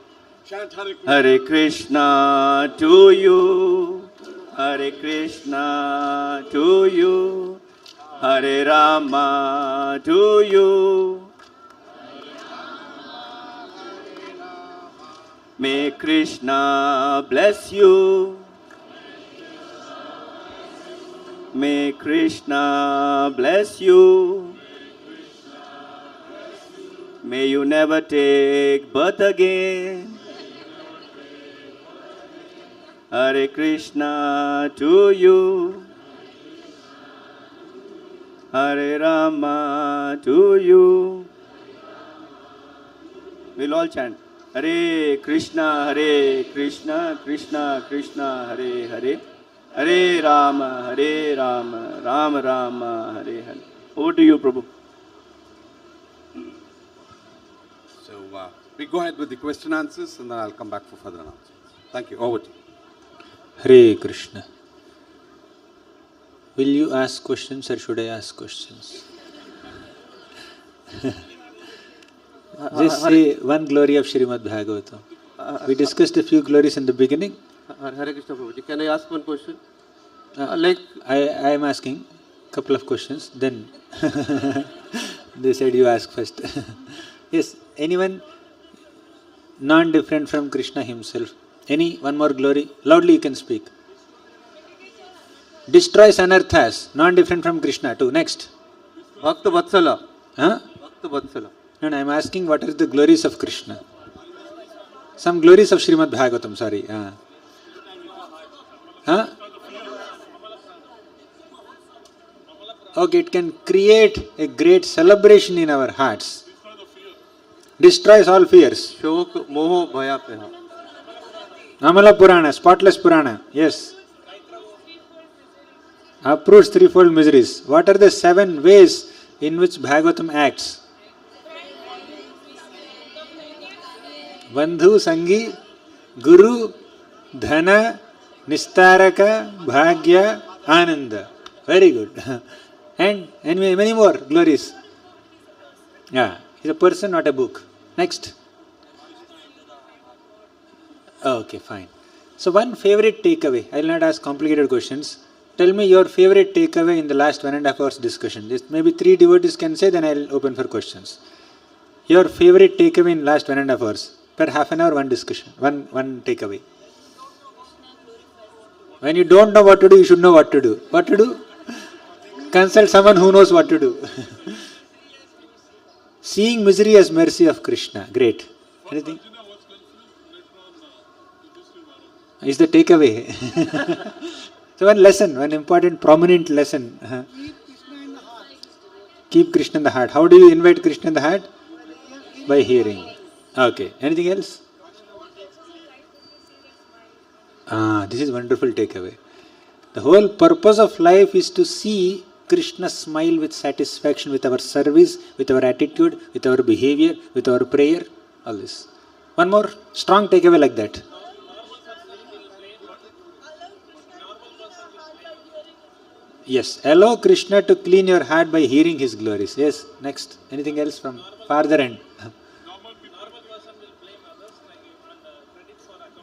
Chant Hare Krishna. Hare Krishna to you, Hare Krishna to you, Hare Rama to you. May Krishna bless you. May Krishna bless you. May you never take birth again. Hare Krishna to you, Hare Rama to you. We'll all chant. Hare Krishna, Krishna Krishna, Hare Hare. Hare Rama, Rama Rama, Hare Hare. Over to you, Prabhu. So we go ahead with the question answers and then I'll come back for further announcements. Thank you. Over to you. Hare Krishna. Will you ask questions or should I ask questions? Just say one glory of Shrimad Bhagavatam. We discussed a few glories in the beginning. Hare Krishna Prabhuji, can I ask one question? I am asking a couple of questions, then they said you ask first. Yes, anyone non-different from Krishna himself? Any one more glory? Loudly you can speak. Destroys anarthas, non-different from Krishna too. Next. Bhakta Vatsala. Huh? Bhakta Vatsala. And I am asking what are the glories of Krishna? Some glories of Shrimad Bhagavatam, sorry. Huh? Okay, it can create a great celebration in our hearts. Destroys all fears. Shok Moho Bhaya Peha. Amala Purana, spotless Purana, yes. Uproots threefold miseries. What are the 7 ways in which Bhagavatam acts? Bandhu, Sangi, Guru, Dhana, Nistaraka, Bhagya, Ananda. Very good. And many more glories. Yeah, he's a person, not a book. Next. Okay, fine. So one favorite takeaway. I will not ask complicated questions. Tell me your favorite takeaway in the last 1.5 hours discussion. Just maybe 3 devotees can say, then I will open for questions. Your favorite takeaway in last 1.5 hours. Per half an hour, one discussion, one takeaway. When you don't know what to do, you should know what to do. What to do? Consult someone who knows what to do. Seeing misery as mercy of Krishna. Great. Anything? Is the takeaway. So one lesson, one important, prominent lesson. Keep Krishna in the heart. How do you invite Krishna in the heart? By hearing. Okay. Anything else? This is wonderful takeaway. The whole purpose of life is to see Krishna smile with satisfaction with our service, with our attitude, with our behavior, with our prayer, all this. One more strong takeaway like that. Yes, allow Krishna to clean your heart by hearing his glories. Yes, next. Anything else from farther end?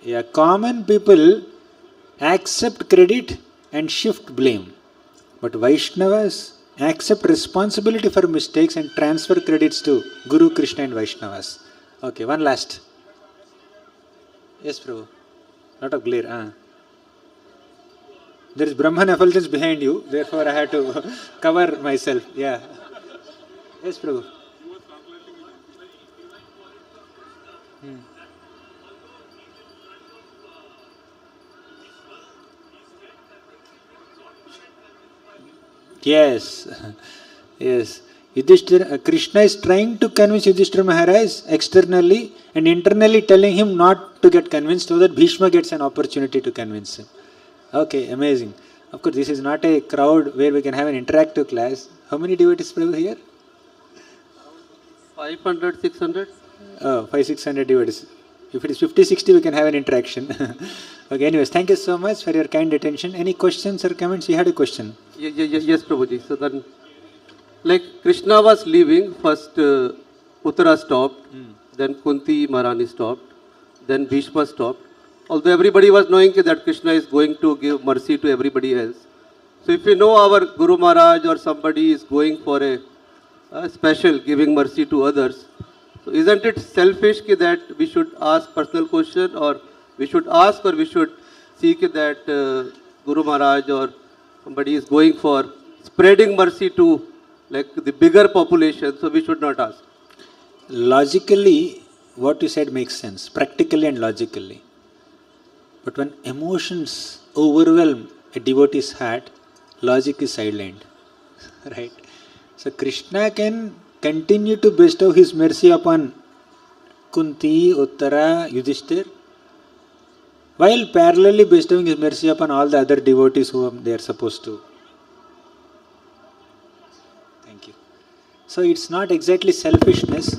Yeah, common people accept credit and shift blame. But Vaishnavas accept responsibility for mistakes and transfer credits to Guru, Krishna and Vaishnavas. Okay, one last. Yes, Prabhu. Lot of glare. There is Brahman effulgence behind you, therefore I had to cover myself. Yeah. Yes, Prabhu. Yes. Yes. Yudishthira, Krishna is trying to convince Yudishthira Maharaj externally and internally telling him not to get convinced so that Bhishma gets an opportunity to convince him. Okay, amazing. Of course, this is not a crowd where we can have an interactive class. How many devotees Prabhu here? 500, 600? Oh, 500-600 devotees. If it is 50-60, we can have an interaction. Okay, anyways, thank you so much for your kind attention. Any questions or comments? You had a question. Yes, Prabhuji. So then, like Krishna was leaving, first Uttara stopped, then Kunti Maharani stopped, then Bhishma stopped. Although everybody was knowing that Krishna is going to give mercy to everybody else. So if you know our Guru Maharaj or somebody is going for a special giving mercy to others, so isn't it selfish that we should ask personal question, or we should ask, or we should seek that Guru Maharaj or somebody is going for spreading mercy to like the bigger population, so we should not ask? Logically, what you said makes sense, practically and logically. But when emotions overwhelm a devotee's heart, logic is sidelined. Right? So Krishna can continue to bestow his mercy upon Kunti, Uttara, Yudishthira, while parallelly bestowing his mercy upon all the other devotees whom they are supposed to. Thank you. So it's not exactly selfishness,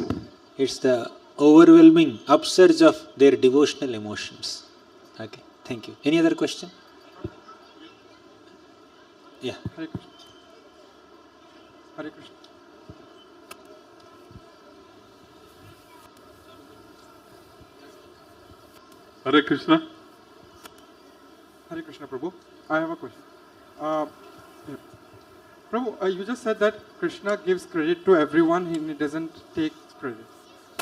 it's the overwhelming upsurge of their devotional emotions. Okay, thank you. Any other question? Yeah. Hare Krishna. Hare Krishna. Hare Krishna. Hare Krishna, Prabhu. I have a question. Prabhu, you just said that Krishna gives credit to everyone and he doesn't take credit.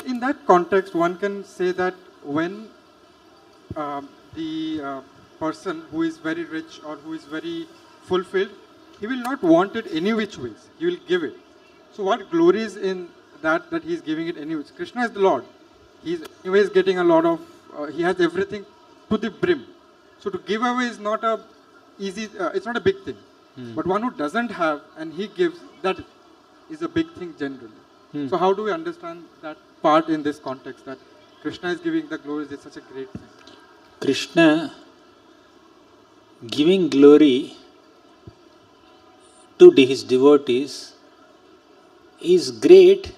In that context, one can say that when the person who is very rich or who is very fulfilled, he will not want it any which ways. He will give it. So what glory is in that he is giving it any which? Krishna is the Lord. He is anyways getting a lot of, he has everything to the brim. So to give away is not a easy, it's not a big thing. But one who doesn't have and he gives, that is a big thing generally. So how do we understand that part in this context, that Krishna is giving the glories is such a great thing? Krishna giving glory to his devotees is great,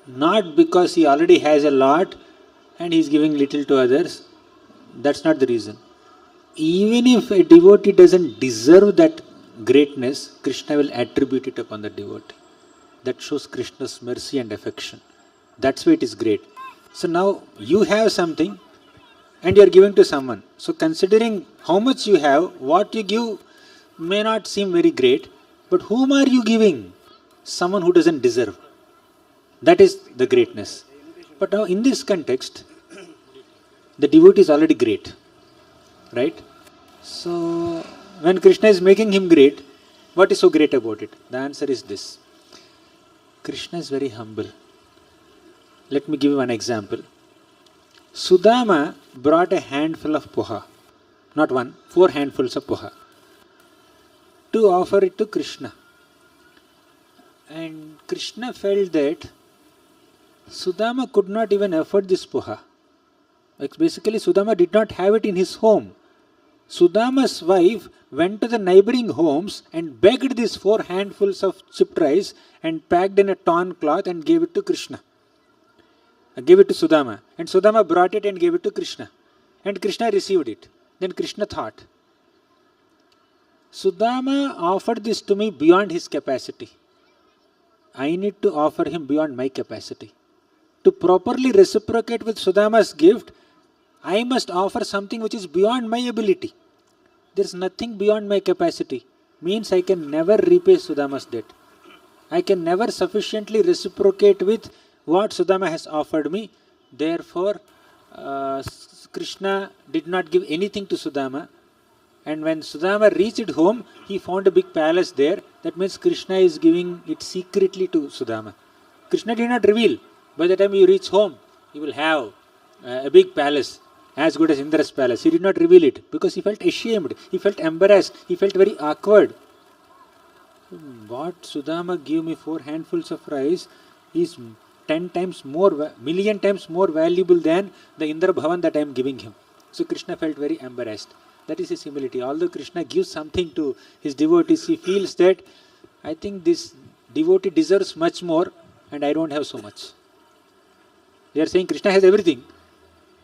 not because he already has a lot and he is giving little to others. That's not the reason. Even if a devotee doesn't deserve that greatness, Krishna will attribute it upon the devotee. That shows Krishna's mercy and affection. That's why it is great. So now you have something and you are giving to someone. So considering how much you have, what you give may not seem very great, but whom are you giving? Someone who doesn't deserve. That is the greatness. But now in this context, the devotee is already great. Right? So, when Krishna is making him great, what is so great about it? The answer is this. Krishna is very humble. Let me give you one example. Sudama brought a handful of poha. Not one, 4 handfuls of poha. To offer it to Krishna. And Krishna felt that Sudama could not even afford this poha. Like basically, Sudama did not have it in his home. Sudama's wife went to the neighboring homes and begged these 4 handfuls of chipped rice and packed in a torn cloth and gave it to Krishna. Gave it to Sudama. And Sudama brought it and gave it to Krishna. And Krishna received it. Then Krishna thought, Sudama offered this to me beyond his capacity. I need to offer him beyond my capacity. To properly reciprocate with Sudama's gift, I must offer something which is beyond my ability. There is nothing beyond my capacity. Means I can never repay Sudama's debt. I can never sufficiently reciprocate with what Sudama has offered me. Therefore, Krishna did not give anything to Sudama. And when Sudama reached home, he found a big palace there. That means Krishna is giving it secretly to Sudama. Krishna did not reveal. By the time you reach home, you will have a big palace as good as Indra's palace. He did not reveal it because he felt ashamed. He felt embarrassed. He felt very awkward. What Sudama gave me 4 handfuls of rice is 10 times more, million times more valuable than the Indra Bhavan that I am giving him. So Krishna felt very embarrassed. That is his humility. Although Krishna gives something to his devotees, he feels that I think this devotee deserves much more and I don't have so much. They are saying Krishna has everything.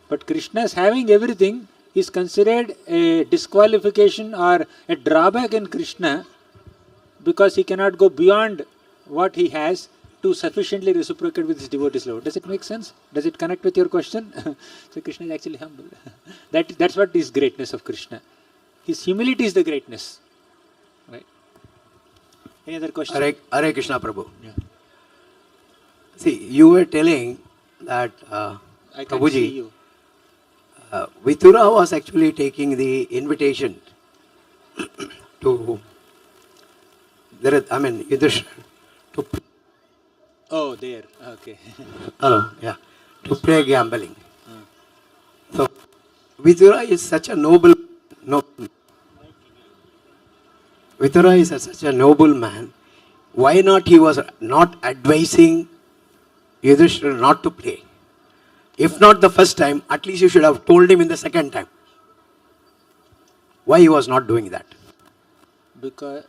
But Krishna's having everything is considered a disqualification or a drawback in Krishna because he cannot go beyond what he has to sufficiently reciprocate with his devotees' love. Does it make sense? Does it connect with your question? So Krishna is actually humble. That's what is greatness of Krishna. His humility is the greatness. Right? Any other question? Hare Krishna Prabhu. Yeah. See, you were telling that I can't Prabhuji, see you. Uttara was actually taking the invitation to, Yudishthira, to, Oh, there. Okay. to play gambling. So, Uttara is such a noble Uttara is such a noble man. Why not he was not advising Yudishthira not to play? If not the first time, at least you should have told him in the second time. Why he was not doing that? Because,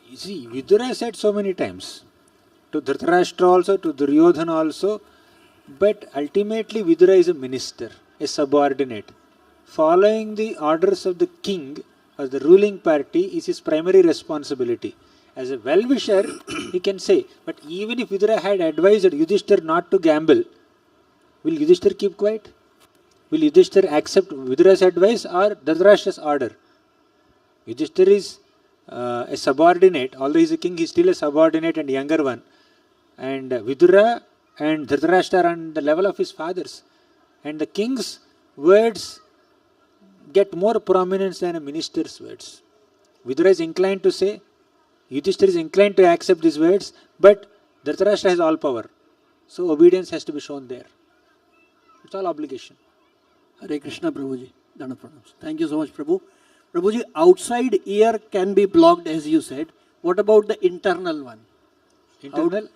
you see, Vidura said so many times. To Dhritarashtra also, to Duryodhana also. But ultimately Vidura is a minister, a subordinate. Following the orders of the king or the ruling party is his primary responsibility. As a well-wisher, he can say, but even if Vidura had advised Yudishthira not to gamble, will Yudishthira keep quiet? Will Yudishthira accept Vidura's advice or Dhritarashtra's order? Yudishthira is a subordinate. Although he is a king, he is still a subordinate and younger one. And Vidura and Dhritarashtra are on the level of his fathers. And the king's words get more prominence than a minister's words. Vidura is inclined to say, Yudishthira is inclined to accept these words, but Dhritarashtra has all power. So obedience has to be shown there. It's all obligation. Hare Krishna Prabhuji. Dana pranams. Thank you so much Prabhu. Prabhuji, outside ear can be blocked as you said. What about the internal one? Internal?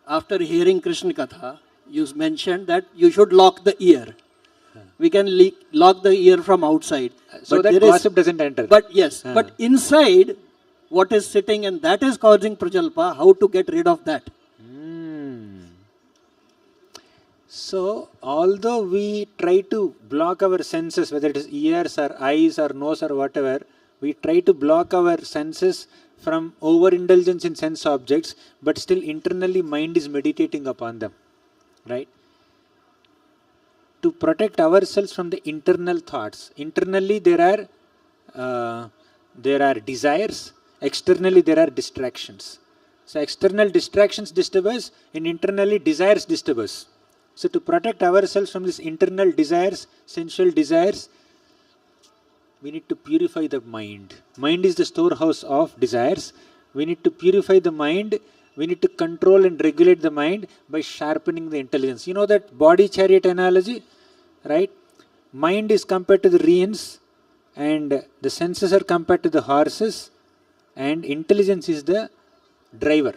After hearing Krishna Katha, you mentioned that you should lock the ear. We can lock the ear from outside. So that gossip doesn't enter. But yes, but inside, what is sitting and that is causing prajalpa, how to get rid of that? So, although we try to block our senses, whether it is ears or eyes or nose or whatever, we try to block our senses from overindulgence in sense objects, but still internally mind is meditating upon them. Right? To protect ourselves from the internal thoughts. Internally there are desires, externally there are distractions. So external distractions disturb us and internally desires disturb us. So to protect ourselves from these internal desires, sensual desires, we need to purify the mind. Mind is the storehouse of desires. We need to purify the mind. We need to control and regulate the mind by sharpening the intelligence. You know that body chariot analogy, right? Mind is compared to the reins, and the senses are compared to the horses, and intelligence is the driver.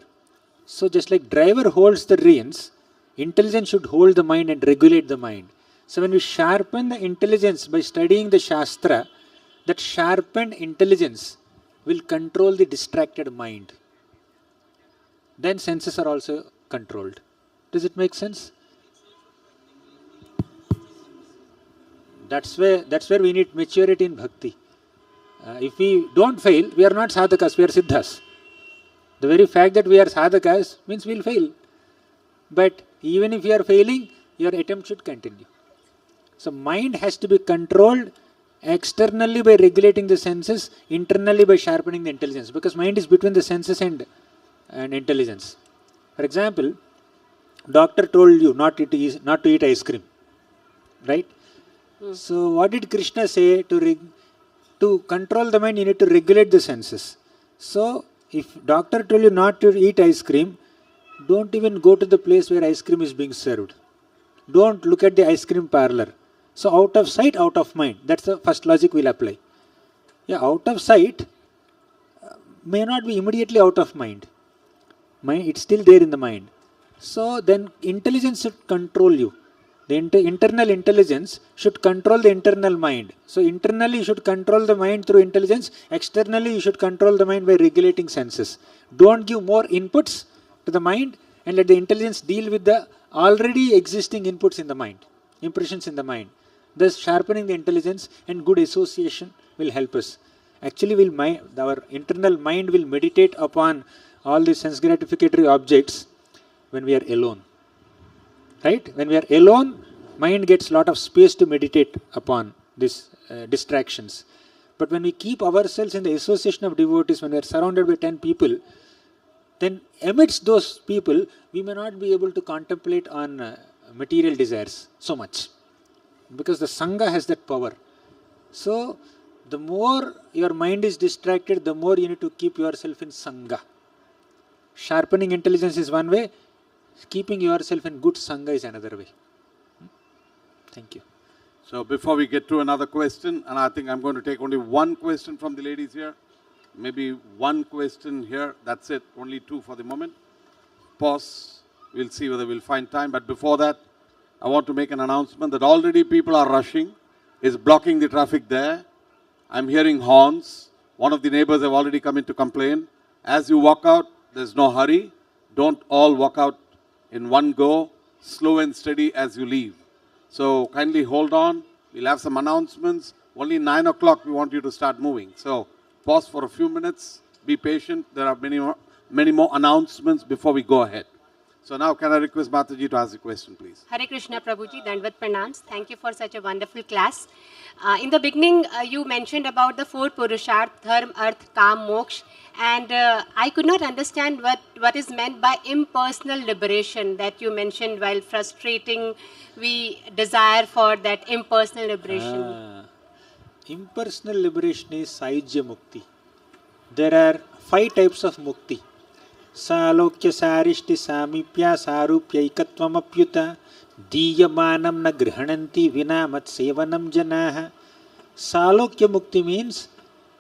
So just like driver holds the reins, intelligence should hold the mind and regulate the mind. So when we sharpen the intelligence by studying the Shastra, that sharpened intelligence will control the distracted mind. Then senses are also controlled. Does it make sense? That's where we need maturity in bhakti. If we don't fail, we are not sadhakas, we are siddhas. The very fact that we are sadhakas means we will fail. But even if you are failing, your attempt should continue. So mind has to be controlled externally by regulating the senses, internally by sharpening the intelligence. Because mind is between the senses and intelligence. For example, doctor told you not to eat ice cream. Right? So what did Krishna say? To control the mind, you need to regulate the senses. So if doctor told you not to eat ice cream, don't even go to the place where ice cream is being served. Don't look at the ice cream parlor. So out of sight, out of mind. That's the first logic we'll apply. Yeah, out of sight may not be immediately out of mind. It's still there in the mind. So then intelligence should control you. The internal intelligence should control the internal mind. So internally you should control the mind through intelligence. Externally you should control the mind by regulating senses. Don't give more inputs to the mind and let the intelligence deal with the already existing inputs in the mind, impressions in the mind. Thus sharpening the intelligence and good association will help us. Actually our internal mind will meditate upon all the sense gratificatory objects when we are alone. Right? When we are alone, mind gets a lot of space to meditate upon these distractions. But when we keep ourselves in the association of devotees, when we are surrounded by 10 people, then amidst those people, we may not be able to contemplate on material desires so much. Because the Sangha has that power. So, the more your mind is distracted, the more you need to keep yourself in Sangha. Sharpening intelligence is one way. Keeping yourself in good Sangha is another way. Thank you. So before we get to another question, and I think I'm going to take only one question from the ladies here. Maybe one question here. That's it. Only two for the moment. Pause. We'll see whether we'll find time. But before that, I want to make an announcement that already people are rushing. It's blocking the traffic there. I'm hearing horns. One of the neighbors have already come in to complain. As you walk out, there's no hurry. Don't all walk out in one go, slow and steady as you leave. So kindly hold on. We'll have some announcements. Only 9 o'clock we want you to start moving. So pause for a few minutes. Be patient. There are many more announcements before we go ahead. So now can I request Mataji to ask the question, please? Hare Krishna Prabhuji, Dandvat Pranams. Thank you for such a wonderful class. In the beginning, you mentioned about the 4 Purusharth, Dharma, Arth, Kam, Moksha. And I could not understand what is meant by impersonal liberation that you mentioned while frustrating we desire for that impersonal liberation. Impersonal liberation is Saijya Mukti. There are 5 types of Mukti. Salokya Sarishti Samipya Sarupyaikatvam Apyuta Diyamanam na Grihananti Vina Mat Sevanam Janaha. Salokya Mukti means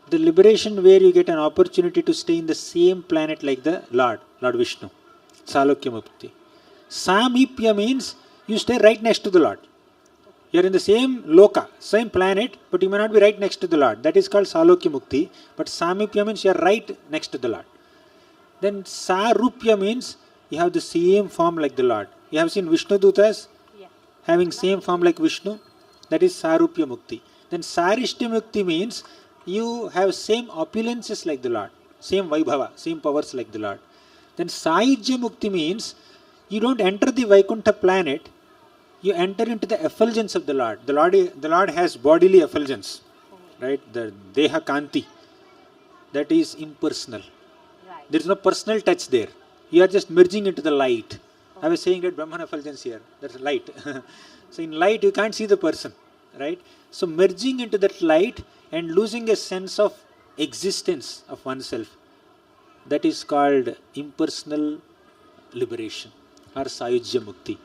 the liberation where you get an opportunity to stay in the same planet like the Lord Vishnu. Salokya Mukti. Samipya means you stay right next to the Lord. You are in the same loka, same planet, but you may not be right next to the Lord. That is called Salokya Mukti. But Samipya means you are right next to the Lord. Then Sarupya means you have the same form like the Lord. You have seen Vishnu Dutas having same form like Vishnu. That is Sarupya Mukti. Then Sarishti Mukti means you have same opulences like the Lord. Same Vaibhava, same powers like the Lord. Then Saijya Mukti means you don't enter the Vaikuntha planet. You enter into the effulgence of the Lord. The Lord has bodily effulgence. Right? The Deha Kanti. That is impersonal. There is no personal touch there. You are just merging into the light. I was saying that Brahman effulgence here, that's light. So in light you can't see the person, right? So merging into that light and losing a sense of existence of oneself, that is called impersonal liberation or Sayujya Mukti.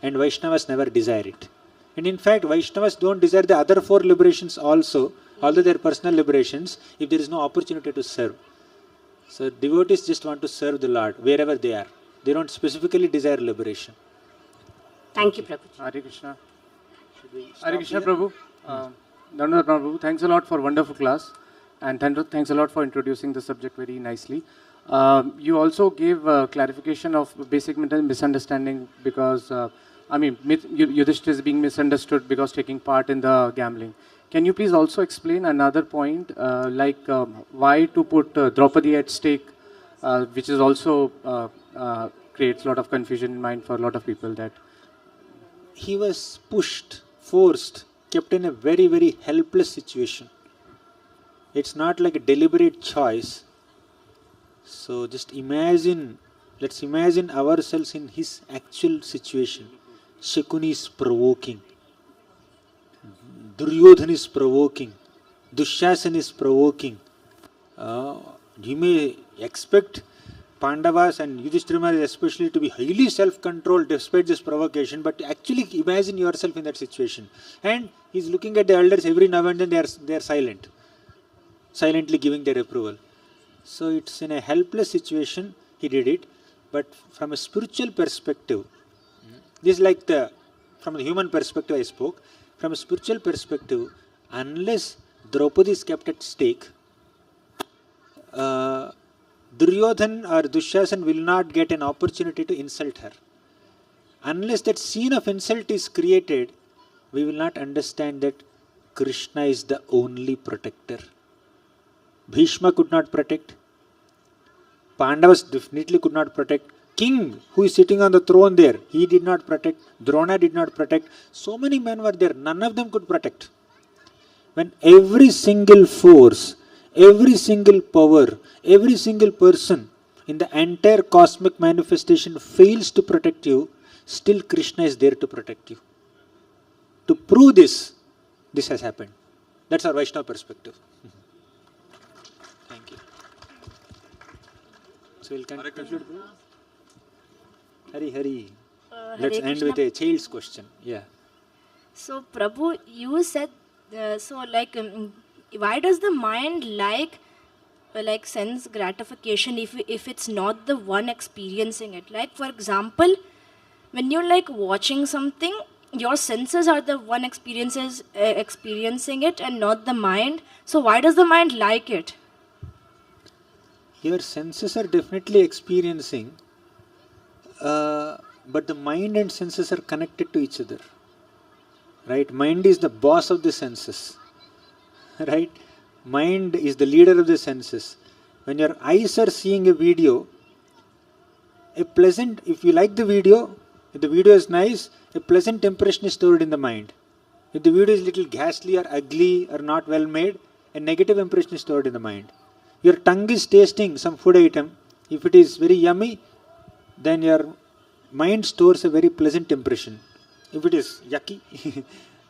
And Vaishnavas never desire it. And in fact, Vaishnavas don't desire the other four liberations also, although they are personal liberations, if there is no opportunity to serve. So devotees just want to serve the Lord wherever they are. They don't specifically desire liberation. Thank you, Prabhu. Hare Krishna. Hare Krishna, Prabhu. Dandavad Prabhu, thanks a lot for wonderful class. And thanks a lot for introducing the subject very nicely. You also gave clarification of basic misunderstanding because, Yudishthira is being misunderstood because taking part in the gambling. Can you please also explain another point, why to put Draupadi at stake, which is also creates a lot of confusion in mind for a lot of people that... He was pushed, forced, kept in a very, very helpless situation. It's not like a deliberate choice. So just imagine, let's imagine ourselves in his actual situation. Shakuni is provoking. Duryodhana is provoking. Dushasana is provoking. You may expect Pandavas and Yudishthira especially to be highly self-controlled despite this provocation, but actually imagine yourself in that situation. And he's looking at the elders every now and then they are silent. Silently giving their approval. So it's in a helpless situation he did it, but from a spiritual perspective, this is like from the human perspective I spoke, from a spiritual perspective, unless Draupadi is kept at stake, Duryodhan or Dushasana will not get an opportunity to insult her. Unless that scene of insult is created, we will not understand that Krishna is the only protector. Bhishma could not protect. Pandavas definitely could not protect. King who is sitting on the throne there, he did not protect. Drona did not protect. So many men were there, none of them could protect. When every single force, every single power, every single person in the entire cosmic manifestation fails to protect you, still Krishna is there to protect you. To prove this has happened. That's our Vaishnava perspective. Thank you. So we'll conclude. Hari. Let's end with a child's question. Yeah. So Prabhu, you said, why does the mind like sense gratification if it's not the one experiencing it? Like for example, when you're watching something, your senses are the one experiencing it and not the mind. So why does the mind like it? Your senses are definitely experiencing, but the mind and senses are connected to each other. Right? Mind is the boss of the senses. Right? Mind is the leader of the senses. When your eyes are seeing a video, if you like the video, if the video is nice, a pleasant impression is stored in the mind. If the video is little ghastly or ugly or not well made, a negative impression is stored in the mind. Your tongue is tasting some food item. If it is very yummy, then your mind stores a very pleasant impression. If it is yucky,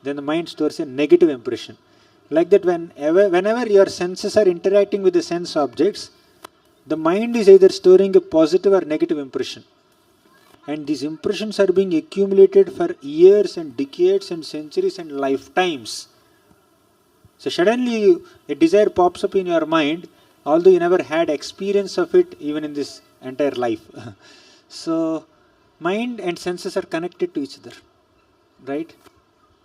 then the mind stores a negative impression. Like that, whenever your senses are interacting with the sense objects, the mind is either storing a positive or negative impression. And these impressions are being accumulated for years and decades and centuries and lifetimes. So suddenly a desire pops up in your mind, although you never had experience of it even in this entire life. So mind and senses are connected to each other. Right?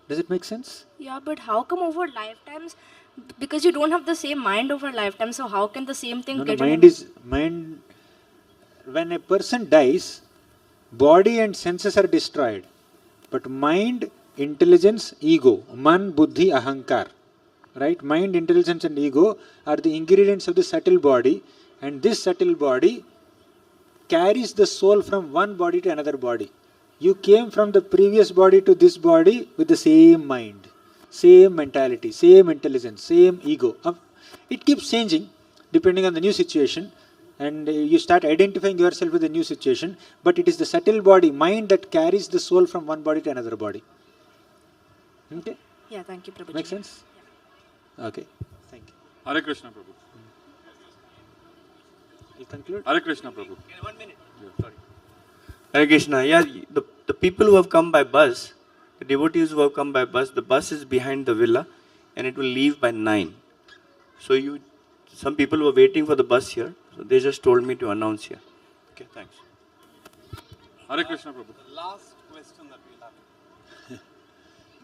Does it make sense? Yeah, but how come over lifetimes? Because you don't have the same mind over lifetime, so how can the same thing get mind. When a person dies, body and senses are destroyed. But mind, intelligence, ego, man, buddhi, ahankar. Right? Mind, intelligence and ego are the ingredients of the subtle body, and this subtle body carries the soul from one body to another body. You came from the previous body to this body with the same mind, same mentality, same intelligence, same ego. It keeps changing depending on the new situation, and you start identifying yourself with a new situation, but it is the subtle body, mind, that carries the soul from one body to another body. Okay? Yeah, thank you, Prabhuji. Make sense? Okay, thank you. Hare Krishna, Prabhu. You conclude? Hare Krishna, Prabhu. 1 minute. Yeah. Sorry. Hare Krishna. Yeah, the people who have come by bus, the devotees who have come by bus, the bus is behind the villa and it will leave by 9. So some people were waiting for the bus here, so they just told me to announce here. Okay, thanks. Hare Krishna, Prabhu. The last question that we'll have.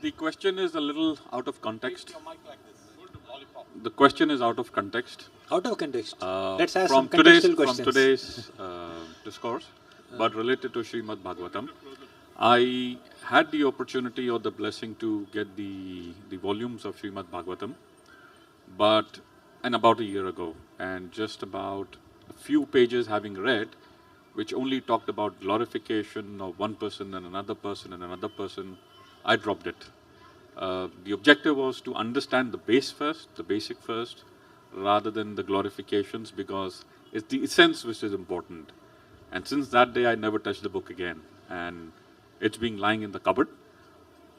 The question is a little out of context. Your mic like this. The question is out of context. Out of context. Let's ask From some contextual From questions. today's discourse, but related to Shrimad Bhagavatam. I had the opportunity or the blessing to get the volumes of Shrimad Bhagavatam, and about a year ago, and just about a few pages having read, which only talked about glorification of one person and another person and another person, I dropped it. The objective was to understand the basic first, rather than the glorifications, because it's the essence which is important. And since that day, I never touched the book again, and it's been lying in the cupboard.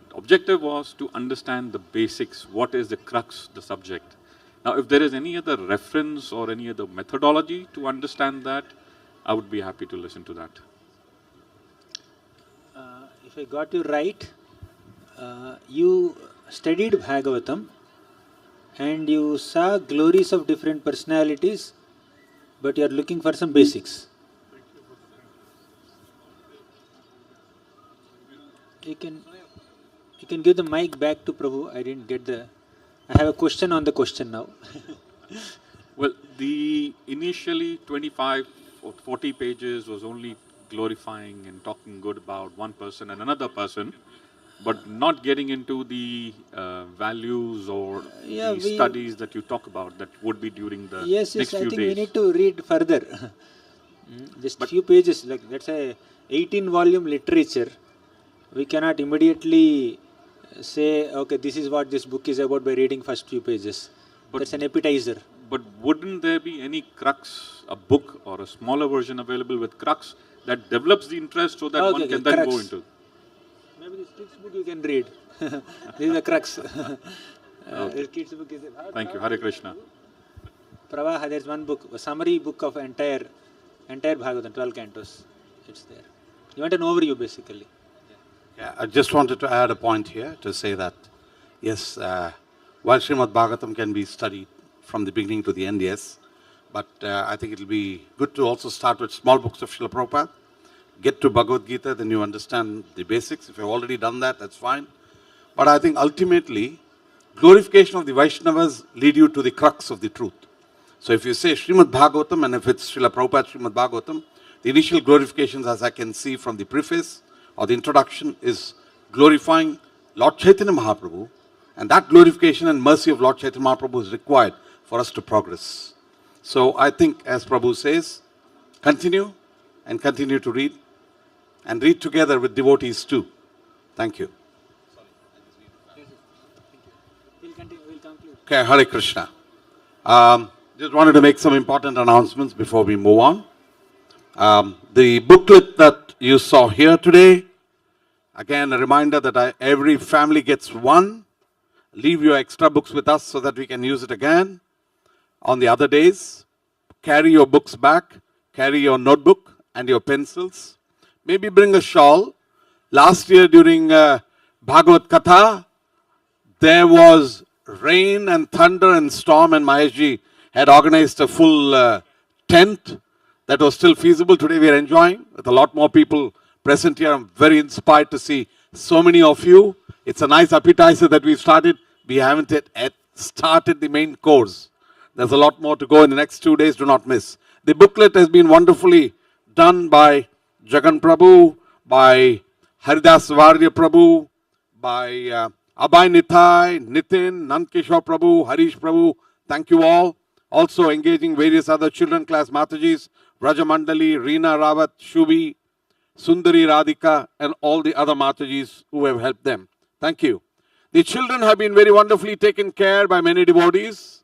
The objective was to understand the basics, what is the crux, the subject. Now, if there is any other reference or any other methodology to understand that, I would be happy to listen to that. If I got you right, you studied Bhagavatam and you saw glories of different personalities, but you are looking for some basics. You can give the mic back to Prabhu. I didn't get I have a question on the question now. Well, the initially 25 or 40 pages was only glorifying and talking good about one person and another person, but not getting into the values or the studies that you talk about that would be during the next few days. I think we need to read further. Just a few pages, like let's say 18-volume literature. We cannot immediately say, okay, this is what this book is about by reading first few pages. That's an appetizer. But wouldn't there be any crux, a book or a smaller version available with crux that develops the interest so that one can then go into? Maybe this kids book you can read. This is the crux. Okay. Kids book is Thank you. Hare Krishna. Pravaha, there's one book, a summary book of entire Bhagavatam, 12 cantos. It's there. You want an overview basically. Yeah, I just wanted to add a point here to say that, yes, while Shrimad Bhagavatam can be studied from the beginning to the end, yes, but I think it will be good to also start with small books of Srila Prabhupada, get to Bhagavad Gita, then you understand the basics. If you've already done that, that's fine. But I think ultimately, glorification of the Vaishnavas lead you to the crux of the truth. So if you say Shrimad Bhagavatam, and if it's Srila Prabhupada Shrimad Bhagavatam, the initial glorifications, as I can see from the preface or the introduction, is glorifying Lord Chaitanya Mahaprabhu, and that glorification and mercy of Lord Chaitanya Mahaprabhu is required for us to progress. So I think, as Prabhu says, continue to read, and read together with devotees too. Thank you. We'll conclude. Okay, Hare Krishna. Just wanted to make some important announcements before we move on. The booklet that you saw here today, again a reminder that every family gets one. Leave your extra books with us so that we can use it again on the other days. Carry your books back, carry your notebook and your pencils. Maybe bring a shawl. Last year during Bhagavad Katha, there was rain and thunder and storm, and Maheshji had organized a full tent that was still feasible. Today we are enjoying with a lot more people present here. I'm very inspired to see so many of you. It's a nice appetizer that we've started. We haven't yet started the main course. There's a lot more to go in the next 2 days. Do not miss. The booklet has been wonderfully done by Jagan Prabhu, by Haridas Varya Prabhu, by Abhay Nithai, Nitin, Nandkishore Prabhu, Harish Prabhu. Thank you all. Also engaging various other children class Matajis, Raja Mandali, Reena Rawat, Shubi, Sundari Radhika, and all the other Matajis who have helped them. Thank you. The children have been very wonderfully taken care by many devotees.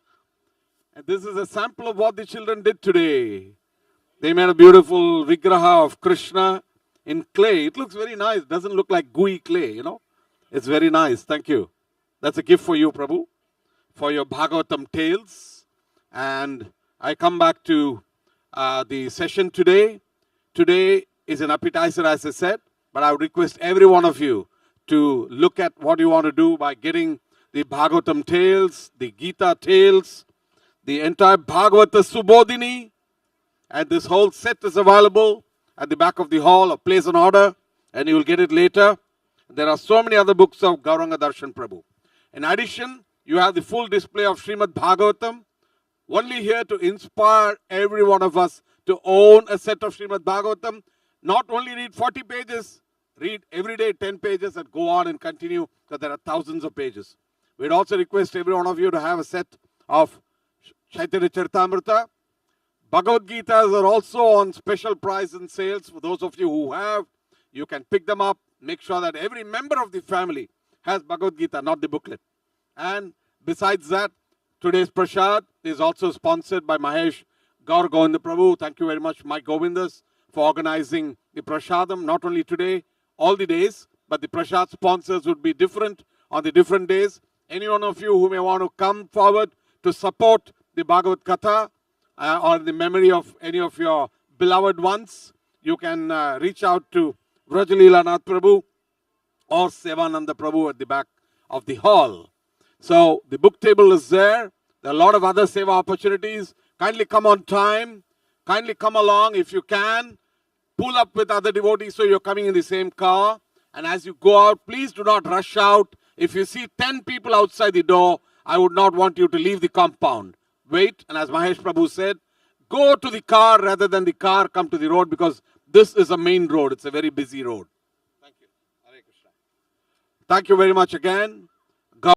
And this is a sample of what the children did today. They made a beautiful vigraha of Krishna in clay. It looks very nice. It doesn't look like gooey clay, you know. It's very nice. Thank you. That's a gift for you, Prabhu, for your Bhagavatam tales. And I come back to the session today. Today is an appetizer, as I said, but I would request every one of you to look at what you want to do by getting the Bhagavatam tales, the Gita tales, the entire Bhagavata Subodhini, and this whole set is available at the back of the hall, or place an order, and you will get it later. There are so many other books of Gauranga Darshan Prabhu. In addition, you have the full display of Shrimad Bhagavatam, only here to inspire every one of us to own a set of Shrimad Bhagavatam. Not only read 40 pages, read every day 10 pages and go on and continue, because there are thousands of pages. We'd also request every one of you to have a set of Chaitanya Charitamrita. Bhagavad Gitas are also on special price and sales. For those of you who have, you can pick them up. Make sure that every member of the family has Bhagavad Gita, not the booklet. And besides that, today's Prasad is also sponsored by Mahesh Gauranga Prabhu. Thank you very much, Mike Govindas, for organizing the Prasadam, not only today, all the days, but the Prasad sponsors would be different on the different days. Any one of you who may want to come forward to support the Bhagavad Katha or the memory of any of your beloved ones, you can reach out to Vrajalila Nath Prabhu or Sevananda Prabhu at the back of the hall. So the book table is there. There are a lot of other seva opportunities. Kindly come on time. Kindly come along if you can. Pull up with other devotees so you're coming in the same car. And as you go out, please do not rush out. If you see 10 people outside the door, I would not want you to leave the compound. Wait, and as Mahesh Prabhu said, go to the car rather than the car come to the road, because this is a main road. It's a very busy road. Thank you. Hare Krishna. Thank you very much again.